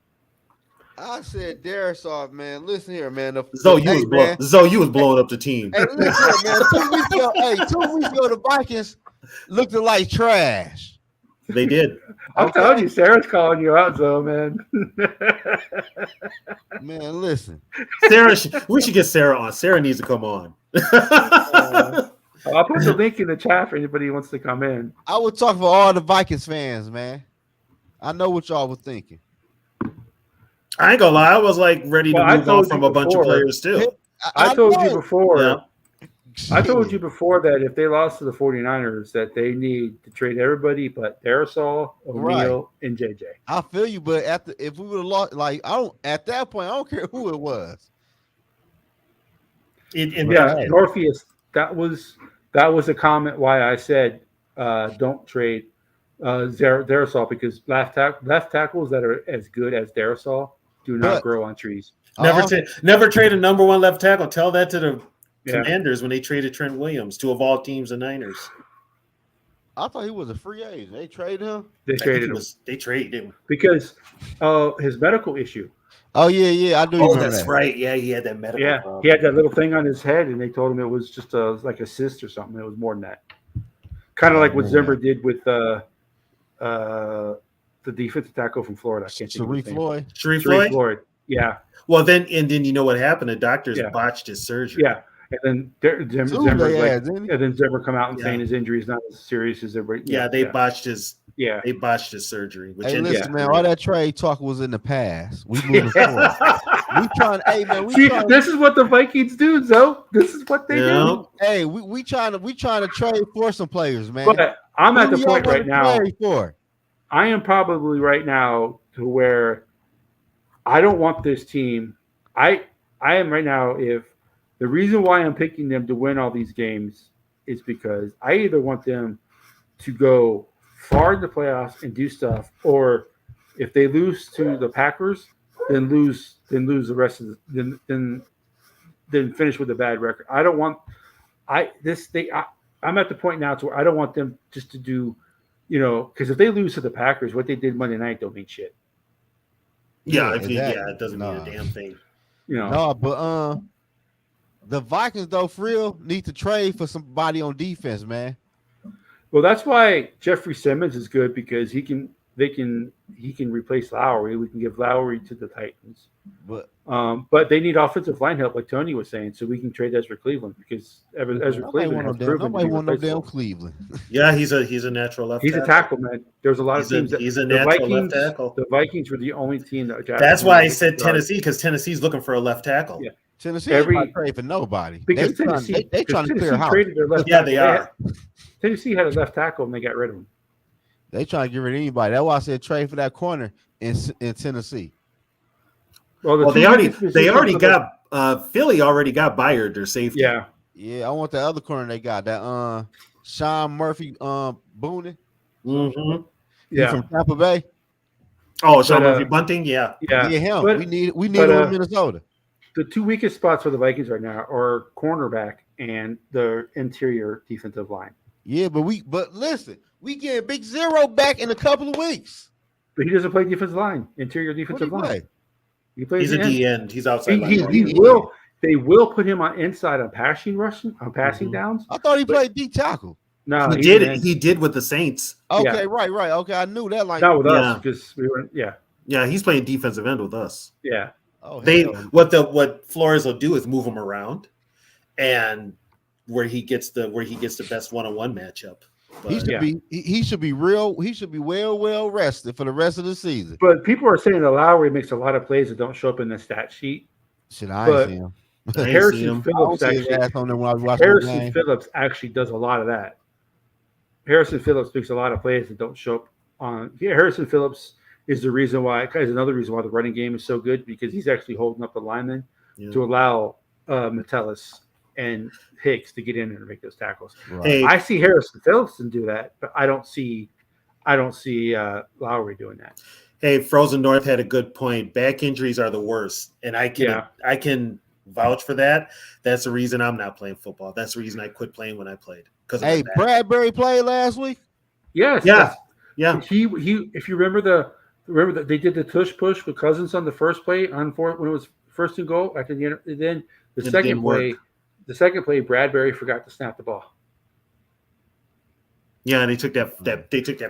Speaker 4: I said Darisaw, man. Listen here, man.
Speaker 3: Zoe,
Speaker 4: Hey, man.
Speaker 3: you was blowing up the team.
Speaker 4: Hey, listen here, man. 2 weeks ago, 2 weeks ago, the Vikings looked like trash.
Speaker 3: They did.
Speaker 1: I'm
Speaker 4: Okay.
Speaker 1: telling you, Sarah's calling you out, Zoe, man.
Speaker 4: Man, listen.
Speaker 3: Sarah, we should get Sarah on. Sarah needs to come on.
Speaker 1: I'll put the link in the chat for anybody who wants to come in.
Speaker 4: I would talk for all the Vikings fans, man. I know what y'all were thinking.
Speaker 3: I ain't gonna lie, I was like ready to
Speaker 1: Well, I
Speaker 3: move on
Speaker 1: told
Speaker 3: from
Speaker 1: you
Speaker 3: a bunch
Speaker 1: before.
Speaker 3: of players too.
Speaker 1: I told you
Speaker 4: know.
Speaker 1: before.
Speaker 3: Yeah.
Speaker 1: I told you before that if they lost to the 49ers, that they need to trade everybody but Darisaw, O'Neal, and JJ.
Speaker 4: I feel you, but if we would have lost, like at that point, I don't care who it was.
Speaker 1: Yeah,
Speaker 4: Hey.
Speaker 1: Morpheus. That was a comment why I said don't trade Darisaw, because left tackles that are as good as Darisaw do not
Speaker 4: But-
Speaker 1: grow on trees.
Speaker 3: Never trade a number one left tackle. Tell that to the
Speaker 1: Yeah.
Speaker 3: Commanders when they traded Trent Williams to of all teams, the Niners.
Speaker 4: I thought he was a free agent. They traded him.
Speaker 1: They
Speaker 3: I think
Speaker 1: traded him
Speaker 3: they traded him.
Speaker 1: because his medical issue.
Speaker 4: Oh yeah, I do.
Speaker 3: Oh,
Speaker 4: remember
Speaker 3: that's
Speaker 4: that.
Speaker 3: right. Yeah, he had that medical
Speaker 1: Yeah,
Speaker 3: problem.
Speaker 1: he had that little thing on his head, and they told him it was just like a cyst or something. It was more than that. Kind of like what Zimmer did with the defensive tackle from Florida. I can't think of his name.
Speaker 3: Sharif
Speaker 1: Sharif
Speaker 3: Floyd?
Speaker 1: Floyd. Yeah,
Speaker 3: Well, then you know what happened? The doctors
Speaker 1: Yeah.
Speaker 3: botched his surgery.
Speaker 1: yeah. And then Zimmer come out and saying his injury is not as serious as everybody.
Speaker 3: They botched his
Speaker 1: Yeah.
Speaker 3: they botched his surgery. Which
Speaker 4: Hey,
Speaker 3: ended
Speaker 4: listen,
Speaker 3: his
Speaker 4: man.
Speaker 3: career.
Speaker 4: All that trade talk was in the past. We moving forward. We trying. Hey, man. We
Speaker 1: See,
Speaker 4: trying.
Speaker 1: this is what the Vikings do, Zoe. This is what they do.
Speaker 4: Hey, we trying to trade for some players, man.
Speaker 1: But I'm at
Speaker 4: Who
Speaker 1: the
Speaker 4: y'all
Speaker 1: point
Speaker 4: wanna
Speaker 1: right now.
Speaker 4: trade for?
Speaker 1: I am probably right now to where I don't want this team. I am right now. If the reason why I'm picking them to win all these games is because I either want them to go far in the playoffs and do stuff, or if they lose to the Packers, then lose the rest of the then finish with a bad record. I don't want I'm at the point now to where I don't want them just to do, because if they lose to the Packers, what they did Monday night don't mean shit.
Speaker 3: Yeah,
Speaker 4: exactly.
Speaker 3: it doesn't mean a damn thing.
Speaker 4: No, but the Vikings though, for real, need to trade for somebody on defense, man.
Speaker 1: Well, that's why Jeffrey Simmons is good, because he can replace Lowry. We can give Lowry to the Titans. But they need offensive line help, like Tony was saying, so we can trade Ezra Cleveland, because Ezra Cleveland has proven
Speaker 4: nobody
Speaker 1: to be
Speaker 4: want no damn
Speaker 1: replaceable.
Speaker 4: Cleveland.
Speaker 3: Yeah, he's a natural left.
Speaker 1: He's a tackle, man. There's a lot of teams.
Speaker 3: He's a
Speaker 1: the
Speaker 3: natural
Speaker 1: Vikings,
Speaker 3: left tackle.
Speaker 1: The Vikings were the only team that.
Speaker 3: That's why I said Tennessee, because Tennessee's looking for a left tackle.
Speaker 1: Yeah.
Speaker 4: Tennessee ain't not trade for nobody.
Speaker 1: Because
Speaker 4: they trying to clear house.
Speaker 1: traded their left.
Speaker 3: Yeah, they are.
Speaker 1: Tennessee had a left tackle and they got rid of him.
Speaker 4: They trying to get rid of anybody. That's why I said trade for that corner in Tennessee.
Speaker 3: Well, they already got Philly already got Byard, their safety.
Speaker 4: Yeah. I want that other corner they got, that Sean Murphy Boone.
Speaker 3: Mm-hmm.
Speaker 1: Yeah,
Speaker 4: from Tampa Bay.
Speaker 3: Oh, Sean Murphy Bunting. Yeah,
Speaker 4: him.
Speaker 1: But,
Speaker 4: we need him in Minnesota.
Speaker 1: The two weakest spots for the Vikings right now are cornerback and the interior defensive line.
Speaker 4: Yeah, but listen, we get Big Zero back in a couple of weeks.
Speaker 1: But he doesn't play defensive line, interior defensive line.
Speaker 3: He plays a D end. He's outside.
Speaker 1: They will put him on inside on passing downs.
Speaker 4: I thought he played D tackle.
Speaker 1: No,
Speaker 3: he did with the Saints.
Speaker 4: Okay, right. Okay, I knew that. Like
Speaker 1: not with us because we were. Yeah,
Speaker 3: Yeah, he's playing defensive end with us.
Speaker 1: Yeah.
Speaker 4: Oh,
Speaker 3: They
Speaker 4: hell.
Speaker 3: what Flores will do is move him around, and where he gets the best one-on-one matchup.
Speaker 4: He
Speaker 3: But
Speaker 4: should
Speaker 1: Yeah.
Speaker 4: be he should be real. He should be well rested for the rest of the season.
Speaker 1: But people are saying that Lowry makes a lot of plays that don't show up in the stat sheet.
Speaker 4: Shit, I ain't
Speaker 1: But
Speaker 4: see him.
Speaker 3: I ain't seen
Speaker 1: Harrison
Speaker 3: him.
Speaker 4: I don't
Speaker 1: Phillips
Speaker 4: see his
Speaker 1: actually
Speaker 4: ass on there when I was watching the
Speaker 1: Harrison
Speaker 4: game.
Speaker 1: Phillips actually does a lot of that. Harrison Phillips makes a lot of plays that don't show up on. Yeah, Harrison Phillips is the reason why. Is another reason why the running game is so good because he's actually holding up the linemen
Speaker 3: Yeah.
Speaker 1: to allow Metellus and Hicks to get in there and make those tackles.
Speaker 4: Right.
Speaker 3: Hey,
Speaker 1: I see Harrison Phillips do that, but I don't see Lowry doing that.
Speaker 3: Hey, Frozen North had a good point. Back injuries are the worst, and I can vouch for that. That's the reason I'm not playing football. That's the reason I quit playing when I played. Because
Speaker 4: Hey, Bradbury played last week.
Speaker 1: Yes,
Speaker 3: Yeah.
Speaker 1: yes. He. If you remember that they did the tush push with Cousins on the first play on fourth when it was first and goal. After the end, and then the
Speaker 3: It
Speaker 1: second
Speaker 3: didn't
Speaker 1: play,
Speaker 3: work.
Speaker 1: Bradbury forgot to snap the ball.
Speaker 3: Yeah, and they took that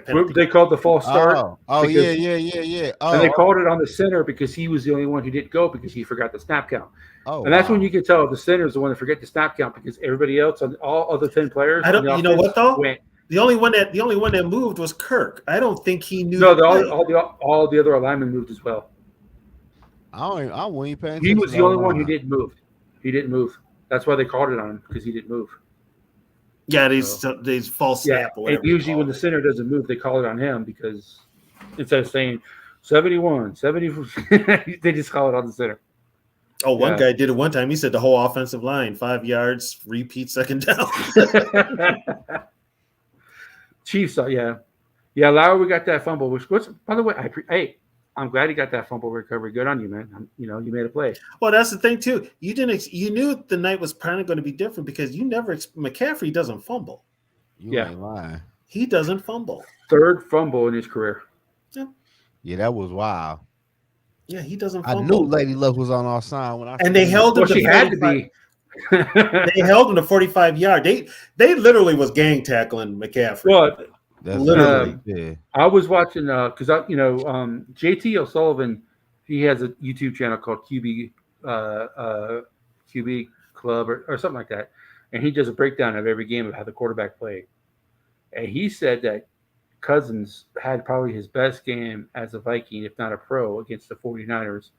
Speaker 3: penalty.
Speaker 1: They called the false start.
Speaker 4: Oh,
Speaker 1: because-
Speaker 4: yeah. Oh,
Speaker 1: And they called it on the center because he was the only one who didn't go because he forgot the snap count.
Speaker 4: oh,
Speaker 1: And that's when
Speaker 4: wow.
Speaker 1: you can tell the center is the one that forget the snap count because everybody else on all other 10 players.
Speaker 3: I don't.
Speaker 1: on the
Speaker 3: You know what
Speaker 1: offense
Speaker 3: though?
Speaker 1: went.
Speaker 3: The only one that moved was Kirk. I don't think he knew.
Speaker 1: No,
Speaker 3: the play.
Speaker 1: all the other alignment moved as well.
Speaker 4: I wasn't even paying
Speaker 1: He
Speaker 4: attention
Speaker 1: was
Speaker 4: to
Speaker 1: the only
Speaker 4: that
Speaker 1: one who
Speaker 4: line.
Speaker 1: didn't move. He didn't move. That's why they called it on him because he didn't move.
Speaker 3: Yeah, these false
Speaker 1: Yeah,
Speaker 3: snap or
Speaker 1: and
Speaker 3: whatever. you
Speaker 1: usually
Speaker 3: call
Speaker 1: when the
Speaker 3: it.
Speaker 1: center doesn't move, they call it on him because instead of saying 71, 70, they just call it on the center.
Speaker 3: Oh, one
Speaker 1: Yeah.
Speaker 3: guy did it one time. He said the whole offensive line, 5 yards, repeat second down.
Speaker 1: Chiefs, yeah. Lowry got that fumble. Which, by the way, I'm glad he got that fumble recovery. Good on you, man. You made a play.
Speaker 3: Well, that's the thing too. You knew the night was probably going to be different because McCaffrey doesn't fumble.
Speaker 4: You ain't lying.
Speaker 3: He doesn't fumble.
Speaker 1: Third fumble in his career.
Speaker 4: Yeah, that was wild.
Speaker 3: Yeah, he doesn't
Speaker 4: I
Speaker 3: fumble.
Speaker 4: knew Lady Luck was on our side when I
Speaker 3: And they held him
Speaker 1: Well, she had to be.
Speaker 3: They held him to 45 yard. They literally was gang tackling McCaffrey.
Speaker 1: Well,
Speaker 4: That's
Speaker 3: literally.
Speaker 4: yeah.
Speaker 1: I was watching because JT O'Sullivan, he has a YouTube channel called QB Club or something like that, and he does a breakdown of every game of how the quarterback played. And he said that Cousins had probably his best game as a Viking, if not a pro, against the 49ers.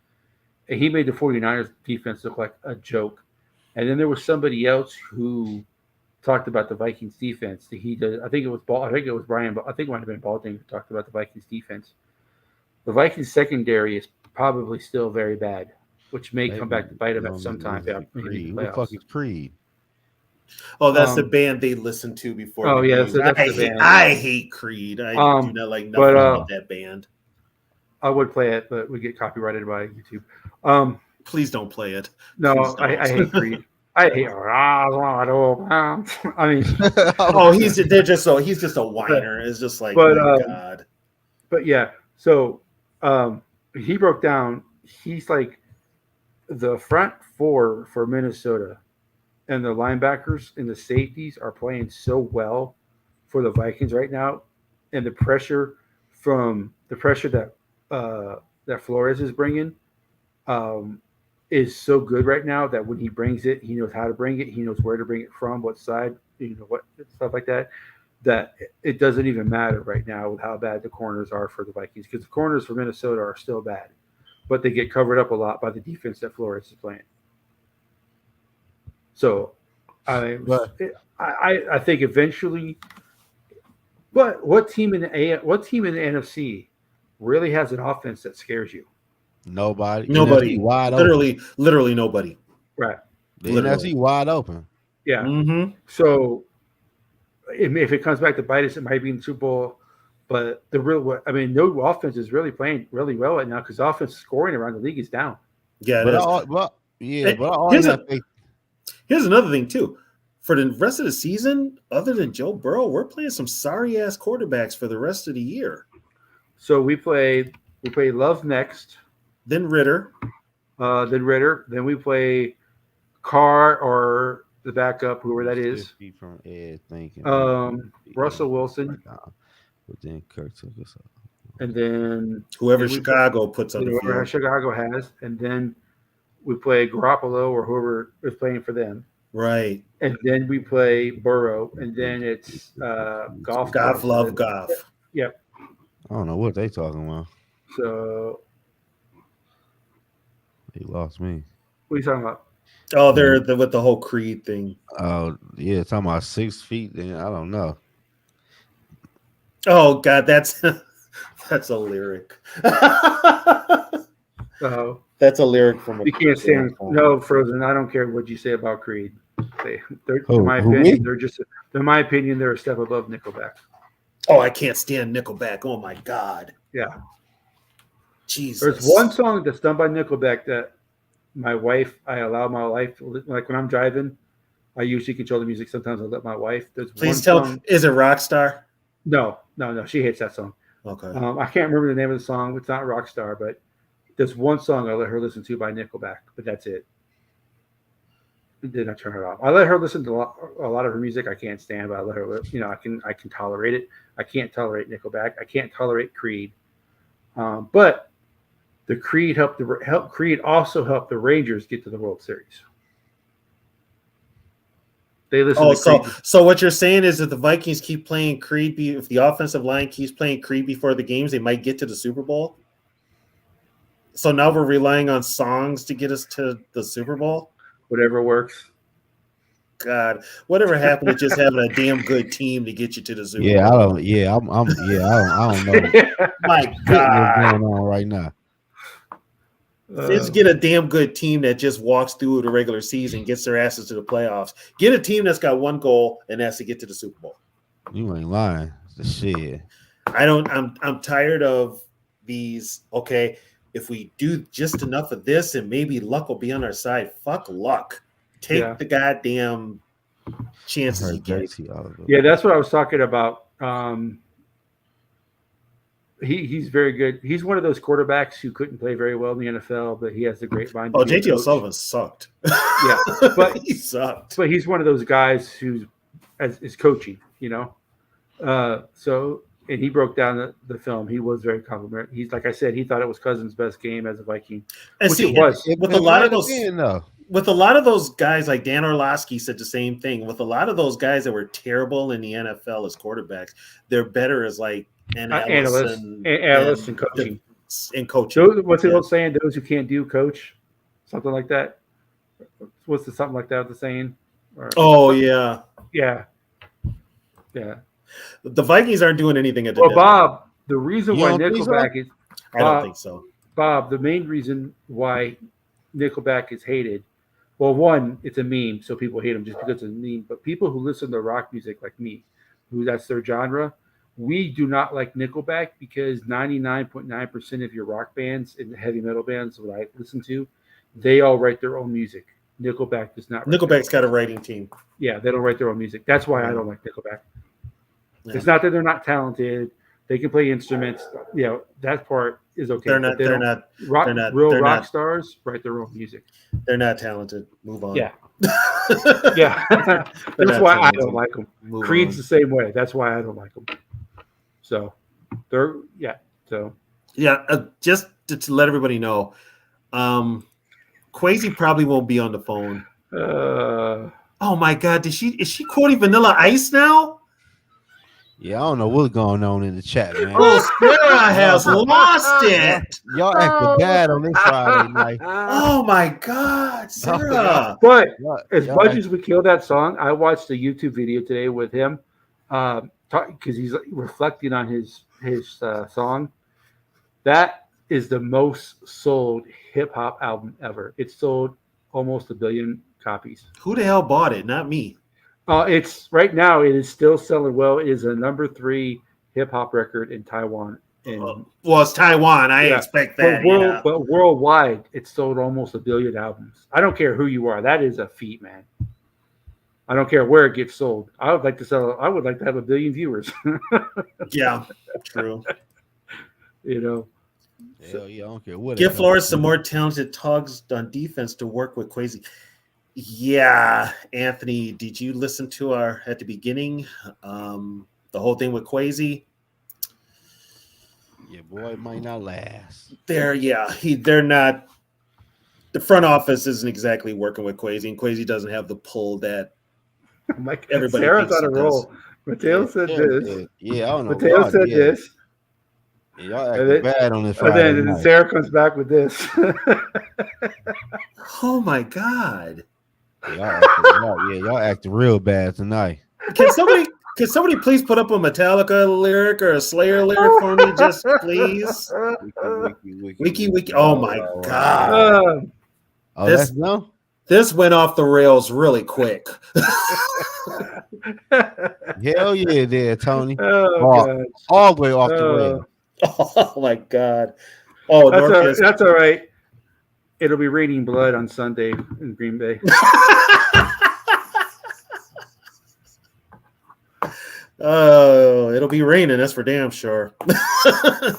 Speaker 1: And he made the 49ers defense look like a joke. And then there was somebody else who talked about the Vikings defense. I think it was Brian, but I think it might have been Balding who talked about the Vikings defense. The Vikings secondary is probably still very bad, which may come back to bite them at some time.
Speaker 4: Creed. Who the fuck is Creed?
Speaker 3: Oh, that's the band they listened to before.
Speaker 1: Oh,
Speaker 3: the
Speaker 1: yeah,
Speaker 3: game.
Speaker 1: that's the band.
Speaker 3: I hate Creed. I do not like nothing about that band.
Speaker 1: I would play it, but we get copyrighted by YouTube.
Speaker 3: Please don't play it.
Speaker 1: No,
Speaker 3: Please don't.
Speaker 1: I hate Creed. I hate. I mean,
Speaker 3: Oh, he's just a whiner. It's just like, oh God.
Speaker 1: But yeah, so he broke down. He's like the front four for Minnesota, and the linebackers and the safeties are playing so well for the Vikings right now, and the pressure that that Flores is bringing is so good right now that when he brings it, he knows how to bring it. He knows where to bring it from, what side, what stuff like that. That it doesn't even matter right now with how bad the corners are for the Vikings because the corners for Minnesota are still bad, but they get covered up a lot by the defense that Flores is playing. So, I think eventually, but what team in the NFC really has an offense that scares you?
Speaker 4: Nobody.
Speaker 3: Nobody.
Speaker 4: Wide open.
Speaker 3: Literally nobody.
Speaker 1: Right.
Speaker 4: The NFC wide open.
Speaker 1: Yeah.
Speaker 3: Mm-hmm.
Speaker 1: So if it comes back to bite us, it might be in the Super Bowl. But no offense is really playing really well right now because offense scoring around the league is down.
Speaker 3: Yeah. Here's another thing too. For the rest of the season, other than Joe Burrow, we're playing some sorry ass quarterbacks for the rest of the year.
Speaker 1: So we play Love next.
Speaker 3: Then Ritter.
Speaker 1: Then we play Carr or the backup, whoever that is.
Speaker 4: From Ed thinking.
Speaker 1: Russell Wilson.
Speaker 4: But then Kirk took us up.
Speaker 1: and then
Speaker 3: Whoever
Speaker 1: then we
Speaker 3: Chicago puts on the
Speaker 1: whoever
Speaker 3: field.
Speaker 1: Chicago has, and then we play Garoppolo or whoever is playing for them,
Speaker 3: Right.
Speaker 1: and then we play Burrow, and then it's golf.
Speaker 3: Goff, love Goff.
Speaker 1: Yep.
Speaker 4: I don't know what they talking about.
Speaker 1: So
Speaker 4: He lost me.
Speaker 1: what are you talking about?
Speaker 3: Oh, they're with the whole Creed thing.
Speaker 4: Oh yeah, talking about 6 feet. Then I don't know.
Speaker 3: Oh God, that's a lyric.
Speaker 1: So
Speaker 3: That's a lyric from a
Speaker 1: you can't stand
Speaker 3: song.
Speaker 1: no Frozen. I don't care what you say about Creed. They're
Speaker 4: Who-
Speaker 1: in my
Speaker 4: who,
Speaker 1: opinion,
Speaker 4: me?
Speaker 1: in my opinion, they're a step above Nickelback.
Speaker 3: Oh, I can't stand Nickelback. Oh my God.
Speaker 1: Yeah.
Speaker 3: Jesus.
Speaker 1: There's one song that's done by Nickelback that I allow my wife to, like when I'm driving, I usually control the music. Sometimes I let my wife. There's
Speaker 3: Please
Speaker 1: one
Speaker 3: tell.
Speaker 1: song.
Speaker 3: Is it Rockstar?
Speaker 1: No. She hates that song.
Speaker 3: Okay.
Speaker 1: I can't remember the name of the song. It's not Rockstar, but there's one song I let her listen to by Nickelback, but that's it. Then I turn it off. I let her listen to a lot of her music. I can't stand, but I let her. I can tolerate it. I can't tolerate Nickelback. I can't tolerate Creed. But the Creed Creed also helped the Rangers get to the World Series. They listen
Speaker 3: Oh,
Speaker 1: to Creed.
Speaker 3: so what you're saying is that the Vikings keep playing Creed, if the offensive line keeps playing Creed before the games, they might get to the Super Bowl. So now we're relying on songs to get us to the Super Bowl.
Speaker 1: Whatever works.
Speaker 3: God, whatever happened to just having a damn good team to get you to the Super Bowl?
Speaker 4: Yeah, I don't. Yeah, I don't know
Speaker 3: My
Speaker 4: what's
Speaker 3: God,
Speaker 4: going on right now.
Speaker 3: let's get a damn good team that just walks through the regular season, gets their asses to the playoffs. Get a team that's got one goal and has to get to the Super Bowl.
Speaker 4: You ain't lying. The shit.
Speaker 3: I'm tired of these. Okay, if we do just enough of this, and maybe luck will be on our side. Fuck luck. Take the goddamn chances you get.
Speaker 1: Yeah, that's what I was talking about. He's very good. He's one of those quarterbacks who couldn't play very well in the NFL, but he has the great mind.
Speaker 3: Oh, JT O'Sullivan sucked.
Speaker 1: Yeah, but
Speaker 3: he sucked.
Speaker 1: But he's one of those guys who is coaching, So, and he broke down the film. He was very complimentary. He's like I said, he thought it was Cousins' best game as a Viking,
Speaker 3: And
Speaker 1: which
Speaker 3: see,
Speaker 1: it was.
Speaker 3: With a lot of those, with a lot of those guys, like Dan Orlovsky said the same thing. With a lot of those guys that were terrible in the NFL as quarterbacks, they're better as like
Speaker 1: analysts and coaching. What's the old saying? Those who can't do, coach. Something like that. What's something like that? The saying?
Speaker 3: Yeah. The Vikings aren't doing anything at the
Speaker 1: Well, Bob, the reason why Nickelback is
Speaker 3: I don't think so.
Speaker 1: Bob, the main reason why Nickelback is hated, well, one, it's a meme, so people hate them just because it's a meme. But people who listen to rock music like me, who that's their genre, we do not like Nickelback because 99.9% of your rock bands and heavy metal bands what I listen to, they all write their own music. Nickelback does not.
Speaker 3: Nickelback's got a writing team.
Speaker 1: Yeah, they don't write their own music. That's why I don't like Nickelback. Yeah. It's not that they're not talented. They can play instruments. That part is okay.
Speaker 3: They're not
Speaker 1: rock stars write their own music.
Speaker 3: They're not talented. Move on.
Speaker 1: Yeah. Yeah. That's why I don't like them. Creed's the same way. That's why I don't like them. So
Speaker 3: just to let everybody know, Quasi probably won't be on the phone. Oh my God, is she quoting Vanilla Ice now?
Speaker 4: Yeah, I don't know what's going on in the chat, man.
Speaker 3: Oh, Sarah has lost it.
Speaker 4: Y'all acting bad on this Friday night.
Speaker 3: Oh my God, Sarah!
Speaker 1: But as much as we kill that song, I watched a YouTube video today with him, because he's reflecting on his song. That is the most sold hip hop album ever. It sold almost 1 billion copies.
Speaker 3: Who the hell bought it? Not me.
Speaker 1: It's right now. It is still selling well. It is a number 3 hip hop record in Taiwan.
Speaker 3: Well, it's Taiwan. I expect that.
Speaker 1: But worldwide, it sold almost 1 billion albums. I don't care who you are. That is a feat, man. I don't care where it gets sold. I would like to have 1 billion viewers.
Speaker 3: Yeah, true.
Speaker 4: Hell yeah, I don't care what.
Speaker 3: Give Flores some more talented tugs on defense to work with Quasi. Yeah, Anthony, did you listen to our at the beginning? The whole thing with Quasi.
Speaker 4: Yeah, boy, it might not last.
Speaker 3: They're not. The front office isn't exactly working with Kwesi, and Kwesi doesn't have the pull that
Speaker 1: Mike,
Speaker 3: everybody
Speaker 1: Sarah's
Speaker 3: thinks
Speaker 1: on
Speaker 3: he
Speaker 1: a
Speaker 3: does.
Speaker 1: roll. Mateo
Speaker 4: Yeah,
Speaker 1: said
Speaker 4: yeah,
Speaker 1: this.
Speaker 4: yeah, I don't know.
Speaker 1: Mateo
Speaker 4: Y'all,
Speaker 1: said this.
Speaker 4: Yeah, y'all
Speaker 1: And
Speaker 4: acting
Speaker 1: then,
Speaker 4: bad on this
Speaker 1: and
Speaker 4: Friday
Speaker 1: then
Speaker 4: night.
Speaker 1: Sarah comes back with this.
Speaker 3: Oh my God!
Speaker 4: Y'all acting real bad tonight.
Speaker 3: Can somebody please put up a Metallica lyric or a Slayer lyric for me, just please? Wiki. Oh my God!
Speaker 4: Oh,
Speaker 3: This-
Speaker 4: that's no.
Speaker 3: This went off the rails really quick.
Speaker 4: Hell yeah, there, Tony.
Speaker 1: Oh, God.
Speaker 4: All the way off the rail.
Speaker 3: Oh my God! Oh,
Speaker 1: That's all right. It'll be raining blood on Sunday in Green Bay.
Speaker 3: Oh, it'll be raining. That's for damn sure.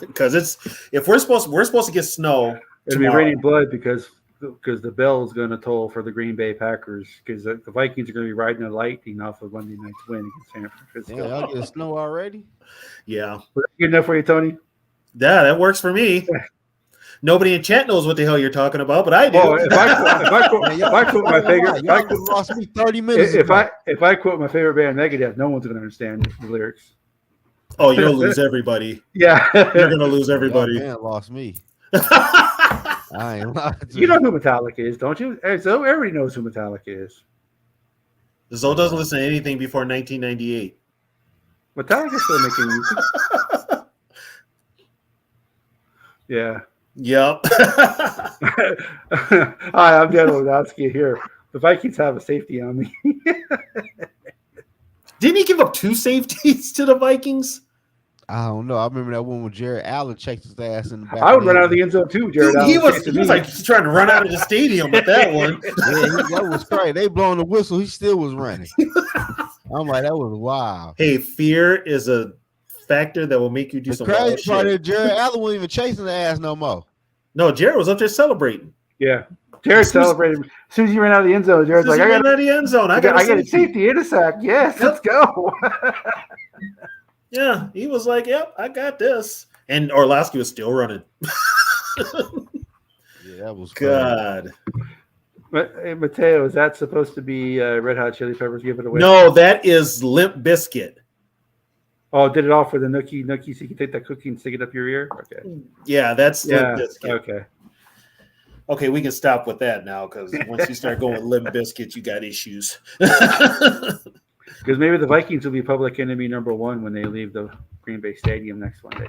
Speaker 3: Because we're supposed to get snow.
Speaker 1: It'll
Speaker 3: tomorrow.
Speaker 1: be raining blood because the bell is going to toll for the Green Bay Packers because the Vikings are going to be riding the lightning off of Monday night's win against San Francisco.
Speaker 4: Damn, y'all get snow already?
Speaker 3: Yeah,
Speaker 1: Was that good enough for you, Tony?
Speaker 3: yeah, that works for me. Nobody in chat knows what the hell you're talking about, but I do.
Speaker 1: Oh, if I quote my favorite,
Speaker 4: Y'all lost me 30 minutes ago.
Speaker 1: if I quote my favorite band, Megadeth, no one's going to understand the lyrics.
Speaker 3: Oh, you'll lose everybody.
Speaker 1: Yeah,
Speaker 3: You're gonna lose everybody.
Speaker 4: Y'all man lost me. I ain't lying to
Speaker 1: you know who Metallica is, don't you? So everybody knows who Metallica is.
Speaker 3: Zoe doesn't listen to anything before 1998.
Speaker 1: Metallica's still making music. Yeah.
Speaker 3: Yep.
Speaker 1: Hi, I'm Dan Wodowski here. The Vikings have a safety on me.
Speaker 3: Didn't he give up 2 safeties to the Vikings?
Speaker 4: I don't know. I remember that one when Jared Allen checked his ass in the back.
Speaker 1: I would run out of the end zone too, Jared.
Speaker 3: He
Speaker 1: Allen.
Speaker 3: was like trying to run out of the stadium with that one.
Speaker 4: Yeah, that was crazy. They blowing the whistle. He still was running. I'm like, that was wild.
Speaker 3: Hey, fear is a factor that will make you do
Speaker 4: The
Speaker 3: some wild
Speaker 4: crazy part
Speaker 3: shit.
Speaker 4: is Jared Allen wasn't even chasing the ass no more.
Speaker 3: No, Jared was up there celebrating.
Speaker 1: Yeah. Jared celebrated. As soon as he ran out of the end zone, Jared's like, I got
Speaker 3: out of the end zone. I got
Speaker 1: a safety in a sack. Yes, let's go.
Speaker 3: Yeah, he was like, "Yep, I got this." And Orlowski was still running.
Speaker 4: Yeah, that was crazy.
Speaker 3: God.
Speaker 1: But hey, Mateo, is that supposed to be Red Hot Chili Peppers? Give it away.
Speaker 3: No, that is Limp Biscuit.
Speaker 1: Oh, did it all for the nookie, so you can take that cookie and stick it up your ear? Okay.
Speaker 3: Yeah, that's
Speaker 1: Yeah.
Speaker 3: Limp Biscuit.
Speaker 1: Okay.
Speaker 3: Okay, we can stop with that now because once you start going with Limp Biscuit, you got issues.
Speaker 1: Because maybe the Vikings will be public enemy number 1 when they leave the Green Bay Stadium next Monday.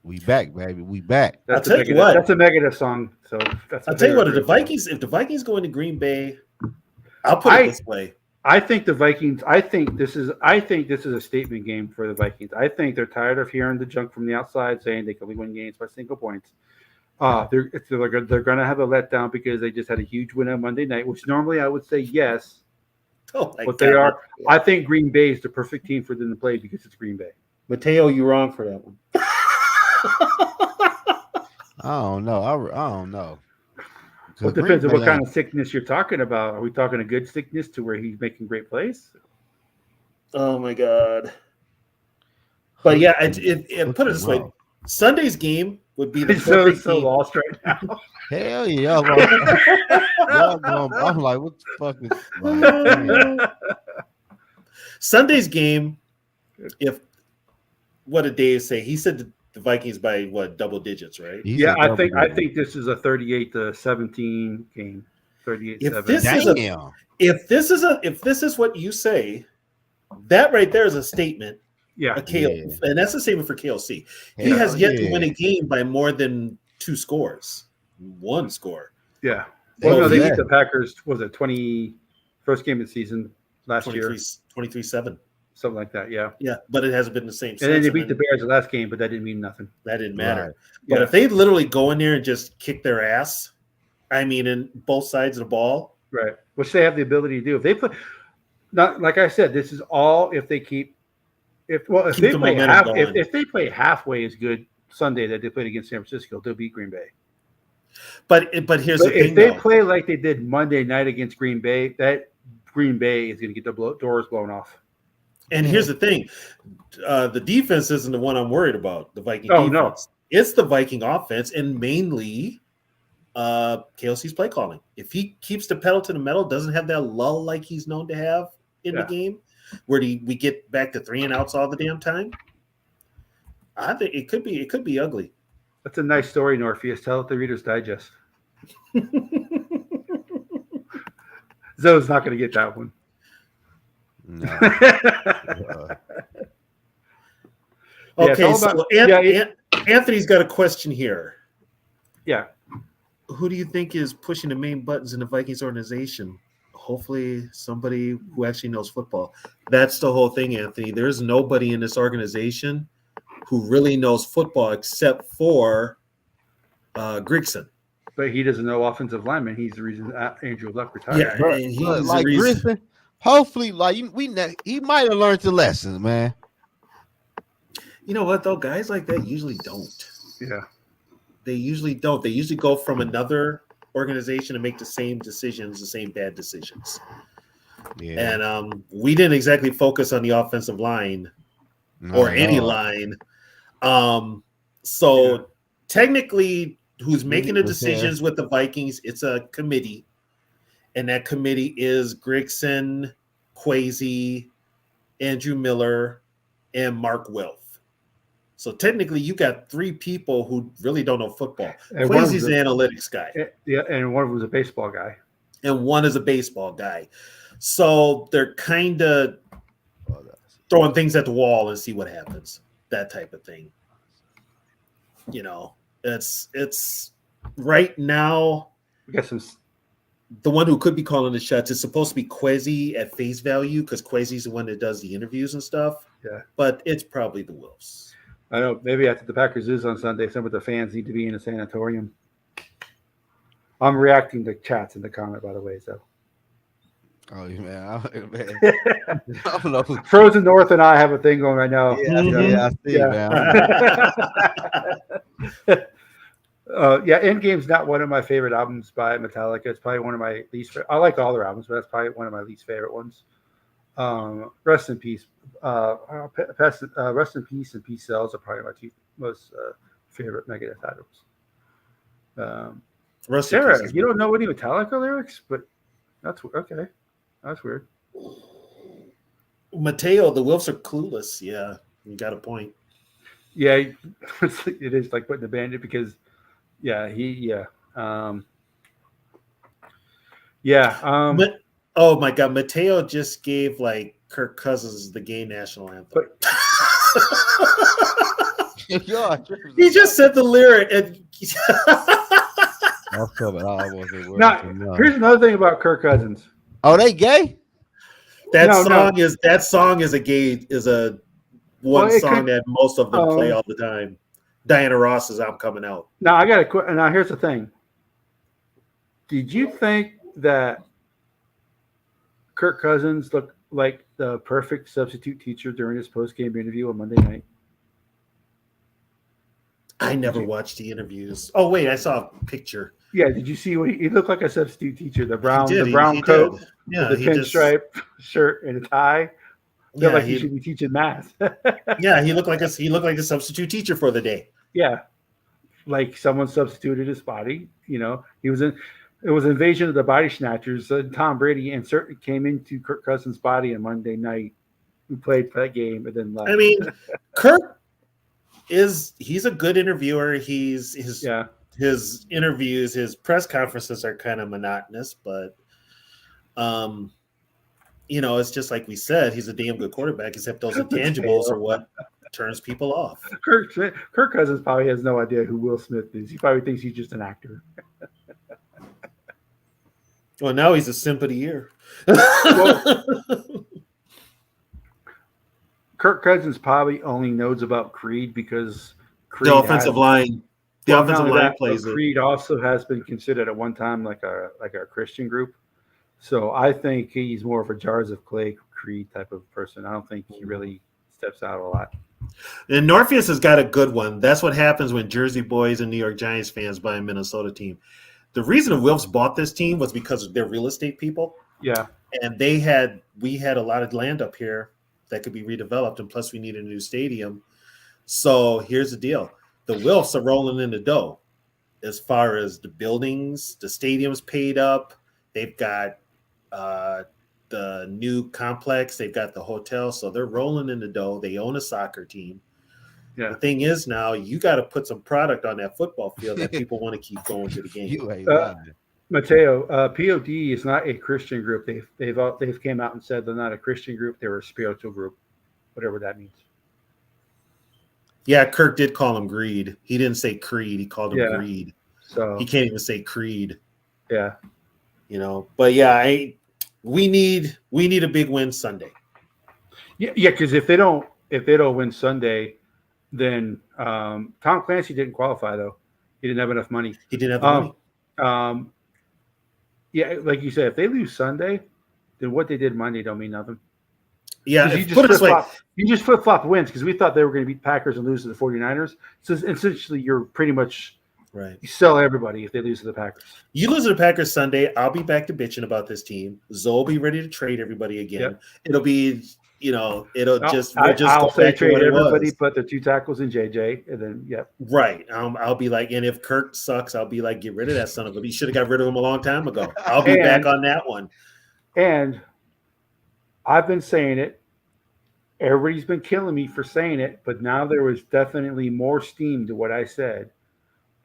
Speaker 4: We back, baby. We back.
Speaker 3: I'll tell you what.
Speaker 1: That's a Megadeth song. So
Speaker 3: I'll tell you what. If the Vikings go into Green Bay, I'll put it this way.
Speaker 1: I think the Vikings. I think this is a statement game for the Vikings. I think they're tired of hearing the junk from the outside saying they can only win games by single points. They're going to have a letdown because they just had a huge win on Monday night, which normally I would say yes.
Speaker 3: Oh,
Speaker 1: but they are. I think Green Bay is the perfect team for them to play because it's Green Bay.
Speaker 3: Mateo, you're wrong for that one.
Speaker 4: I don't know. I don't know.
Speaker 1: Well, it depends on what kind of sickness you're talking about. Are we talking a good sickness to where he's making great plays?
Speaker 3: Oh my God! But yeah, put it this way: Sunday's game would be the perfect
Speaker 1: so
Speaker 3: game.
Speaker 1: lost right now.
Speaker 4: Hell yeah, y'all I'm like, what the fuck is like,
Speaker 3: Sunday's game? If what did Dave say? He said the Vikings by what double digits, right?
Speaker 1: Yeah, I think this is a 38-17 game. 38-7.
Speaker 3: If this is what you say, that right there is a statement.
Speaker 1: Yeah.
Speaker 3: And that's a statement for KLC. He has yet to win a game by more than 2 scores. 1 score.
Speaker 1: Yeah. Well, no, they beat the Packers. Was it first game of the season last year?
Speaker 3: 23-7.
Speaker 1: Something like that. Yeah.
Speaker 3: Yeah, but it hasn't been the same.
Speaker 1: And then they beat the Bears the last game, but that didn't mean nothing.
Speaker 3: That didn't matter.
Speaker 1: Right.
Speaker 3: But if they literally go in there and just kick their ass, I mean, in both sides of the ball,
Speaker 1: right? Which they have the ability to do. If they play, not like I said, this is all if they keep. If they play halfway as good Sunday that they played against San Francisco, they'll beat Green Bay.
Speaker 3: But here's the thing:
Speaker 1: if they play like they did Monday night against Green Bay, that Green Bay is going to get the doors blown off.
Speaker 3: And here's the thing: the defense isn't the one I'm worried about. The Viking
Speaker 1: Oh,
Speaker 3: defense.
Speaker 1: no.
Speaker 3: It's the Viking offense, and mainly KLC's play calling. If he keeps the pedal to the metal, doesn't have that lull like he's known to have in the game, where we get back to 3 and outs all the damn time, I think it could be ugly.
Speaker 1: That's a nice story, Norpheus. Tell it to Reader's Digest. Zoe's not going to get that one.
Speaker 4: No.
Speaker 3: Okay,
Speaker 1: about,
Speaker 3: Anthony's got a question here.
Speaker 1: Yeah.
Speaker 3: Who do you think is pushing the main buttons in the Vikings organization? Hopefully somebody who actually knows football. That's the whole thing, Anthony. There's nobody in this organization who really knows football except for Grigson.
Speaker 1: But he doesn't know offensive lineman. He's the reason Andrew Luck retired.
Speaker 3: Yeah,
Speaker 4: But,
Speaker 3: and he's
Speaker 4: like
Speaker 3: the reason.
Speaker 4: Griffin, hopefully, like he might have learned the lessons, man.
Speaker 3: You know what, though? Guys like that usually don't.
Speaker 1: Yeah.
Speaker 3: They usually don't. They usually go from another organization and make the same decisions, the same bad decisions.
Speaker 4: Yeah.
Speaker 3: And we didn't exactly focus on the offensive line or any line. So technically, who's making the decisions with the Vikings? It's a committee, and that committee is Grigson, Kwesi, Andrew Miller, and Mark Wilf. So technically, you got 3 people who really don't know football. Kwesi's an analytics guy.
Speaker 1: Yeah, and one of them was a baseball guy.
Speaker 3: And one is a baseball guy. So they're kind of throwing things at the wall and see what happens. That type of thing. You know, it's right now.
Speaker 1: We got some.
Speaker 3: The one who could be calling the shots is supposed to be Kwesi at face value because Kwesi's the one that does the interviews and stuff.
Speaker 1: Yeah.
Speaker 3: But it's probably the Wolves.
Speaker 1: I know. Maybe after the Packers is on Sunday, some of the fans need to be in a sanatorium. I'm reacting to chats in the comment, by the way. So.
Speaker 4: Oh man, I don't know.
Speaker 1: Frozen North and I have a thing going right now.
Speaker 4: Yeah, I see, man.
Speaker 1: Endgame's not one of my favorite albums by Metallica. It's probably one of my least favorite. I like all their albums, but that's probably one of my least favorite ones. Rest in peace. Rest in peace and Peace Cells are probably my 2 most favorite Megadeth albums. Sarah, you don't know any Metallica lyrics, but that's okay. That's weird.
Speaker 3: Mateo, the Wolves are clueless. Yeah, you got a point.
Speaker 1: Yeah, it is like putting the band in because,
Speaker 3: oh my God, Mateo just gave like Kirk Cousins the gay national anthem. He just said the lyric. And
Speaker 1: now, here's another thing about Kirk Cousins.
Speaker 4: Oh, they gay?
Speaker 3: That song is a song that most of them play all the time. Diana Ross is I'm Coming Out.
Speaker 1: Now I got to. Now here's the thing. Did you think that Kirk Cousins looked like the perfect substitute teacher during his post-game interview on Monday night?
Speaker 3: I never watched the interviews. Oh wait, I saw a picture.
Speaker 1: Yeah, did you see what he looked like? A substitute teacher. The brown coat,
Speaker 3: yeah,
Speaker 1: the pinstripe shirt and a tie.
Speaker 3: Yeah,
Speaker 1: like he should be teaching math.
Speaker 3: Yeah, he looked like a substitute teacher for the day.
Speaker 1: Yeah, like someone substituted his body. You know, it was Invasion of the Body Snatchers. Tom Brady came into Kirk Cousins' body on Monday night. Who played for that game and then left.
Speaker 3: I mean, Kirk he's a good interviewer. His interviews, his press conferences are kind of monotonous, but it's just like we said, he's a damn good quarterback, except those intangibles are what turns people off.
Speaker 1: Kirk Cousins probably has no idea who Will Smith is. He probably thinks he's just an actor.
Speaker 3: Well, now he's a simp of the year.
Speaker 1: Kirk Cousins probably only knows about Creed because
Speaker 3: the offensive line plays it.
Speaker 1: Creed also has been considered at one time like a Christian group. So I think he's more of a Jars of Clay Creed type of person. I don't think he really steps out a lot.
Speaker 3: And Norpheus has got a good one. That's what happens when Jersey boys and New York Giants fans buy a Minnesota team. The reason the Wilfs bought this team was because they're real estate people.
Speaker 1: Yeah.
Speaker 3: And we had a lot of land up here that could be redeveloped, and plus we need a new stadium. So here's the deal: the Wilfs are rolling in the dough as far as the buildings, the stadium's paid up. They've got the new complex, they've got the hotel, so they're rolling in the dough. They own a soccer team.
Speaker 1: Yeah.
Speaker 3: The thing is, now you got to put some product on that football field that people want to keep going to the game.
Speaker 4: You ain't lying.
Speaker 1: Mateo, POD is not a Christian group. They've came out and said they're not a Christian group. They're a spiritual group, whatever that means.
Speaker 3: Yeah, Kirk did call him greed. He didn't say creed. He called him
Speaker 1: Yeah.
Speaker 3: greed.
Speaker 1: So
Speaker 3: He can't even say creed.
Speaker 1: yeah,
Speaker 3: You know, but yeah, we need a big win Sunday.
Speaker 1: yeah. Because if they don't win Sunday, then Tom Clancy didn't qualify though. He didn't have enough money.
Speaker 3: He didn't have the money.
Speaker 1: Yeah, like you said, if they lose Sunday, then what they did Monday don't mean nothing.
Speaker 3: Yeah,
Speaker 1: You
Speaker 3: put it this way.
Speaker 1: just flip-flop wins because we thought they were going to beat Packers and lose to the 49ers. So essentially, you're pretty much
Speaker 3: Right.
Speaker 1: you sell everybody if they lose to the Packers.
Speaker 3: You lose to the Packers Sunday, I'll be back to bitching about this team. Zoe will be ready to trade everybody again.
Speaker 1: Yep.
Speaker 3: It'll be, I'll just
Speaker 1: I'll
Speaker 3: go
Speaker 1: say
Speaker 3: back to
Speaker 1: trade
Speaker 3: what it
Speaker 1: everybody
Speaker 3: was.
Speaker 1: but the 2 tackles and JJ, and then yep.
Speaker 3: Right. I'll be like, and if Kirk sucks, I'll be like, get rid of that son of a. You should have got rid of him a long time ago. I'll be back on that one.
Speaker 1: And I've been saying it. Everybody's been killing me for saying it, but now there was definitely more steam to what I said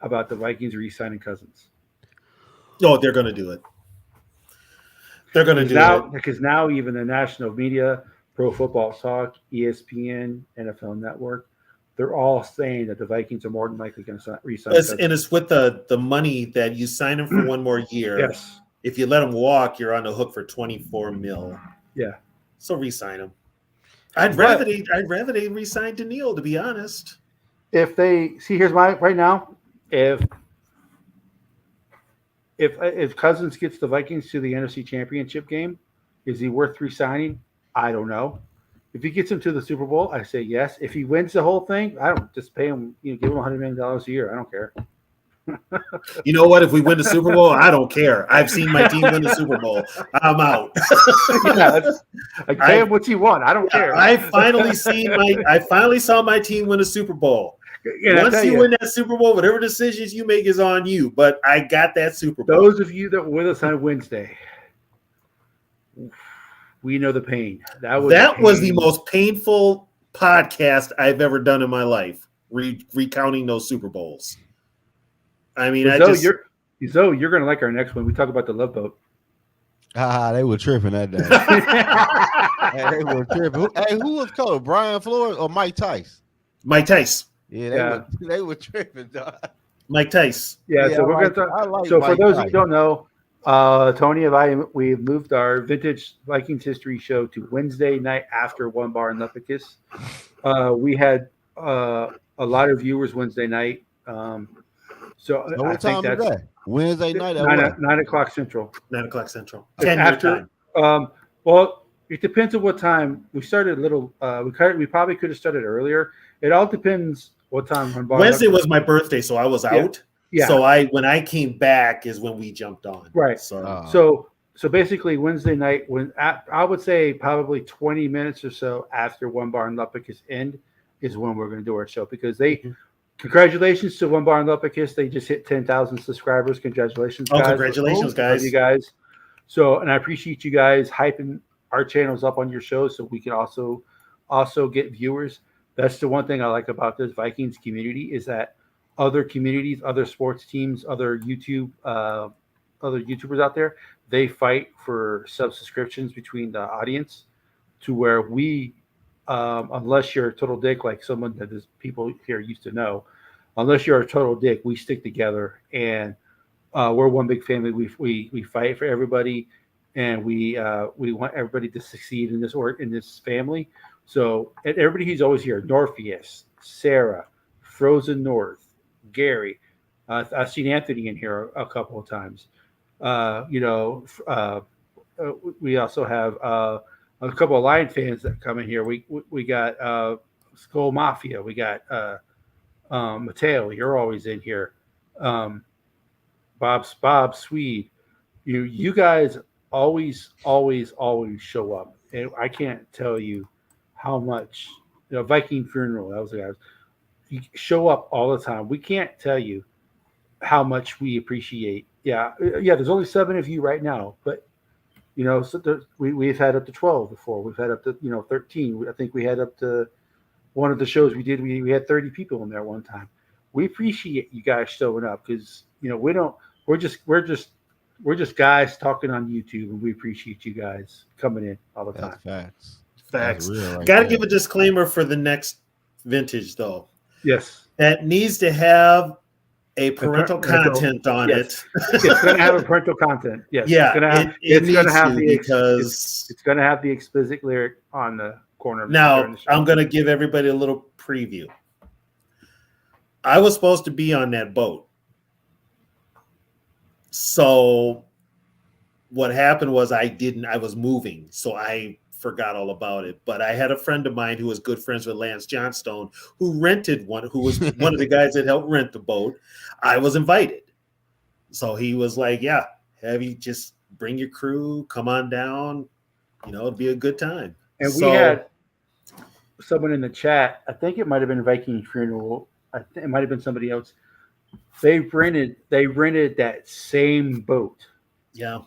Speaker 1: about the Vikings re-signing Cousins.
Speaker 3: No, they're going to do it. They're going to do
Speaker 1: Now,
Speaker 3: it.
Speaker 1: because now even the national media, Pro Football Talk, ESPN, NFL Network, they're all saying that the Vikings are more than likely going to re-sign Cousins.
Speaker 3: And it's with the money that you sign him for one more year.
Speaker 1: Yes.
Speaker 3: If you let him walk, you're on the hook for $24 million.
Speaker 1: Yeah.
Speaker 3: So re-sign him. I'd rather they re-sign Daniil, to be honest.
Speaker 1: If they see, here's my right now. If Cousins gets the Vikings to the NFC Championship game, is he worth re-signing? I don't know. If he gets him to the Super Bowl, I say yes. If he wins the whole thing, I don't just pay him. Give him $100 million a year. I don't care.
Speaker 3: You know what? If we win the Super Bowl, I don't care. I've seen my team win the Super Bowl. I'm out.
Speaker 1: I pay him what you want. I don't care.
Speaker 3: I finally saw my team win a Super Bowl.
Speaker 1: And
Speaker 3: once you win that Super Bowl, whatever decisions you make is on you. But I got that Super Bowl.
Speaker 1: Those of you that were with us on Wednesday, we know the pain. That was
Speaker 3: the most painful podcast I've ever done in my life. Recounting those Super Bowls. I mean,
Speaker 1: you're going to like our next one. We talk about the Love Boat.
Speaker 4: They were tripping that day. They were tripping. Hey, who was called? Brian Flores or Mike Tice?
Speaker 3: Mike Tice.
Speaker 4: Yeah, they were tripping, dog.
Speaker 3: Mike Tice.
Speaker 1: Yeah, so we're going to talk. So for those who don't know, Tony and we've moved our Vintage Vikings History show to Wednesday night after One Bar and Lepicus. We had a lot of viewers Wednesday night. So
Speaker 4: what time is that? Wednesday night at
Speaker 1: 9 o'clock Central.
Speaker 3: 9 o'clock Central.
Speaker 1: 10 after time. Well, it depends on what time. We started a little. We probably could have started earlier. It all depends what time.
Speaker 3: Wednesday was my birthday, so I was out.
Speaker 1: Yeah.
Speaker 3: So when I came back is when we jumped on.
Speaker 1: Right. So basically Wednesday night, I would say probably 20 minutes or so after One Bar and Lepicus end is when we're going to do our show because congratulations to One Bar and Lepicus. They just hit 10,000 subscribers. Congratulations, guys.
Speaker 3: Congratulations, guys.
Speaker 1: Love you guys. So, and I appreciate you guys hyping our channels up on your shows so we can also get viewers. That's the one thing I like about this Vikings community is that other communities, other sports teams, other YouTubers out there, they fight for subscriptions between the audience to where we, unless you're a total dick, like someone that is people here used to know, unless you're a total dick, we stick together and we're one big family. We fight for everybody, and we want everybody to succeed in this family. So, and everybody who's always here, Norpheus, Sarah, Frozen North, Gary. I've seen Anthony in here a couple of times. We also have a couple of Lion fans that come in here. We got Skull Mafia. We got Mateo. You're always in here. Bob Swede. You guys always show up, and I can't tell you how much Viking Funeral. That was the guys. You show up all the time. We can't tell you how much we appreciate. Yeah. There's only 7 of you right now, but so we've had up to 12 before. We've had up to 13. I think we had up to one of the shows we did. We had 30 people in there one time. We appreciate you guys showing up because we don't. We're just guys talking on YouTube, and we appreciate you guys coming in all the time.
Speaker 4: That's facts.
Speaker 3: Facts.
Speaker 4: That's real right
Speaker 3: Got to
Speaker 4: there.
Speaker 3: give a disclaimer for the next vintage, though.
Speaker 1: Yes,
Speaker 3: That needs to have a parental content on
Speaker 1: yes.
Speaker 3: it.
Speaker 1: It's going to have a parental content. Yes.
Speaker 3: Yeah,
Speaker 1: it's going to have the
Speaker 3: because
Speaker 1: it's going to have the explicit lyric on the corner.
Speaker 3: Now I'm going to give everybody a little preview. I was supposed to be on that boat. So what happened was I was moving, so I forgot all about it. But I had a friend of mine who was good friends with Lance Johnstone who rented one, who was one of the guys that helped rent the boat. I was invited. So he was like, yeah, have you just bring your crew, come on down. It'll be a good time.
Speaker 1: And we had someone in the chat, I think it might have been Viking Funeral. It might have been somebody else. They rented that same boat.
Speaker 3: Yeah.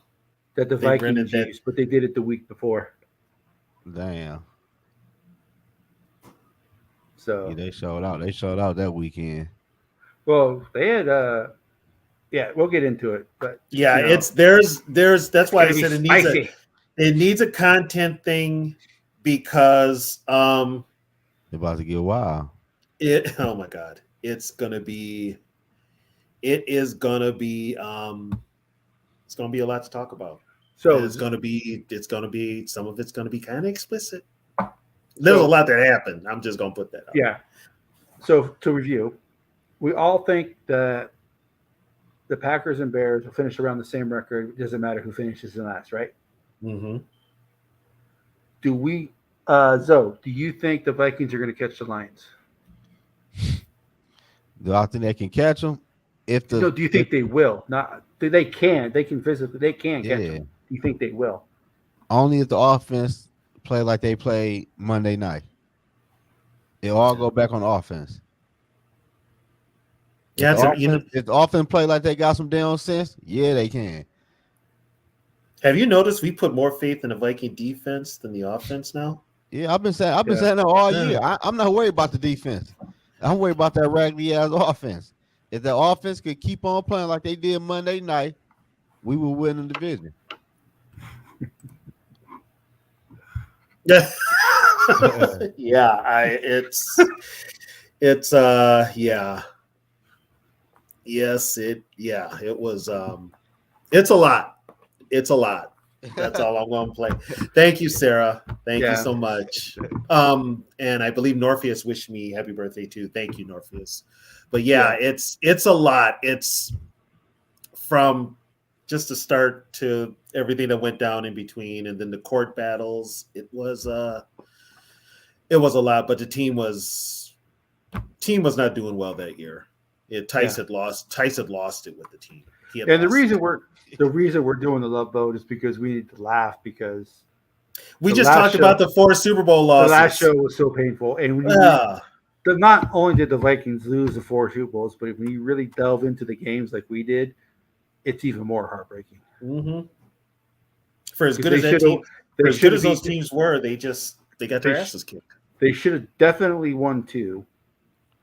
Speaker 1: That the Vikings used, but they did it the week before.
Speaker 4: Damn.
Speaker 1: So
Speaker 4: yeah, they showed out. They showed out that weekend.
Speaker 1: Well, they had we'll get into it. But
Speaker 3: it's there's that's why I said it needs a content thing because
Speaker 4: they're about to get wild.
Speaker 3: Oh my God. It is gonna be it's gonna be a lot to talk about. So it's gonna be some of it's gonna be kind of explicit. There's a lot that happened. I'm just gonna put that out.
Speaker 1: Yeah. So to review, we all think that the Packers and Bears will finish around the same record. It doesn't matter who finishes in last, right?
Speaker 3: Mm-hmm.
Speaker 1: Do we, Zoe, do you think the Vikings are going to catch the Lions?
Speaker 4: Do I think they can catch them?
Speaker 1: Do you think they will? Not they can. They can physically. They can catch them. Do you think they will?
Speaker 4: Only if the offense play like they played Monday night. It'll all go back on offense.
Speaker 3: Yeah,
Speaker 4: if the offense play like they got some damn sense, yeah, they can.
Speaker 3: Have you noticed we put more faith in the Viking defense than the offense now?
Speaker 4: Yeah, I've been saying that all year. I'm not worried about the defense. I'm worried about that raggedy ass offense. If the offense could keep on playing like they did Monday night, we will win the division.
Speaker 3: Yeah, it was it's a lot. It's a lot. That's all I'm going to play. Thank you, Sarah. Thank you so much. And I believe Norpheus wished me happy birthday too. Thank you, Norpheus. But it's a lot. It's from just the start to everything that went down in between, and then the court battles. It was a lot, but the team was not doing well that year. Tice had lost it with the team.
Speaker 1: And the reason we're doing the love vote is because we need to laugh because
Speaker 3: we just talked about the 4 Super Bowl losses.
Speaker 1: The last show was so painful, and not only did the Vikings lose the 4 Super Bowls, but when you really delve into the games like we did, it's even more heartbreaking.
Speaker 3: Mm-hmm. For as good as that team, as good as those teams were, they got their asses kicked.
Speaker 1: They should have definitely won 2.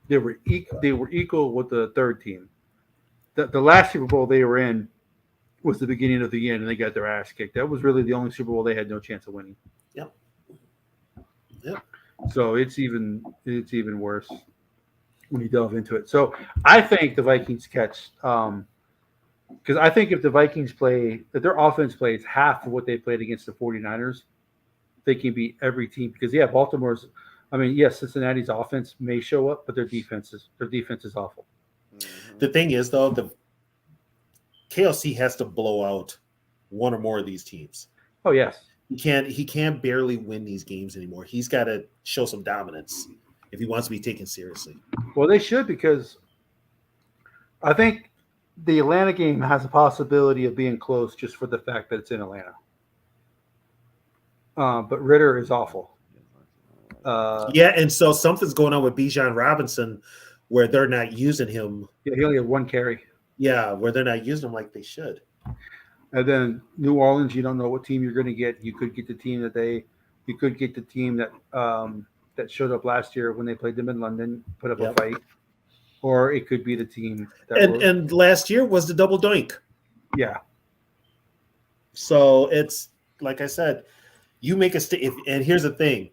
Speaker 1: They were equal with the third team. The last Super Bowl they were in was the beginning of the end, and they got their ass kicked. That was really the only Super Bowl they had no chance of winning.
Speaker 3: Yep.
Speaker 1: So it's even worse when you delve into it. So I think the Vikings catch because I think if their offense plays half of what they played against the 49ers, they can beat every team. Because Cincinnati's offense may show up, but their defense is awful.
Speaker 3: The thing is, though, the KLC has to blow out one or more of these teams.
Speaker 1: Oh yes,
Speaker 3: he can't barely win these games anymore. He's got to show some dominance if he wants to be taken seriously.
Speaker 1: Well, they should, because I think the Atlanta game has a possibility of being close just for the fact that it's in Atlanta. But Ritter is awful.
Speaker 3: Yeah, and so something's going on with Bijan Robinson where they're not using him.
Speaker 1: Yeah, he only had one carry.
Speaker 3: Yeah, where they're not using him like they should.
Speaker 1: And then New Orleans, you don't know what team you're going to get. You could get the team you could get the team that showed up last year when they played them in London, put up a fight, or it could be the team that
Speaker 3: and last year was the double doink.
Speaker 1: Yeah.
Speaker 3: So it's like I said, you make a statement, and here's the thing: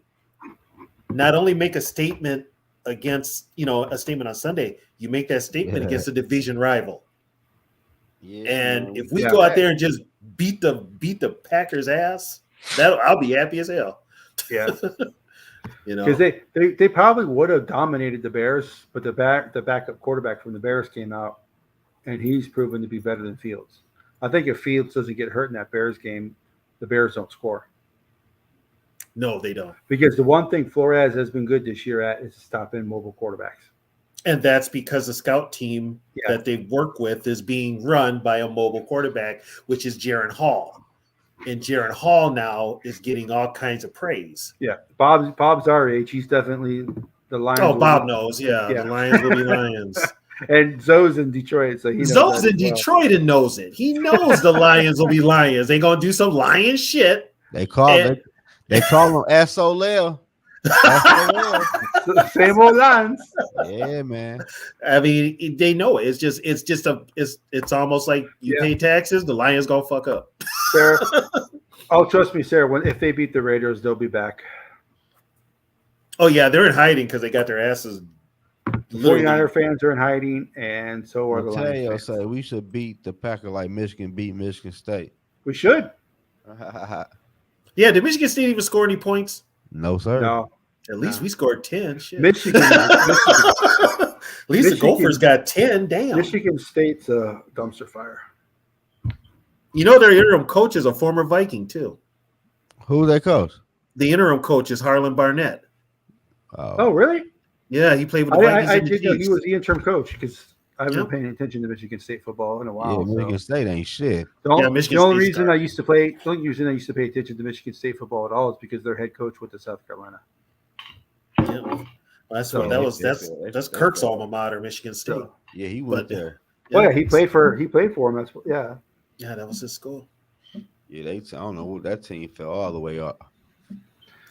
Speaker 3: not only make a statement against a statement on Sunday, you make that statement against a division rival. Yeah, and if we go out there and just beat the Packers' ass, I'll be happy as hell.
Speaker 1: Yeah, because they probably would have dominated the Bears, but the backup quarterback from the Bears came out, and he's proven to be better than Fields. I think if Fields doesn't get hurt in that Bears game, the Bears don't score.
Speaker 3: No, they don't.
Speaker 1: Because the one thing Flores has been good this year at is stopping mobile quarterbacks.
Speaker 3: And that's because the scout team that they work with is being run by a mobile quarterback, which is Jaron Hall. And Jaron Hall now is getting all kinds of praise.
Speaker 1: Yeah. Bob's our age. He's definitely the Lions.
Speaker 3: Oh, Bob knows. Yeah, the Lions will be Lions.
Speaker 1: And Zoe's in Detroit, so he knows
Speaker 3: Zoe's in Detroit and knows it. He knows the Lions will be Lions. They're gonna do some lion shit.
Speaker 4: They call him SOL.
Speaker 1: Same old lines.
Speaker 4: Yeah, man.
Speaker 3: I mean, they know it. It's almost like you pay taxes. The Lions gonna fuck up.
Speaker 1: Sarah, trust me, Sarah. If they beat the Raiders, they'll be back.
Speaker 3: Oh yeah, they're in hiding because they got their asses.
Speaker 1: 49er fans are in hiding, and so are the Lions.
Speaker 4: Say we should beat the Packers like Michigan beat Michigan State.
Speaker 1: We should.
Speaker 3: Yeah, did Michigan State even score any points?
Speaker 4: No, sir.
Speaker 1: No.
Speaker 3: At least we scored 10. Shit.
Speaker 1: Michigan.
Speaker 3: At least the Gophers got 10. Damn.
Speaker 1: Michigan State's a dumpster fire.
Speaker 3: Their interim coach is a former Viking too.
Speaker 4: Who's that coach?
Speaker 3: The interim coach is Harlan Barnett.
Speaker 1: Oh, really?
Speaker 3: Yeah, he played with the Vikings.
Speaker 1: I did know he was the interim coach because I haven't been paying attention to Michigan State football in a while.
Speaker 4: Yeah, Michigan State ain't shit.
Speaker 1: The only reason I used to pay attention to Michigan State football at all is because their head coach went to South Carolina.
Speaker 3: Yeah, that's Kirk's alma mater, Michigan State.
Speaker 4: Yeah, he went there.
Speaker 1: Oh yeah, he played for him.
Speaker 3: Yeah, that was his school.
Speaker 4: Yeah, I don't know, that team fell all the way up.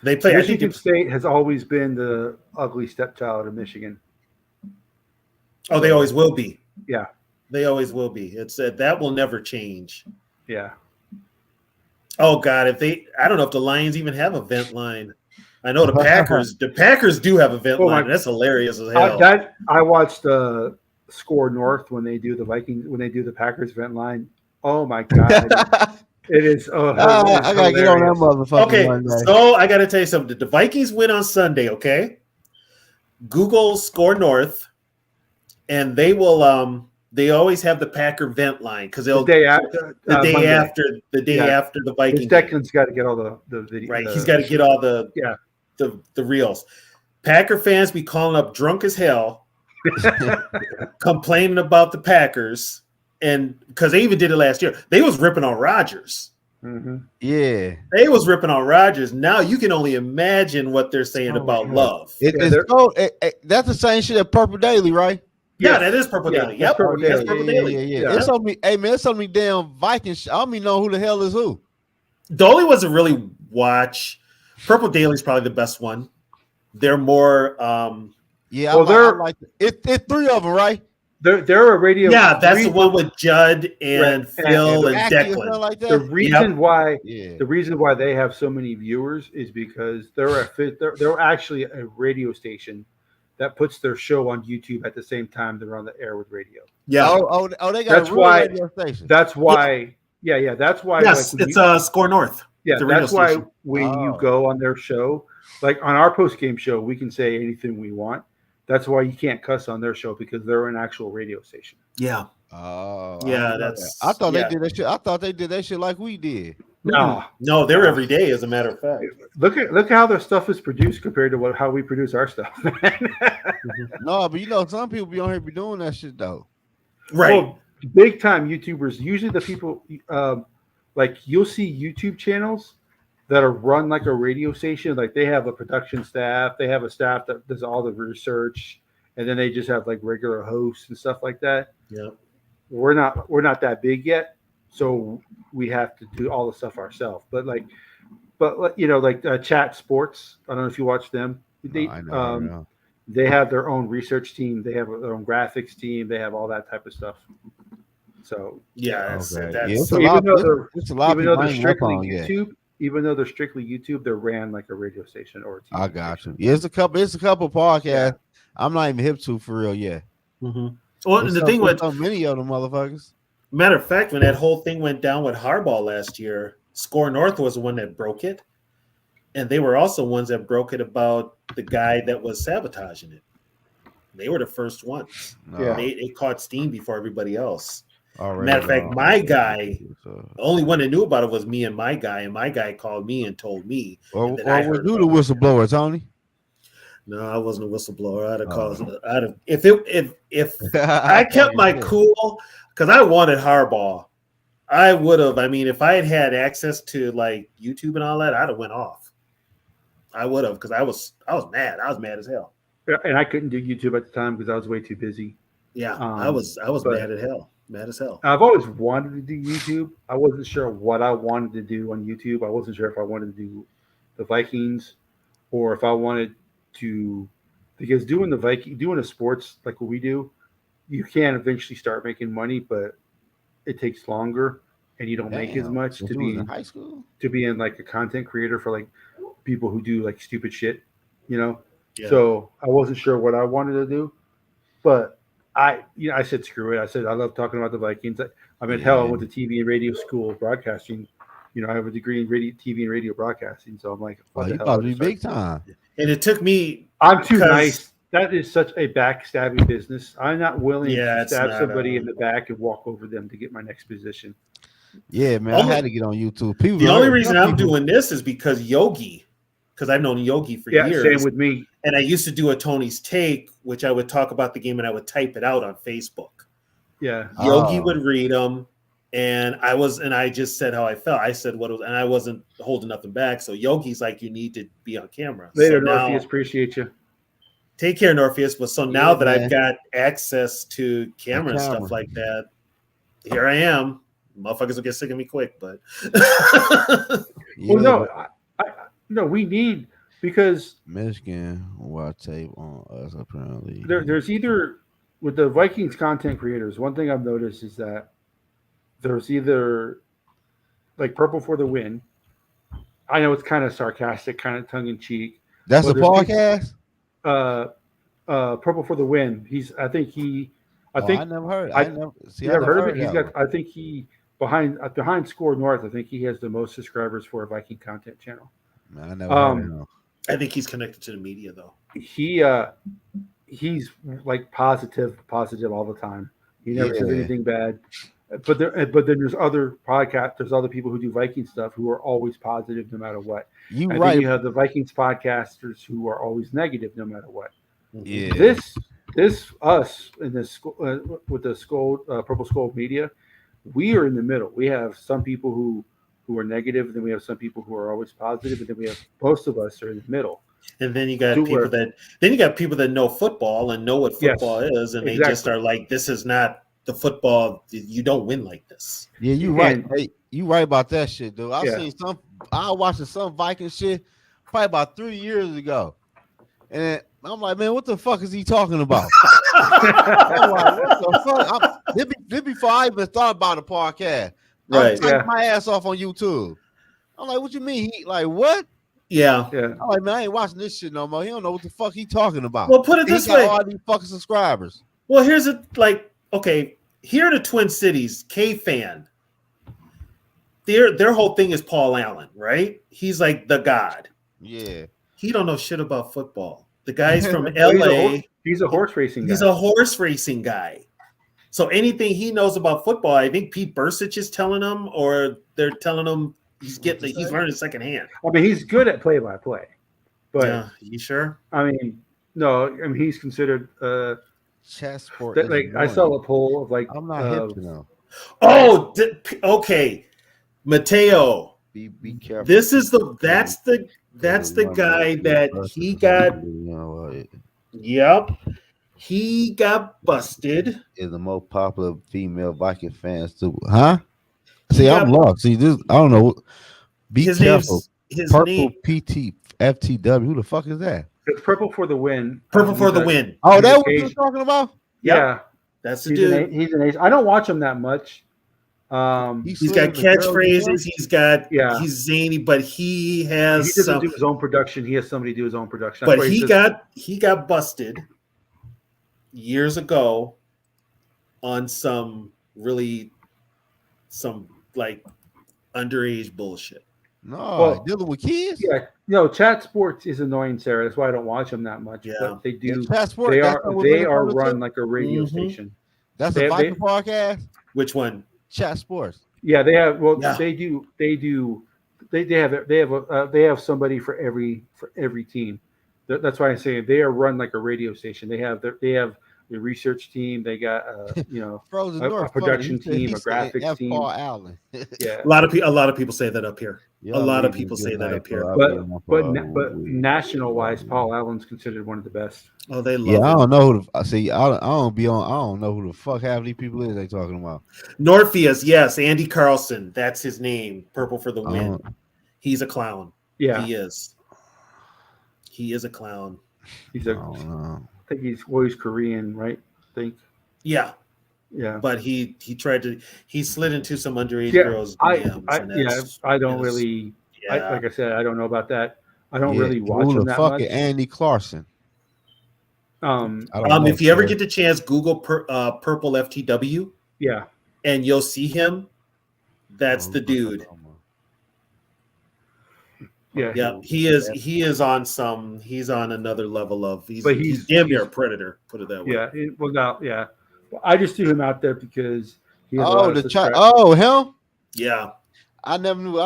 Speaker 3: They play.
Speaker 1: Michigan State has always been the ugly stepchild of Michigan.
Speaker 3: Oh, they always will be.
Speaker 1: Yeah,
Speaker 3: they always will be. It's that will never change.
Speaker 1: Yeah.
Speaker 3: Oh God, I don't know if the Lions even have a vent line. I know the Packers. The Packers do have a vent line. That's hilarious as hell.
Speaker 1: I watched Score North when they do the Packers vent line. Oh my God. It is. I
Speaker 4: gotta get on that motherfucker.
Speaker 3: Okay, so I gotta tell you something. The Vikings win on Sunday. Okay, Google Score North, and they will. They always have the Packer vent line because they'll
Speaker 1: the day after
Speaker 3: the Vikings.
Speaker 1: Declan's got to get all the video.
Speaker 3: Right, he's got to get all the reels. Packer fans be calling up drunk as hell, complaining about the Packers. And because they even did it last year, they was ripping on Rodgers.
Speaker 1: Mm-hmm.
Speaker 4: Yeah,
Speaker 3: they was ripping on Rodgers. Now you can only imagine what they're saying about Love.
Speaker 4: That's the same shit at Purple Daily, right?
Speaker 3: Yeah, that is Purple Daily. Yep,
Speaker 1: Purple
Speaker 3: Daily. Purple Daily.
Speaker 4: Yeah. It's on me. Hey man, it's on me. Damn Vikings. I don't even know who the hell is who.
Speaker 3: The only ones that really watch Purple Daily is probably the best one. They're more.
Speaker 4: It's three of them, right?
Speaker 1: They're a radio.
Speaker 3: Yeah, that's the one with Judd and Phil and Declan.
Speaker 4: Like that.
Speaker 1: The reason why they have so many viewers is because they're actually a radio station that puts their show on YouTube at the same time they're on the air with radio.
Speaker 3: Yeah.
Speaker 4: They got a radio station.
Speaker 1: That's why. Yeah. That's why.
Speaker 3: Yes, it's Score North.
Speaker 1: Yeah, that's why when you go on their show, like on our post game show, we can say anything we want. That's why you can't cuss on their show because they're an actual radio station.
Speaker 3: Yeah.
Speaker 4: Oh.
Speaker 3: Yeah,
Speaker 4: I thought they did that shit. I thought they did that shit like we did.
Speaker 3: No, they're every day, as a matter of fact.
Speaker 1: Look how their stuff is produced compared to how we produce our stuff.
Speaker 4: No, but some people be on here be doing that shit though.
Speaker 3: Right.
Speaker 1: Well, big time YouTubers. Usually the people like you'll see YouTube channels that are run like a radio station. Like they have a production staff, they have a staff that does all the research, and then they just have like regular hosts and stuff like that.
Speaker 3: Yeah.
Speaker 1: We're not that big yet, so we have to do all the stuff ourselves. But you know, like Chat Sports. I don't know if you watch them.
Speaker 4: I know.
Speaker 1: They have their own research team. They have their own graphics team. They have all that type of stuff. So
Speaker 3: Yeah,
Speaker 4: Okay.
Speaker 3: that's
Speaker 4: Yeah, it's a
Speaker 1: even
Speaker 4: lot.
Speaker 1: though
Speaker 4: It's a lot of
Speaker 1: even though
Speaker 4: people
Speaker 1: they're
Speaker 4: ain't up
Speaker 1: strictly
Speaker 4: on yet.
Speaker 1: YouTube, even though they're strictly YouTube, they're ran like a radio station or a TV
Speaker 4: I got
Speaker 1: station.
Speaker 4: you. Yeah, it's a couple podcasts.
Speaker 1: Yeah.
Speaker 4: I'm not even hip to for real yet.
Speaker 3: Well, and the thing with
Speaker 4: so many of them motherfuckers.
Speaker 3: matter of fact, when that whole thing went down with Harbaugh last year, Score North was the one that broke it, and they were also ones that broke it about the guy that was sabotaging it. They were the first ones.
Speaker 4: No,
Speaker 1: Yeah.
Speaker 3: They caught steam before everybody else.
Speaker 4: already
Speaker 3: Matter of fact,
Speaker 4: gone.
Speaker 3: my guy,
Speaker 4: So,
Speaker 3: the only one that knew about it was me and my guy called me and told me.
Speaker 4: or
Speaker 3: and then I
Speaker 4: was
Speaker 3: heard
Speaker 4: you the
Speaker 3: about it.
Speaker 4: whistleblower, Tony?
Speaker 3: No, I wasn't a whistleblower. I'd have
Speaker 4: Oh.
Speaker 3: caused. I'd have if I kept my cool because I wanted Harbaugh. I would have. I mean, if I had had access to like YouTube and all that, I'd have went off. I would have because I was mad. I was mad as hell.
Speaker 1: Yeah, and I couldn't do YouTube at the time because I was way too busy.
Speaker 3: Yeah, I was
Speaker 1: but-
Speaker 3: mad at hell. Mad as hell.
Speaker 1: I've always wanted to do YouTube. I wasn't sure what I wanted to do on YouTube. I wasn't sure if I wanted to do the Vikings or if I wanted to, because doing a sports like what we do, you can eventually start making money, but it takes longer and you don't make as
Speaker 4: Damn,
Speaker 1: much
Speaker 4: since
Speaker 1: to
Speaker 4: you was
Speaker 1: be
Speaker 4: in high school.
Speaker 1: in like a content creator for like people who do like stupid shit, you know?
Speaker 3: Yeah.
Speaker 1: So I wasn't sure what I wanted to do, but I said screw it. I said I love talking about the Vikings. I mean, hell, I went to TV and radio school broadcasting. You know, I have a degree in TV and radio broadcasting. So I'm like,
Speaker 4: Oh,
Speaker 1: what
Speaker 4: you
Speaker 1: the hell?
Speaker 4: about to
Speaker 1: I
Speaker 4: be
Speaker 1: just
Speaker 4: big
Speaker 1: started-
Speaker 4: time.
Speaker 3: And it took me.
Speaker 1: I'm too
Speaker 3: because-
Speaker 1: nice. That is such a backstabbing business. I'm not willing
Speaker 3: Yeah,
Speaker 1: to
Speaker 3: it's
Speaker 1: stab
Speaker 3: not,
Speaker 1: somebody in the back and walk over them to get my next position.
Speaker 4: Yeah, man.
Speaker 3: Only-
Speaker 4: I had to get on YouTube. People.
Speaker 3: The only reason
Speaker 4: some
Speaker 3: I'm
Speaker 4: people-
Speaker 3: doing this is because Yogi, because I've known Yogi for
Speaker 1: Yeah,
Speaker 3: years.
Speaker 1: same with me.
Speaker 3: And I used to do a Tony's Take, which I would talk about the game and I would type it out on Facebook.
Speaker 1: Yeah.
Speaker 3: Yogi
Speaker 4: Oh.
Speaker 3: would read them, and I just said how I felt. I said what it was, and I wasn't holding nothing back. So Yogi's like, you need to be on camera.
Speaker 1: Later,
Speaker 3: So now,
Speaker 1: Northeast. Appreciate you.
Speaker 3: take care, Norpheus. But so now
Speaker 4: Yeah,
Speaker 3: that
Speaker 4: man.
Speaker 3: I've got access to camera and stuff like that, here I am. Motherfuckers will get sick of me quick, but
Speaker 4: Yeah,
Speaker 1: Well, no, no, we need, because
Speaker 4: Michigan will tape on us apparently.
Speaker 1: there's either with the Vikings content creators, one thing I've noticed is that there's either like Purple for the Win. I know it's kind of sarcastic, kind of tongue in cheek.
Speaker 4: That's a
Speaker 1: well, there's
Speaker 4: podcast.
Speaker 1: Purple for the Win. I think
Speaker 4: I never heard.
Speaker 1: I-
Speaker 4: I never see.
Speaker 1: you
Speaker 4: I
Speaker 1: never
Speaker 4: never
Speaker 1: heard of it. He's
Speaker 4: that
Speaker 1: got. I think he behind Score North. I think he has the most subscribers for a Viking content channel.
Speaker 4: one. Man, I never heard of him.
Speaker 3: I think he's connected to the media though.
Speaker 1: He's like positive all the time. He never says
Speaker 4: Yeah.
Speaker 1: anything bad. But then there's other podcasts. There's other people who do Viking stuff who are always positive no matter what.
Speaker 4: You
Speaker 1: And
Speaker 4: right?
Speaker 1: then you have the Vikings podcasters who are always negative no matter what.
Speaker 4: Yeah.
Speaker 1: This us in this with the Purple Skull Media, we are in the middle. We have some people who are negative, and then we have some people who are always positive, and then we have most of us are in the middle.
Speaker 3: And then you got
Speaker 1: Do
Speaker 3: people
Speaker 1: work.
Speaker 3: that know football and know what
Speaker 1: Yes,
Speaker 3: football is, and they
Speaker 1: exactly.
Speaker 3: just are like, this is not the football. You don't win like this.
Speaker 4: Yeah, you right.
Speaker 1: And-
Speaker 4: Hey, you right about that shit, dude. I
Speaker 1: Yeah.
Speaker 4: seen I watched some Viking shit probably about 3 years ago, and I'm like, man, what the fuck is he talking about? I'm like, what the fuck? This before I even thought about a podcast.
Speaker 3: Right.
Speaker 4: I'm typing my ass off on YouTube. I'm like, what you mean? He like what?
Speaker 3: Yeah.
Speaker 1: Yeah.
Speaker 4: I'm like, man, I ain't watching this shit no more. He don't know what the fuck he talking about.
Speaker 3: Well, put it
Speaker 4: He
Speaker 3: this
Speaker 4: got
Speaker 3: way.
Speaker 4: all these fucking subscribers.
Speaker 3: Well, here's it. Like, okay, here are the Twin Cities, K-Fan. Their whole thing is Paul Allen, right? He's like the god.
Speaker 4: Yeah.
Speaker 3: He don't know shit about football. The guy's from
Speaker 1: Well,
Speaker 3: LA.
Speaker 1: He's a horse racing guy.
Speaker 3: He's a horse racing guy. So anything he knows about football, I think Pete Bursich is telling him, or they're telling him he's learning secondhand.
Speaker 1: I mean, he's good at play-by-play, but
Speaker 3: Yeah, you sure?
Speaker 1: I mean, no, I mean he's considered.
Speaker 4: Chess sport.
Speaker 1: That,
Speaker 4: is
Speaker 1: like I
Speaker 4: annoying.
Speaker 1: saw a poll of like
Speaker 4: I'm not hip to know.
Speaker 3: Oh, okay. Mateo,
Speaker 4: Be careful.
Speaker 3: That's the guy that he got. Yep, he got busted.
Speaker 4: Is the most popular female Viking fans too? Huh? See,
Speaker 3: He
Speaker 4: I'm
Speaker 3: got-
Speaker 4: lost. See, this I don't know. Be
Speaker 3: his
Speaker 4: careful.
Speaker 3: his
Speaker 4: Purple
Speaker 3: name
Speaker 4: PT FTW. Who the fuck is that?
Speaker 1: It's Purple for the Win.
Speaker 3: Purple for
Speaker 1: He's
Speaker 3: the
Speaker 1: a-
Speaker 3: win.
Speaker 4: Oh,
Speaker 1: He's
Speaker 4: that
Speaker 1: a
Speaker 4: what you're
Speaker 1: cage-
Speaker 4: talking about?
Speaker 1: Yeah,
Speaker 3: That's the
Speaker 1: he's
Speaker 3: dude.
Speaker 1: he's an ace. I don't watch him that much.
Speaker 3: He's got catchphrases. He's zany, but he
Speaker 1: He
Speaker 3: has
Speaker 1: doesn't
Speaker 3: some.
Speaker 1: do his own production. He has somebody do his own production.
Speaker 3: But
Speaker 1: That's why
Speaker 3: he got busted years ago on some like underage bullshit.
Speaker 4: No,
Speaker 1: Well,
Speaker 4: dealing with kids.
Speaker 1: Yeah, chat sports is annoying, Sarah. That's why I don't watch them that much.
Speaker 3: Yeah.
Speaker 1: But they do.
Speaker 4: Passport.
Speaker 1: They
Speaker 4: that's
Speaker 1: are
Speaker 4: not what
Speaker 1: they
Speaker 4: really
Speaker 1: are
Speaker 4: comes
Speaker 1: run
Speaker 4: to?
Speaker 1: like a radio
Speaker 3: Mhm.
Speaker 1: station.
Speaker 4: That's
Speaker 1: they-
Speaker 4: a Viking
Speaker 1: they-
Speaker 4: podcast.
Speaker 3: Which one?
Speaker 4: Chat sports.
Speaker 1: Yeah, they have. Well,
Speaker 3: Yeah.
Speaker 1: they do. They have somebody for every team. That's why I say they are run like a radio station. They have the research team. They got
Speaker 4: Frozen
Speaker 1: a
Speaker 4: North
Speaker 1: production
Speaker 4: funny.
Speaker 1: team, a
Speaker 4: said
Speaker 1: graphics
Speaker 4: F.
Speaker 1: team.
Speaker 4: Paul Allen.
Speaker 1: Yeah,
Speaker 3: A lot of people say that up here.
Speaker 4: Yeah,
Speaker 3: A lot of
Speaker 4: really
Speaker 3: people
Speaker 4: good
Speaker 3: say that
Speaker 4: night,
Speaker 3: up here.
Speaker 4: bro.
Speaker 1: but national wise, Paul Allen's considered one of the best.
Speaker 3: Oh, they love
Speaker 4: Yeah, I
Speaker 3: it.
Speaker 4: don't know who the see. I don't know who the fuck half these people is they talking about.
Speaker 3: Norpheus, yes, Andy Carlson. That's his name. Purple for the
Speaker 4: I
Speaker 3: win.
Speaker 4: don't-
Speaker 3: He's a clown.
Speaker 1: Yeah,
Speaker 3: He is. He is a clown.
Speaker 1: he's
Speaker 4: I
Speaker 1: a.
Speaker 4: don't know.
Speaker 1: I think he's Korean, right? I think.
Speaker 3: Yeah,
Speaker 1: Yeah.
Speaker 3: but he slid into some underage
Speaker 1: Yeah,
Speaker 3: girls'
Speaker 1: I
Speaker 3: DMs. and that's-
Speaker 1: I don't
Speaker 3: is-
Speaker 1: really.
Speaker 3: Yeah.
Speaker 1: Like I said, I don't know about that. I don't
Speaker 4: Yeah,
Speaker 1: really watch
Speaker 4: who
Speaker 1: him
Speaker 4: the
Speaker 1: that
Speaker 4: fuck
Speaker 1: much.
Speaker 4: is Andy Clarkson? I don't know,
Speaker 3: If you ever
Speaker 4: sir.
Speaker 3: get the chance, Google Purple FTW,
Speaker 1: Yeah,
Speaker 3: and you'll see him. That's the dude.
Speaker 1: yeah,
Speaker 3: Yeah, he is. He's on another level of.
Speaker 1: But
Speaker 3: He's damn near a predator. Put it that way.
Speaker 1: yeah. Well, I just threw him out there because he has a lot
Speaker 4: Oh,
Speaker 1: of
Speaker 4: the
Speaker 1: subscribers.
Speaker 4: oh him.
Speaker 3: Yeah.
Speaker 4: I never knew.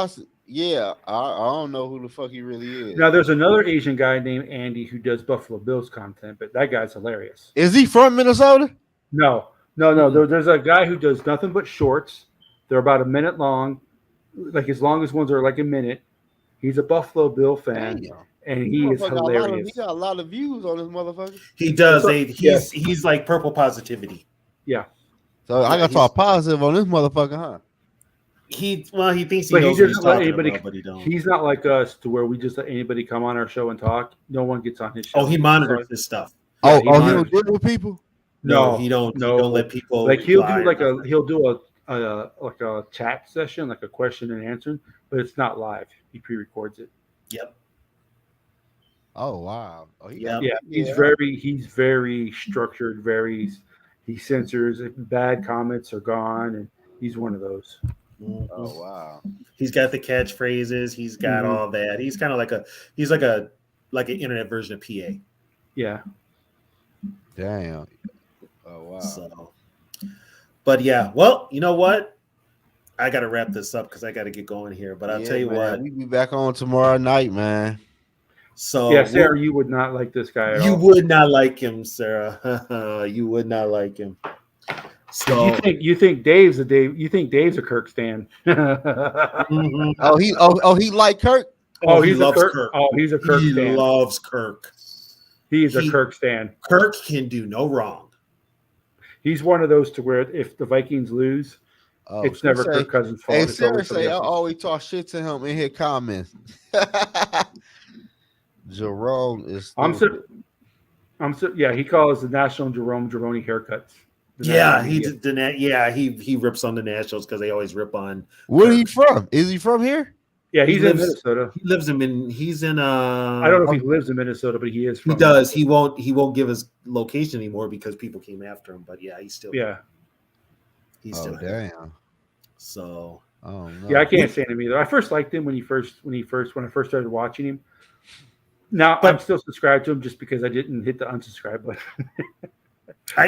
Speaker 4: Yeah, I don't know who the fuck he really is.
Speaker 1: Now there's another Asian guy named Andy who does Buffalo Bills content, but that guy's hilarious.
Speaker 4: Is he from Minnesota?
Speaker 1: No. There's a guy who does nothing but shorts. They're about a minute long. Like his longest ones are like a minute. He's a Buffalo Bill fan,
Speaker 4: Damn.
Speaker 1: and he is
Speaker 4: Motherfucker
Speaker 1: hilarious.
Speaker 4: He got a lot of views on this motherfucker.
Speaker 3: He does.
Speaker 1: Yeah.
Speaker 3: He's like purple positivity.
Speaker 1: Yeah,
Speaker 4: So I got to talk positive on this motherfucker, huh?
Speaker 3: He thinks he
Speaker 1: but he
Speaker 3: knows what he's
Speaker 1: doesn't let
Speaker 3: talking
Speaker 1: anybody.
Speaker 3: about, but he don't.
Speaker 1: He's not like us to where we just let anybody come on our show and talk. No one gets on his show.
Speaker 3: Oh, he monitors this stuff.
Speaker 1: Yeah,
Speaker 4: Oh,
Speaker 1: he
Speaker 4: he
Speaker 1: monitors.
Speaker 4: don't deal with people.
Speaker 1: No,
Speaker 3: he don't.
Speaker 1: no.
Speaker 3: He don't let people.
Speaker 1: Like he'll
Speaker 3: lie
Speaker 1: do
Speaker 3: or
Speaker 1: like
Speaker 3: nothing.
Speaker 1: he'll do a chat session, like a question and answer, but it's not live. He pre-records it.
Speaker 3: Yep.
Speaker 4: Oh wow. Oh, he
Speaker 3: Yeah.
Speaker 1: Yeah, he's very structured. He censors bad comments are gone, and he's one of those.
Speaker 3: Mhm.
Speaker 4: Oh wow.
Speaker 3: He's got the catchphrases. He's got
Speaker 1: Mhm.
Speaker 3: all that. He's kind of like an internet version of PA.
Speaker 1: Yeah,
Speaker 4: Damn. Oh wow.
Speaker 3: So, but yeah, well, you know what? I got to wrap this up because I got to get going here. But I'll
Speaker 4: Yeah,
Speaker 3: tell you
Speaker 4: man,
Speaker 3: what.
Speaker 4: we be back on tomorrow night, man.
Speaker 3: So
Speaker 1: yeah, Sarah, you would not like this guy at
Speaker 3: you
Speaker 1: all.
Speaker 3: would not like him, Sarah. You would not like him. So
Speaker 1: You think Dave's a Kirk stan?
Speaker 3: mhm.
Speaker 4: He like Kirk.
Speaker 3: He
Speaker 1: he's
Speaker 3: loves
Speaker 1: a Kirk.
Speaker 3: Kirk.
Speaker 1: Oh, he's a Kirk
Speaker 3: He
Speaker 1: stan.
Speaker 3: loves Kirk.
Speaker 1: He's a
Speaker 3: he-
Speaker 1: Kirk stan.
Speaker 3: Kirk can do no wrong.
Speaker 1: He's one of those to where if the Vikings lose,
Speaker 4: Oh,
Speaker 1: it's
Speaker 4: she
Speaker 1: never
Speaker 4: say-
Speaker 1: Kirk Cousins' fault.
Speaker 4: Hey,
Speaker 1: It's
Speaker 4: Sarah
Speaker 1: always somebody
Speaker 4: say I
Speaker 1: else's.
Speaker 4: always talk shit to him in his comments. Jerome is.
Speaker 1: Yeah, he calls the National Jerome Jeroni haircuts. The
Speaker 3: Yeah,
Speaker 1: national media.
Speaker 3: he rips on the Nationals because they always rip on.
Speaker 4: Where he from? Is he from here?
Speaker 1: Yeah,
Speaker 3: he
Speaker 1: he's in
Speaker 3: lives-
Speaker 1: Minnesota.
Speaker 3: He lives he's in
Speaker 1: I don't know if he lives in Minnesota, but he is.
Speaker 3: He
Speaker 1: From
Speaker 3: does. He won't give his location anymore because people came after him. But yeah, he's still
Speaker 1: Yeah,
Speaker 3: he's
Speaker 4: Oh
Speaker 3: still here.
Speaker 4: damn.
Speaker 3: So
Speaker 4: Oh no.
Speaker 1: yeah. I can't stand him either. I first liked him when I first started watching him. Now
Speaker 3: But-
Speaker 1: I'm still subscribed to him just because I didn't hit the unsubscribe button.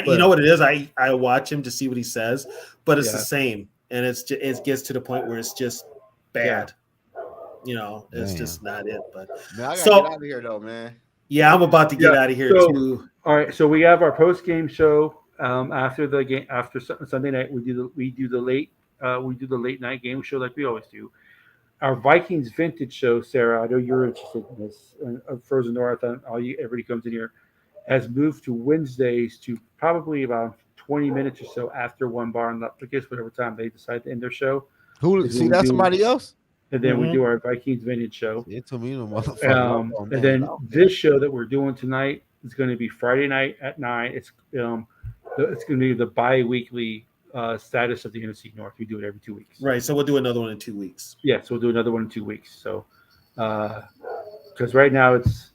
Speaker 3: you know what it is? I watch him to see what he says, but it's
Speaker 1: Yeah.
Speaker 3: the same, and it gets to the point where it's just bad. You know, it's
Speaker 4: Damn.
Speaker 3: just not it. But
Speaker 4: Man, I gotta
Speaker 3: So-
Speaker 4: get out of here though, man.
Speaker 3: yeah, I'm about to get
Speaker 1: Yeah,
Speaker 3: out of here
Speaker 1: so-
Speaker 3: too.
Speaker 1: All right, so we have our post game show after the game after Sunday night. We do the late night game show like we always do. our Vikings vintage show, Sarah. I know you're interested in this. Frozen North, and everybody comes in here, has moved to Wednesdays to probably about 20 minutes or so after one bar, and I guess whatever time they decide to end their show.
Speaker 4: Who see that's somebody else?
Speaker 1: And then we do our Vikings vintage show.
Speaker 4: It told me no motherfucker.
Speaker 1: And then this show that we're doing tonight is going to be Friday night at 9. It's going to be the bi-weekly status of the NFC North. We do it every 2 weeks.
Speaker 3: Right. So we'll do another one in 2 weeks.
Speaker 1: Yes, we'll do another one in 2 weeks. So, because right now it's,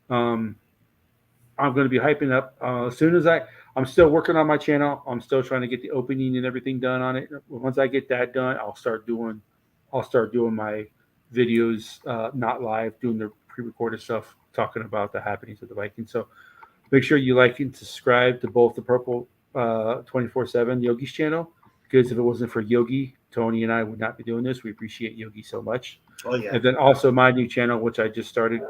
Speaker 1: I'm going to be hyping up as soon as I'm still working on my channel. I'm still trying to get the opening and everything done on it. Once I get that done, I'll start doing my videos, not live, doing the pre-recorded stuff, talking about the happenings of the Vikings. So make sure you like and subscribe to both the Purple 24/7 Yogi's channel, because if it wasn't for Yogi, Tony and I would not be doing this. We appreciate Yogi so much.
Speaker 3: Oh yeah.
Speaker 1: And then also my new channel, which I just started.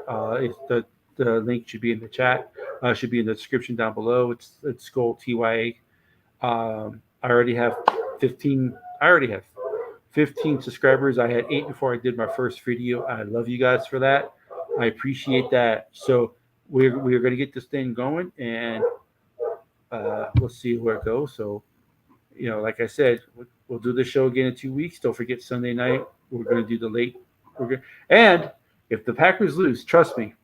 Speaker 1: The link should be in the chat. Should be in the description down below. It's Skull TYA. I already have 15 subscribers. I had 8 before I did my first video. I love you guys for that. I appreciate that. So we're going to get this thing going, and we'll see where it goes. So, like I said, we'll do the show again in 2 weeks. Don't forget Sunday night. We're going to do the late. And if the Packers lose, trust me,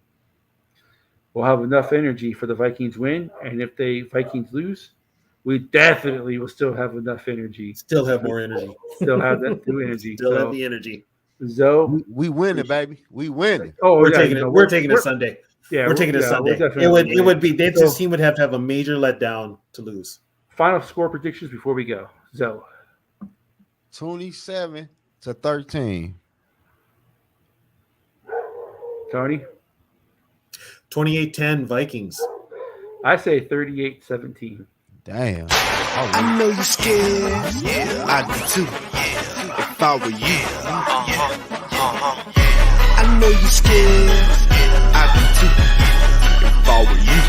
Speaker 1: we'll have enough energy for the Vikings win. And if the Vikings lose, we definitely will still have enough energy.
Speaker 3: Still have more energy.
Speaker 1: Still have that new energy.
Speaker 3: Still have the energy.
Speaker 1: So
Speaker 4: we win it, baby. We win it.
Speaker 1: Oh,
Speaker 3: we're taking it. We're taking it Sunday.
Speaker 1: Yeah,
Speaker 3: we're taking it Sunday. It would be this team would have to have a major letdown to lose.
Speaker 1: Final score predictions before we go. Zoe.
Speaker 4: 27-13.
Speaker 1: Tony.
Speaker 3: 28-10 Vikings.
Speaker 1: I say 38-17.
Speaker 4: Damn.
Speaker 2: I know you're scared. Yeah, I do too. If I were you. I know you're scared. I do too. If I were you.